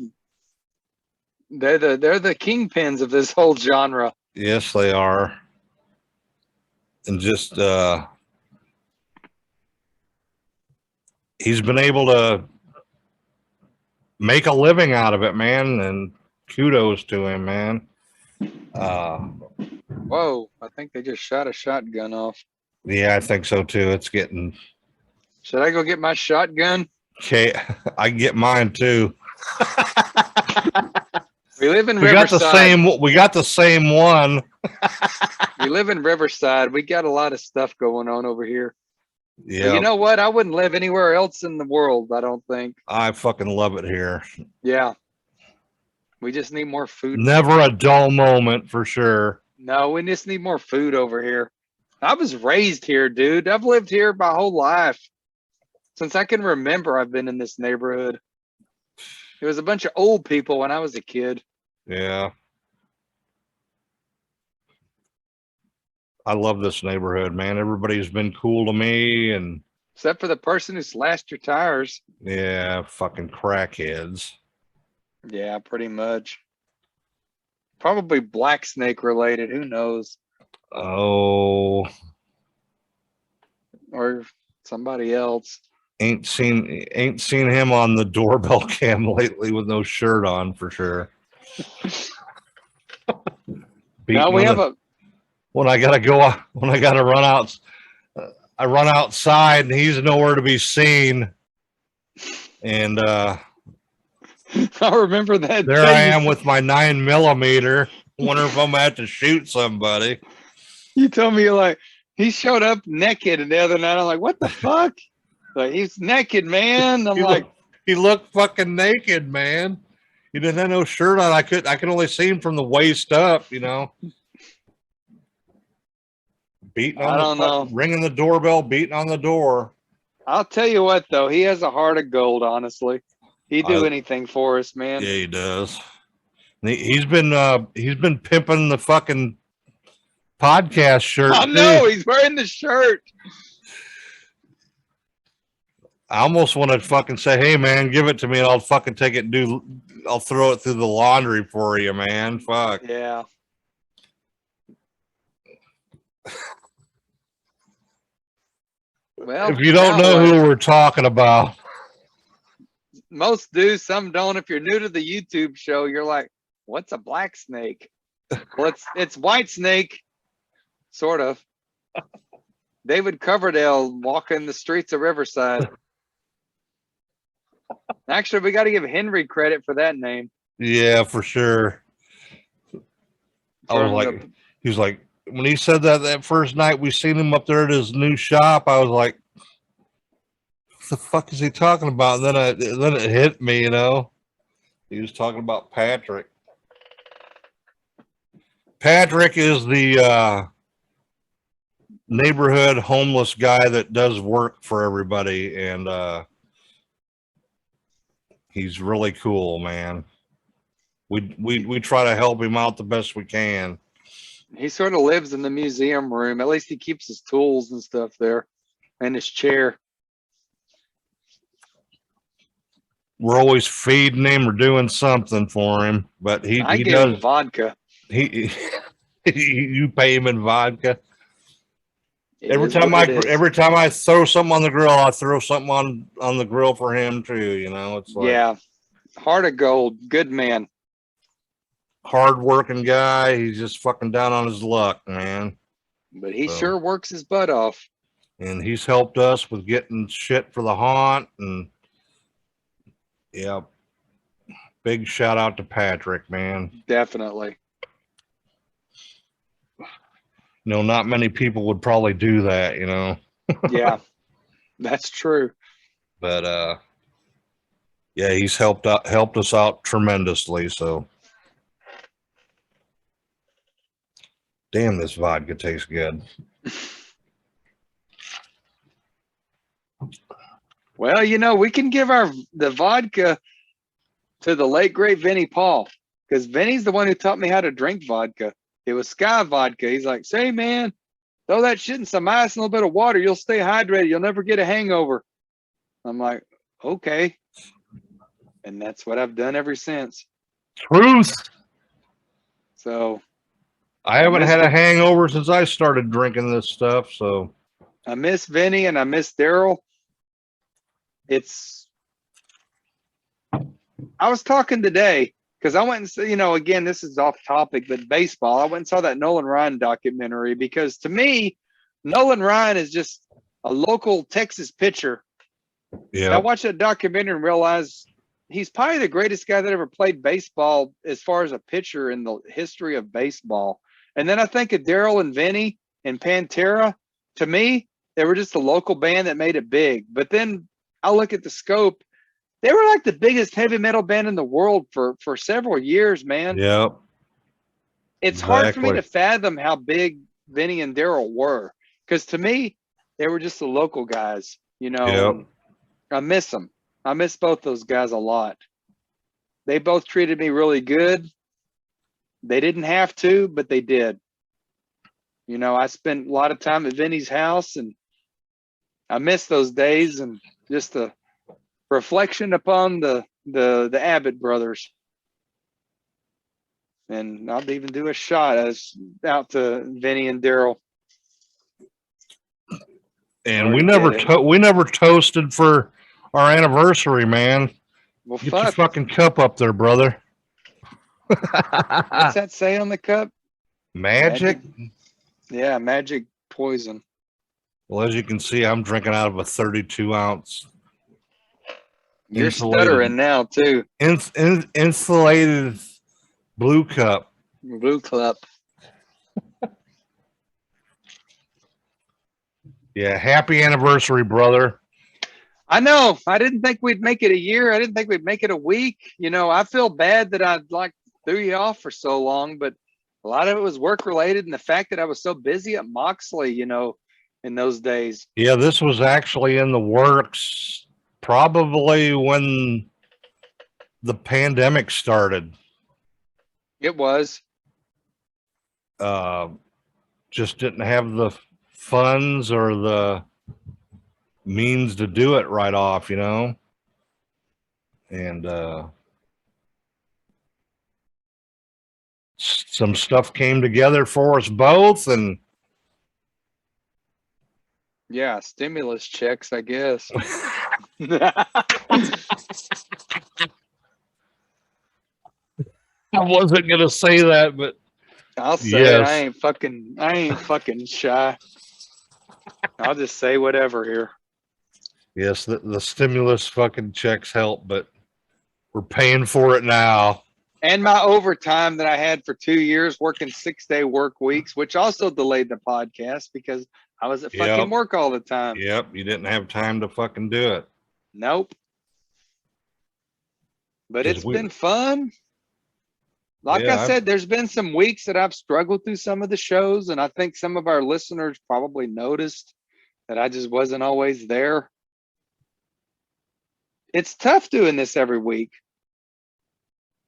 They're the kingpins of this whole genre. Yes, they are. And just he's been able to make a living out of it, man, and kudos to him, man. Whoa, I think they just shot a shotgun off. Yeah, I think so too. It's getting. Should I go get my shotgun? Okay, I get mine too. We live in We Riverside. We got the same one. We live in Riverside. We got a lot of stuff going on over here. Yeah. But you know what? I wouldn't live anywhere else in the world, I don't think. I fucking love it here. Yeah. We just need more food. Never a dull moment for sure. No, we just need more food over here. I was raised here, dude. I've lived here my whole life. Since I can remember, I've been in this neighborhood. It was a bunch of old people when I was a kid. Yeah. I love this neighborhood, man. Everybody's been cool to me, and except for the person who slashed your tires. Yeah, fucking crackheads. Yeah, pretty much. Probably Black Snake related. Who knows? Oh. Or somebody else. Ain't seen him on the doorbell cam lately with no shirt on for sure. Now we have when I gotta run out, I run outside and he's nowhere to be seen. And I remember that. There I am with my 9mm. Wonder if I'm gonna have to shoot somebody. You told me like he showed up naked the other night. I'm like, what the fuck? Like, he's naked, man. He looked fucking naked, man. He didn't have no shirt on. I could only see him from the waist up, you know. Beating on ringing the doorbell, beating on the door. I'll tell you what, though, he has a heart of gold. Honestly, he'd do anything for us, man. Yeah, he does. He's been pimping the fucking podcast shirt. I know he's wearing the shirt. I almost want to fucking say, hey man, give it to me and I'll fucking take it and I'll throw it through the laundry for you, man. Fuck. Yeah. Well, if you don't now know what? who we're talking about, Most do, some don't. If you're new to the YouTube show, you're like, what's a black snake? Well, it's white snake, sort of. David Coverdale walking the streets of Riverside. Actually, we got to give Henry credit for that name. yeah, for sure. I was like, he was like, when he said that first night we seen him up there at his new shop, I was like, what the fuck is he talking about? And then it hit me, you know. He was talking about Patrick. Patrick is the neighborhood homeless guy that does work for everybody, and he's really cool, man. We try to help him out the best we can. He sort of lives in the museum room. At least he keeps his tools and stuff there, and his chair. We're always feeding him or doing something for him, but he give does him vodka. he you pay him in vodka. Every It is time what it is. every time I throw something on the grill, I throw something on the grill for him too. You know, it's like, Yeah, heart of gold, good man. hard-working guy. He's just fucking down on his luck, man. But he So, sure works his butt off. and he's helped us with getting shit for the haunt, and yeah, big shout out to Patrick, man. Definitely. You know, not many people would probably do that, you know. Yeah, that's true. But yeah, he's helped us out tremendously. So, damn, this vodka tastes good. Well, you know, we can give the vodka to the late great Vinnie Paul, because Vinny's the one who taught me how to drink vodka. It was Sky Vodka. He's like, say, man, throw that shit in some ice and a little bit of water. You'll stay hydrated. You'll never get a hangover. I'm like, okay. And that's what I've done ever since. Truth. So I haven't had a hangover since I started drinking this stuff. So I miss Vinny and I miss Daryl. I was talking today because I went and saw, you know, again, this is off topic, but baseball. I went and saw that Nolan Ryan documentary because to me, Nolan Ryan is just a local Texas pitcher. yeah, I watched that documentary and realized he's probably the greatest guy that ever played baseball as far as a pitcher in the history of baseball. And then I think of Daryl and Vinny and Pantera. To me, they were just a local band that made it big. But then I look at the scope. They were like the biggest heavy metal band in the world for several years, man. yeah. It's hard for me to fathom how big Vinny and Daryl were. Because to me, they were just the local guys, you know. Yep. I miss them. I miss both those guys a lot. They both treated me really good. They didn't have to, but they did. You know, I spent a lot of time at Vinny's house, and I miss those days and just the reflection upon the Abbott brothers. And I'll even do a shot out to Vinny and Daryl. And we never toasted for our anniversary, man. Well, get your fucking cup up there, brother. What's that say on the cup? Magic? Yeah, magic poison. Well, as you can see, I'm drinking out of a 32-ounce. You're stuttering now, too. Insulated blue cup. Blue cup. Yeah, happy anniversary, brother. I know. I didn't think we'd make it a year. I didn't think we'd make it a week. You know, I feel bad that I threw you off for so long, but a lot of it was work related, and the fact that I was so busy at Moxley, you know, in those days. Yeah, this was actually in the works probably when the pandemic started. It was. Just didn't have the funds or the means to do it right off, you know. And some stuff came together for us both, and Yeah, stimulus checks, I guess. I wasn't gonna say that, but I'll say it. yes, I ain't fucking shy. I'll just say whatever here. yes, the stimulus fucking checks help, but we're paying for it now. And my overtime that I had for 2 years working 6-day work weeks, which also delayed the podcast because I was at fucking Yep. work all the time. Yep, you didn't have time to fucking do it. Nope. But 'Cause it's been fun. Like I yeah, said, there's been some weeks that I've struggled through some of the shows, and I think some of our listeners probably noticed that I just wasn't always there. It's tough doing this every week.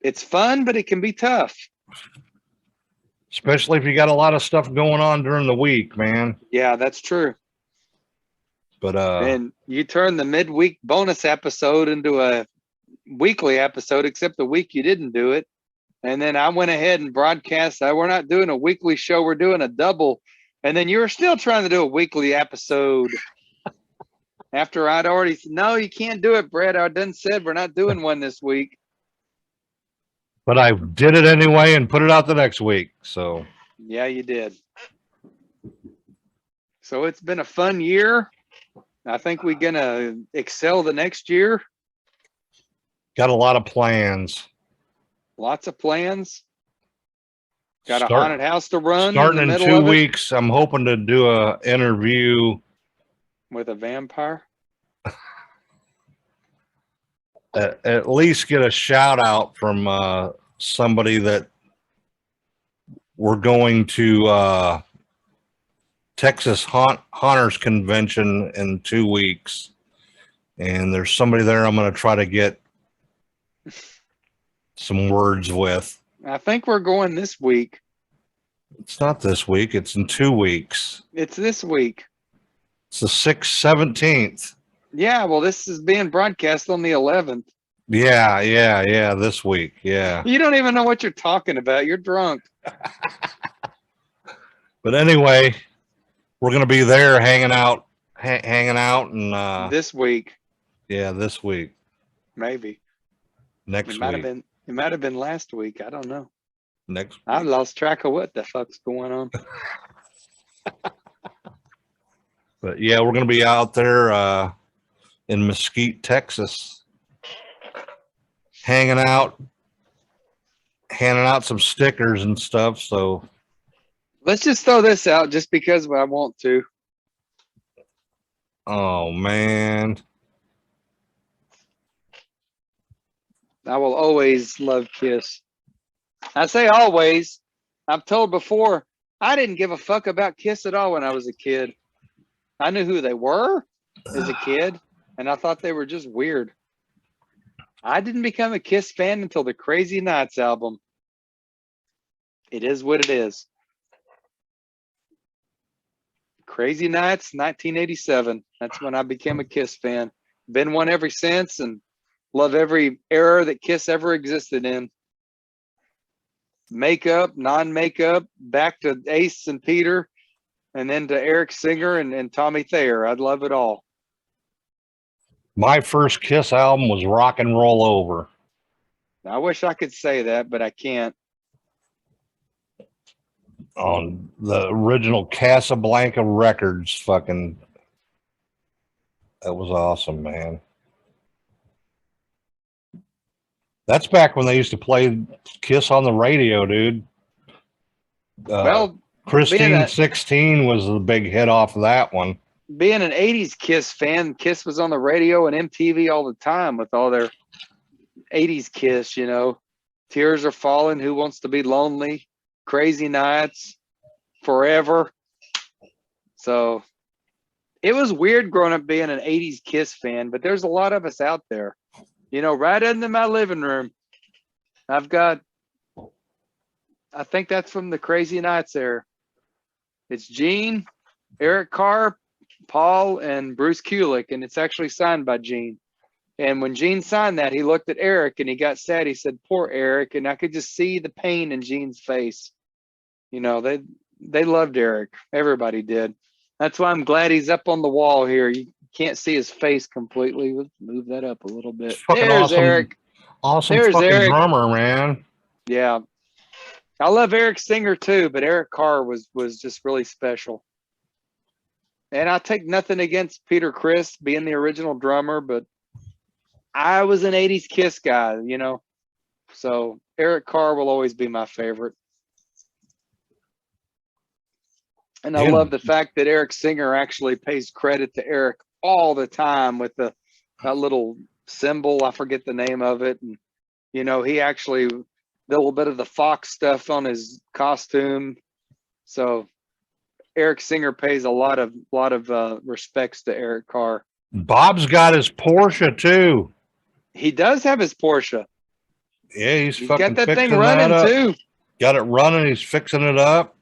It's fun, but it can be tough. especially if you got a lot of stuff going on during the week, man. Yeah, that's true. But And you turn the midweek bonus episode into a weekly episode, except the week you didn't do it. And then I went ahead and broadcast that we're not doing a weekly show, we're doing a double. And then you were still trying to do a weekly episode after I'd already said, no, you can't do it, Brett. I done said we're not doing one this week. but I did it anyway and put it out the next week. So Yeah, you did. So it's been a fun year. I think we're gonna excel the next year. got a lot of plans. Lots of plans. Got a Start- haunted house to run Starting in the in middle 2 of it weeks, I'm hoping to do a interview. with a vampire. At least get a shout out from somebody that we're going to Texas Haunters Convention in 2 weeks, and there's somebody there I'm going to try to get some words with. I think we're going this week. It's not this week. It's in 2 weeks. It's this week. It's the 6th, 17th. Yeah, well, this is being broadcast on the 11th. Yeah. This week. Yeah. You don't even know what you're talking about. You're drunk. But anyway, we're going to be there hanging out and This week, yeah, this week. maybe. Next It might have week. been. It might have been last week. I don't know. Next I week. lost track of what the fuck's going on. But yeah, we're going to be out there in Mesquite, Texas, hanging out, handing out some stickers and stuff. So Let's just throw this out just because I want to. oh man, I will always love Kiss. I say always. I've told before, I didn't give a fuck about Kiss at all when I was a kid. I knew who they were as a kid, and I thought they were just weird. I didn't become a Kiss fan until the Crazy Nights album. It is what it is. Crazy Nights, 1987. That's when I became a Kiss fan. Been one ever since, and love every era that Kiss ever existed in. Makeup, non-makeup, back to Ace and Peter, and then to Eric Singer and Tommy Thayer. I'd love it all. my first Kiss album was Rock and Roll Over. I wish I could say that, but I can't. On the original Casablanca Records. Fucking, that was awesome, man. That's back when they used to play Kiss on the radio, dude. Well, Christine 16 was the big hit off of that one. being an 80s Kiss fan, Kiss was on the radio and MTV all the time with all their 80s Kiss, you know. Tears Are Falling, Who Wants to Be Lonely, Crazy Nights, Forever. So it was weird growing up being an 80s Kiss fan, but there's a lot of us out there. You know, right into my living room, I've got, I think that's from the Crazy Nights era. It's Gene, Eric Carr, Paul, and Bruce Kulick, and it's actually signed by Gene. And when Gene signed that, he looked at Eric and he got sad. He said, "Poor Eric," and I could just see the pain in Gene's face. You know, they loved Eric. Everybody did. That's why I'm glad he's up on the wall here. You can't see his face completely. Let's move that up a little bit. Fucking There's awesome, Eric. awesome There's fucking Eric. drummer, man. Yeah. I love Eric Singer too, but Eric Carr was just really special. And I take nothing against Peter Criss being the original drummer, but I was an 80s Kiss guy, you know. So Eric Carr will always be my favorite. And I love the fact that Eric Singer actually pays credit to Eric all the time with that little symbol. I forget the name of it. And, you know, he actually did a little bit of the Fox stuff on his costume. So Eric Singer pays a lot of respects to Eric Carr. Bob's got his Porsche too. He does have his Porsche. Yeah, he's He's fucking got that thing fixing running that up. too. Got it running. He's fixing it up.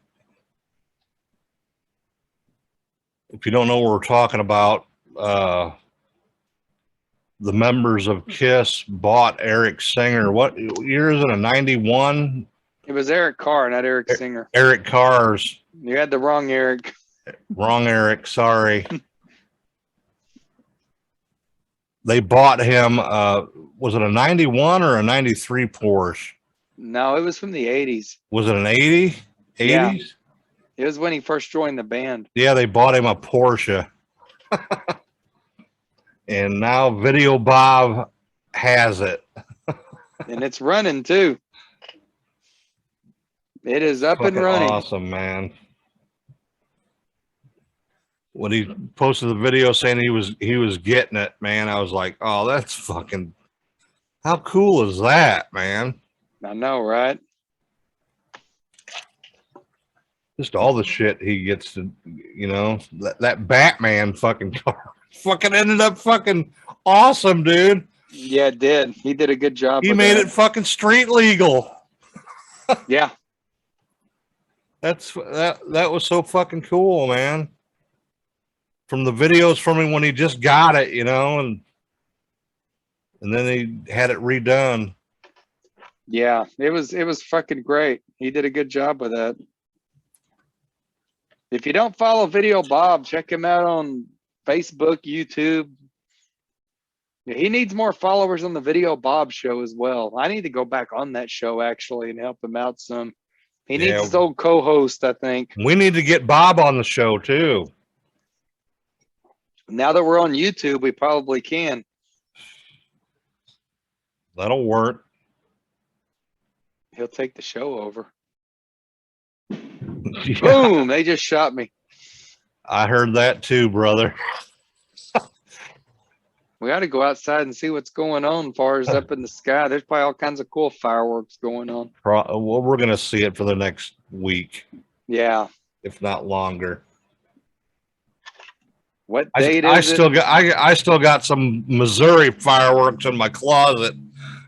If you don't know what we're talking about, the members of Kiss bought Eric Singer. What year is it? A 91? It was Eric Carr, not Eric Singer. Eric Carr's. You had the wrong Eric. Wrong Eric. Sorry. They bought him. Was it a 91 or a 93 Porsche? No, it was from the 80s. Was it an 80? 80s? Yeah. It was when he first joined the band. Yeah, they bought him a Porsche. And now Video Bob has it. And it's running too. It is up and running. Awesome, man. When he posted the video saying he was getting it, man, I was like, oh, that's fucking, how cool is that, man? I know, right? Just all the shit he gets to, you know, that Batman fucking car fucking ended up fucking awesome, dude. Yeah, it did. He did a good job. He made it fucking street legal. Yeah. That was so fucking cool, man. From the videos from him when he just got it, you know, and then he had it redone. Yeah, it was fucking great. He did a good job with that. If you don't follow Video Bob, check him out on Facebook, YouTube. Yeah, he needs more followers on the Video Bob show as well. I need to go back on that show actually and help him out some. He needs his old co-host, I think. We need to get Bob on the show too. Now that we're on YouTube, we probably can. That'll work. He'll take the show over. Yeah. Boom! They just shot me. I heard that too, brother. We got to go outside and see what's going on as far as up in the sky. There's probably all kinds of cool fireworks going on. Well, we're going to see it for the next week. Yeah. If not longer. What date is it? I still got some Missouri fireworks in my closet.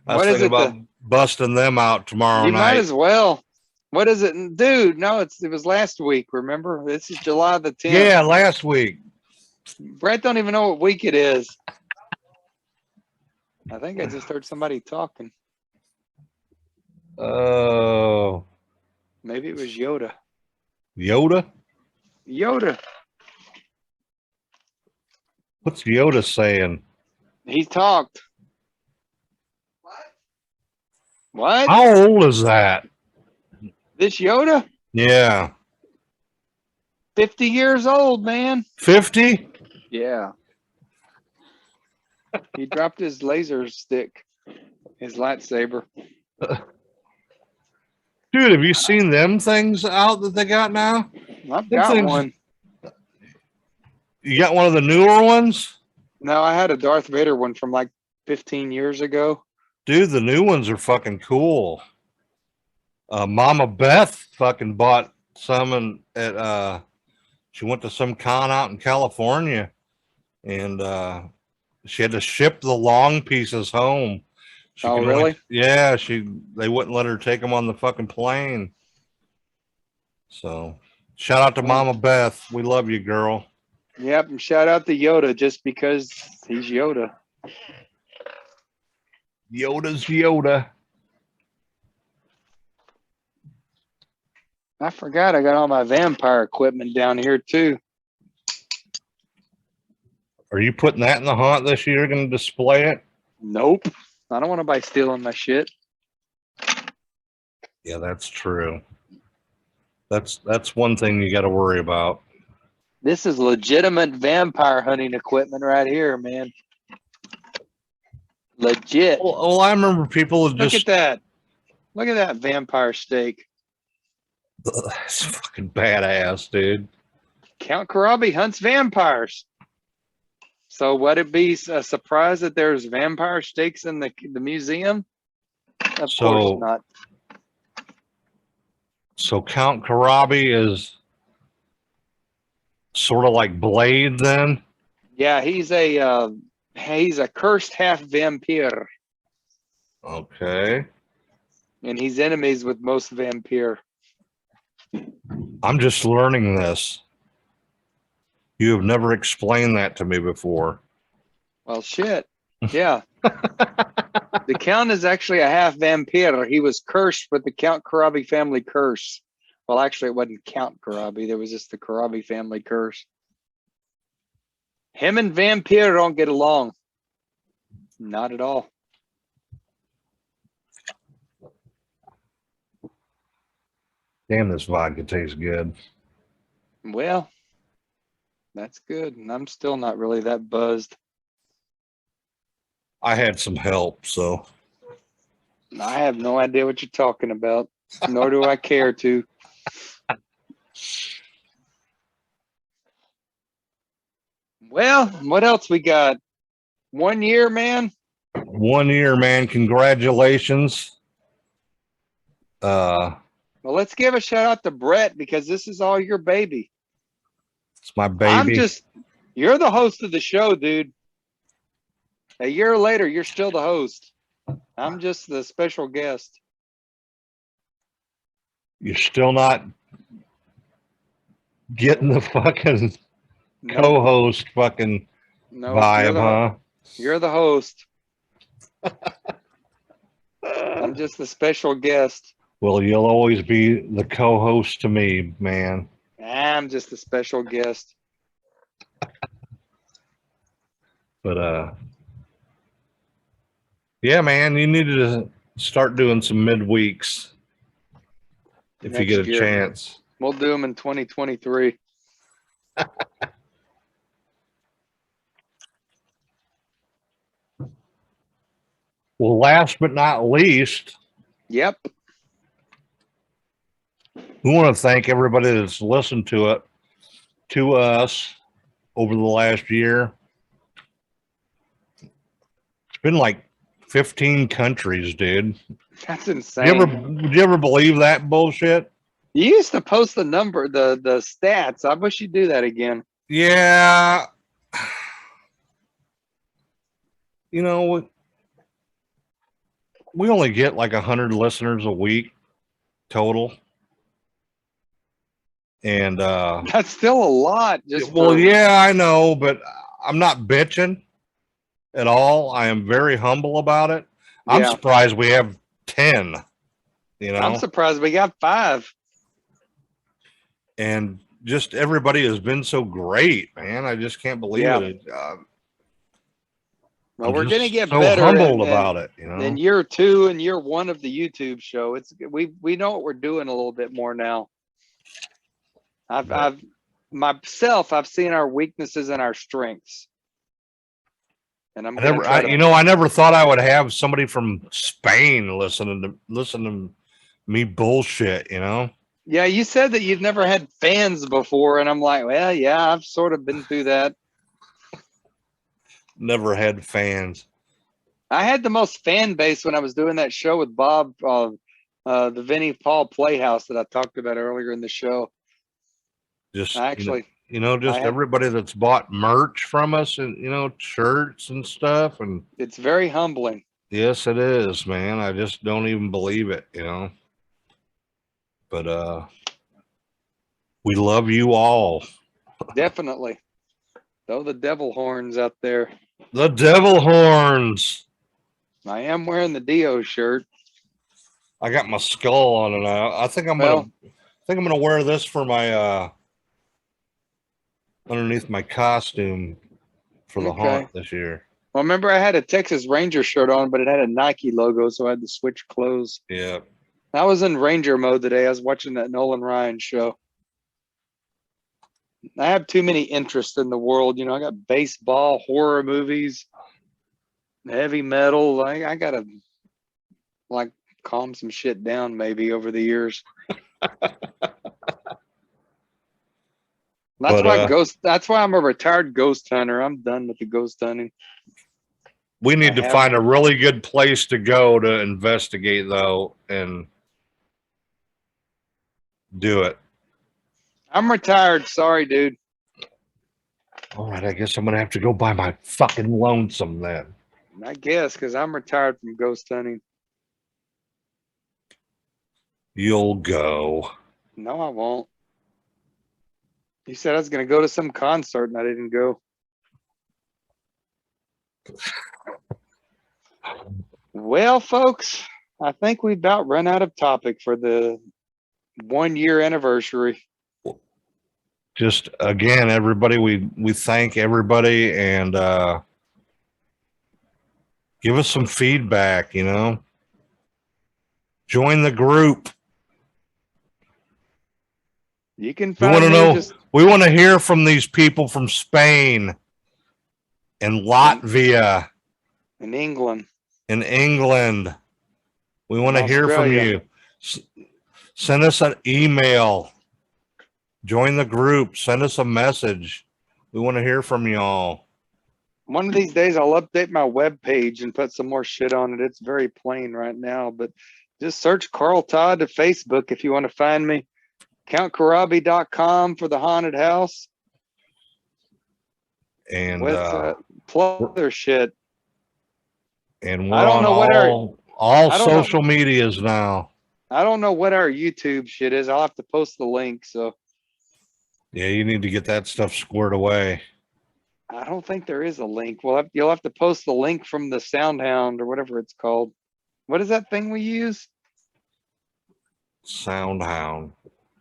I was thinking about busting them out tomorrow night. You might as well. What is it? Dude, no, it was last week, remember? This is July the 10th. Yeah, last week. Brett don't even know what week it is. I think I just heard somebody talking. Oh. Maybe it was Yoda. Yoda? Yoda. What's Yoda saying? He talked. What? How old is that? This Yoda? Yeah. 50 years old, man. 50? Yeah. He dropped his laser stick, his lightsaber. Dude, have you seen them things out that they got now? I've got one. You got one of the newer ones? No, I had a Darth Vader one from like 15 years ago. Dude, the new ones are fucking cool. Mama Beth fucking bought some at she went to some con out in California, and she had to ship the long pieces home. Oh, really? Yeah, they wouldn't let her take them on the fucking plane. So, shout out to Mama Beth. We love you, girl. Yep, and shout out to Yoda just because he's Yoda. Yoda's Yoda. I forgot I got all my vampire equipment down here too. Are you putting that in the haunt this year? Going to display it? Nope. I don't want nobody stealing my shit. Yeah, that's true. That's one thing you got to worry about. This is legitimate vampire hunting equipment right here, man. Legit. Well, I remember people Look just at that. Look at that vampire steak. It's fucking badass, dude. Count Karabi hunts vampires. So would it be a surprise that there's vampire steaks in the museum? Of course not. So Count Karabi is sort of like Blade then? Yeah, he's a cursed half vampire. Okay. And he's enemies with most vampire. I'm just learning this. You have never explained that to me before. Well, shit. Yeah. The Count is actually a half vampire. He was cursed with the Count Karabi family curse. Well, actually, it wasn't Count Karabi. There was just the Karabi family curse. Him and vampire don't get along. Not at all. Damn, this vodka tastes good. Well, that's good. And I'm still not really that buzzed. I had some help, so. I have no idea what you're talking about, nor do I care to. Well, what else we got? 1 year, man. 1 year, man. Congratulations. Well, let's give a shout out to Brett because this is all your baby. It's my baby. You're the host of the show, dude. A year later, you're still the host. I'm just the special guest. You're still not getting the fucking co-host fucking vibe, huh? You're the host. I'm just the special guest. Well, you'll always be the co-host to me, man. I'm just a special guest. But yeah, man, you need to start doing some midweeks if you get a chance. We'll do them in 2023. Well, last but not least, yep. We want to thank everybody that's listened to us over the last year. It's been like 15 countries, dude. That's insane. Would you ever believe that bullshit? You used to post the number, the stats. I wish you'd do that again. Yeah. You know, we only get like 100 listeners a week total. And that's still a lot. Yeah, I know, but I'm not bitching at all. I am very humble about it. I'm surprised we have 10. You know, I'm surprised we got 5. And just everybody has been so great, man. I just can't believe it. Well, we're gonna get so better. Humbled about it, you know. In year 2 and year 1 of the YouTube show, we know what we're doing a little bit more now. I've seen our weaknesses and our strengths, and I never thought I would have somebody from Spain listening to me bullshit, you know. Yeah, you said that you've never had fans before, and I'm like, well, yeah, I've sort of been through that. Never had fans. I had the most fan base when I was doing that show with Bob, the Vinnie Paul Playhouse that I talked about earlier in the show. Just everybody that's bought merch from us and, shirts and stuff. And it's very humbling. Yes, it is, man. I just don't even believe it, But we love you all. Definitely. Throw the devil horns out there. The devil horns. I am wearing the Dio shirt. I got my skull on it now. I think I'm gonna wear this for my underneath my costume for the haunt this year. Well, remember I had a Texas Ranger shirt on, but it had a Nike logo, so I had to switch clothes. Yeah. I was in Ranger mode today. I was watching that Nolan Ryan show. I have too many interests in the world. You know, I got baseball, horror movies, heavy metal. I gotta like calm some shit down maybe over the years. That's why I'm a retired ghost hunter. I'm done with the ghost hunting. We need to find a really good place to go to investigate though and do it. I'm retired. Sorry, dude. All right, I guess I'm gonna have to go by my fucking lonesome then. I guess because I'm retired from ghost hunting. You'll go. No, I won't. You said I was gonna go to some concert and I didn't go. Well, folks, I think we about run out of topic for the 1 year anniversary. Just again, everybody, we thank everybody and give us some feedback, you know. Join the group. You can We find want to me know. just We want to hear from these people from Spain and Latvia in England. in England. We want to hear from Australia. you. Send us an email. Join the group. Send us a message. We want to hear from y'all. One of these days I'll update my webpage and put some more shit on it. It's very plain right now, but just search Carl Todd to Facebook if you want to find me. CountKarabi.com for the haunted house. And plus other shit. And we're on all social medias now. I don't know what our YouTube shit is. I'll have to post the link. So yeah, you need to get that stuff squared away. I don't think there is a link. You'll have to post the link from the Soundhound or whatever it's called. What is that thing we use? Soundhound.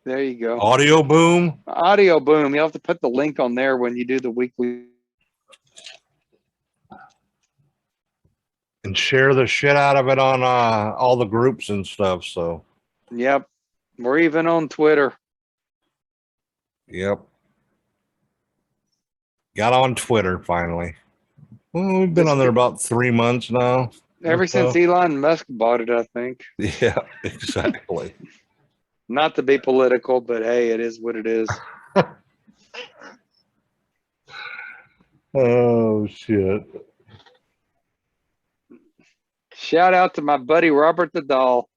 There you go. Audio Boom. Audio Boom. You'll have to put the link on there when you do the weekly. And share the shit out of it on all the groups and stuff. So. Yep. We're even on Twitter. Yep. Got on Twitter finally. Well, we've been on there about 3 months now. Ever since Elon Musk bought it, I think. Yeah, exactly. Not to be political, but hey, it is what it is. Oh, shit. Shout out to my buddy Robert the Doll.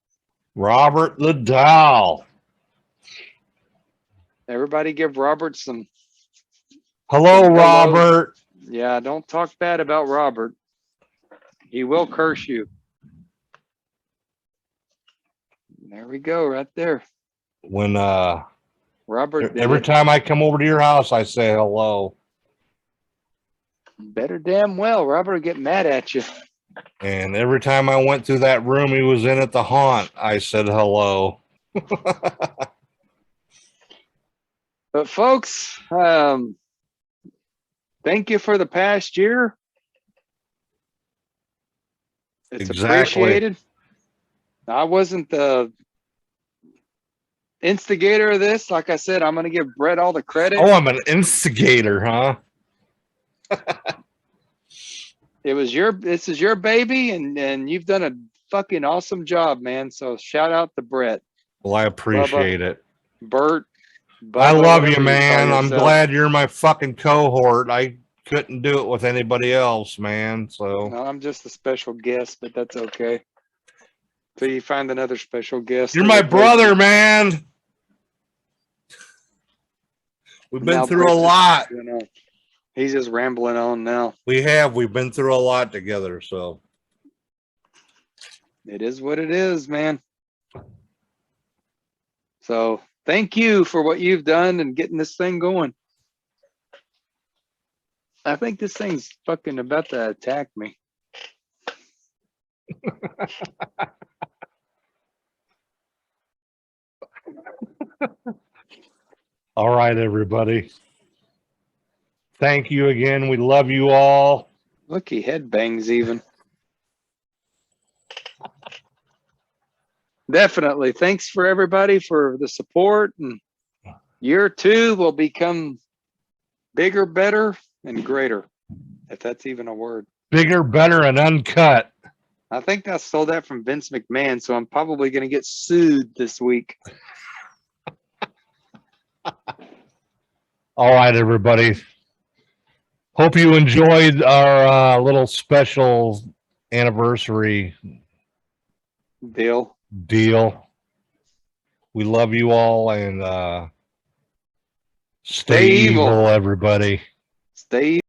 Robert the Doll. Everybody give Robert some. Hello, Robert. Yeah, don't talk bad about Robert. He will curse you. There we go, right there. When Robert, every time I come over to your house, I say hello. Better damn well, Robert will get mad at you. And every time I went through that room he was in at the haunt, I said hello. But folks, thank you for the past year. It's appreciated. I wasn't the instigator of this. Like I said, I'm going to give Brett all the credit. Oh, I'm an instigator, huh? This is your baby, and you've done a fucking awesome job, man. So shout out to Brett. Well, I appreciate it. Bert. Bubba, I love you, man. I'm glad you're my fucking cohort. I couldn't do it with anybody else, man. So no, I'm just a special guest, but that's okay. So you find another special guest. You're my brother, man. We've been through a lot. He's just rambling on now. We've been through a lot together, so it is what it is, man. So thank you for what you've done and getting this thing going. I think this thing's fucking about to attack me. All right, everybody. Thank you again. We love you all. Look, he headbangs even. Definitely. Thanks for everybody for the support. And year 2 will become bigger, better, and greater, if that's even a word. Bigger, better, and uncut. I think I stole that from Vince McMahon, so I'm probably going to get sued this week. All right, everybody. Hope you enjoyed our little special anniversary Deal. We love you all, and stay Stay evil. evil, everybody. Stay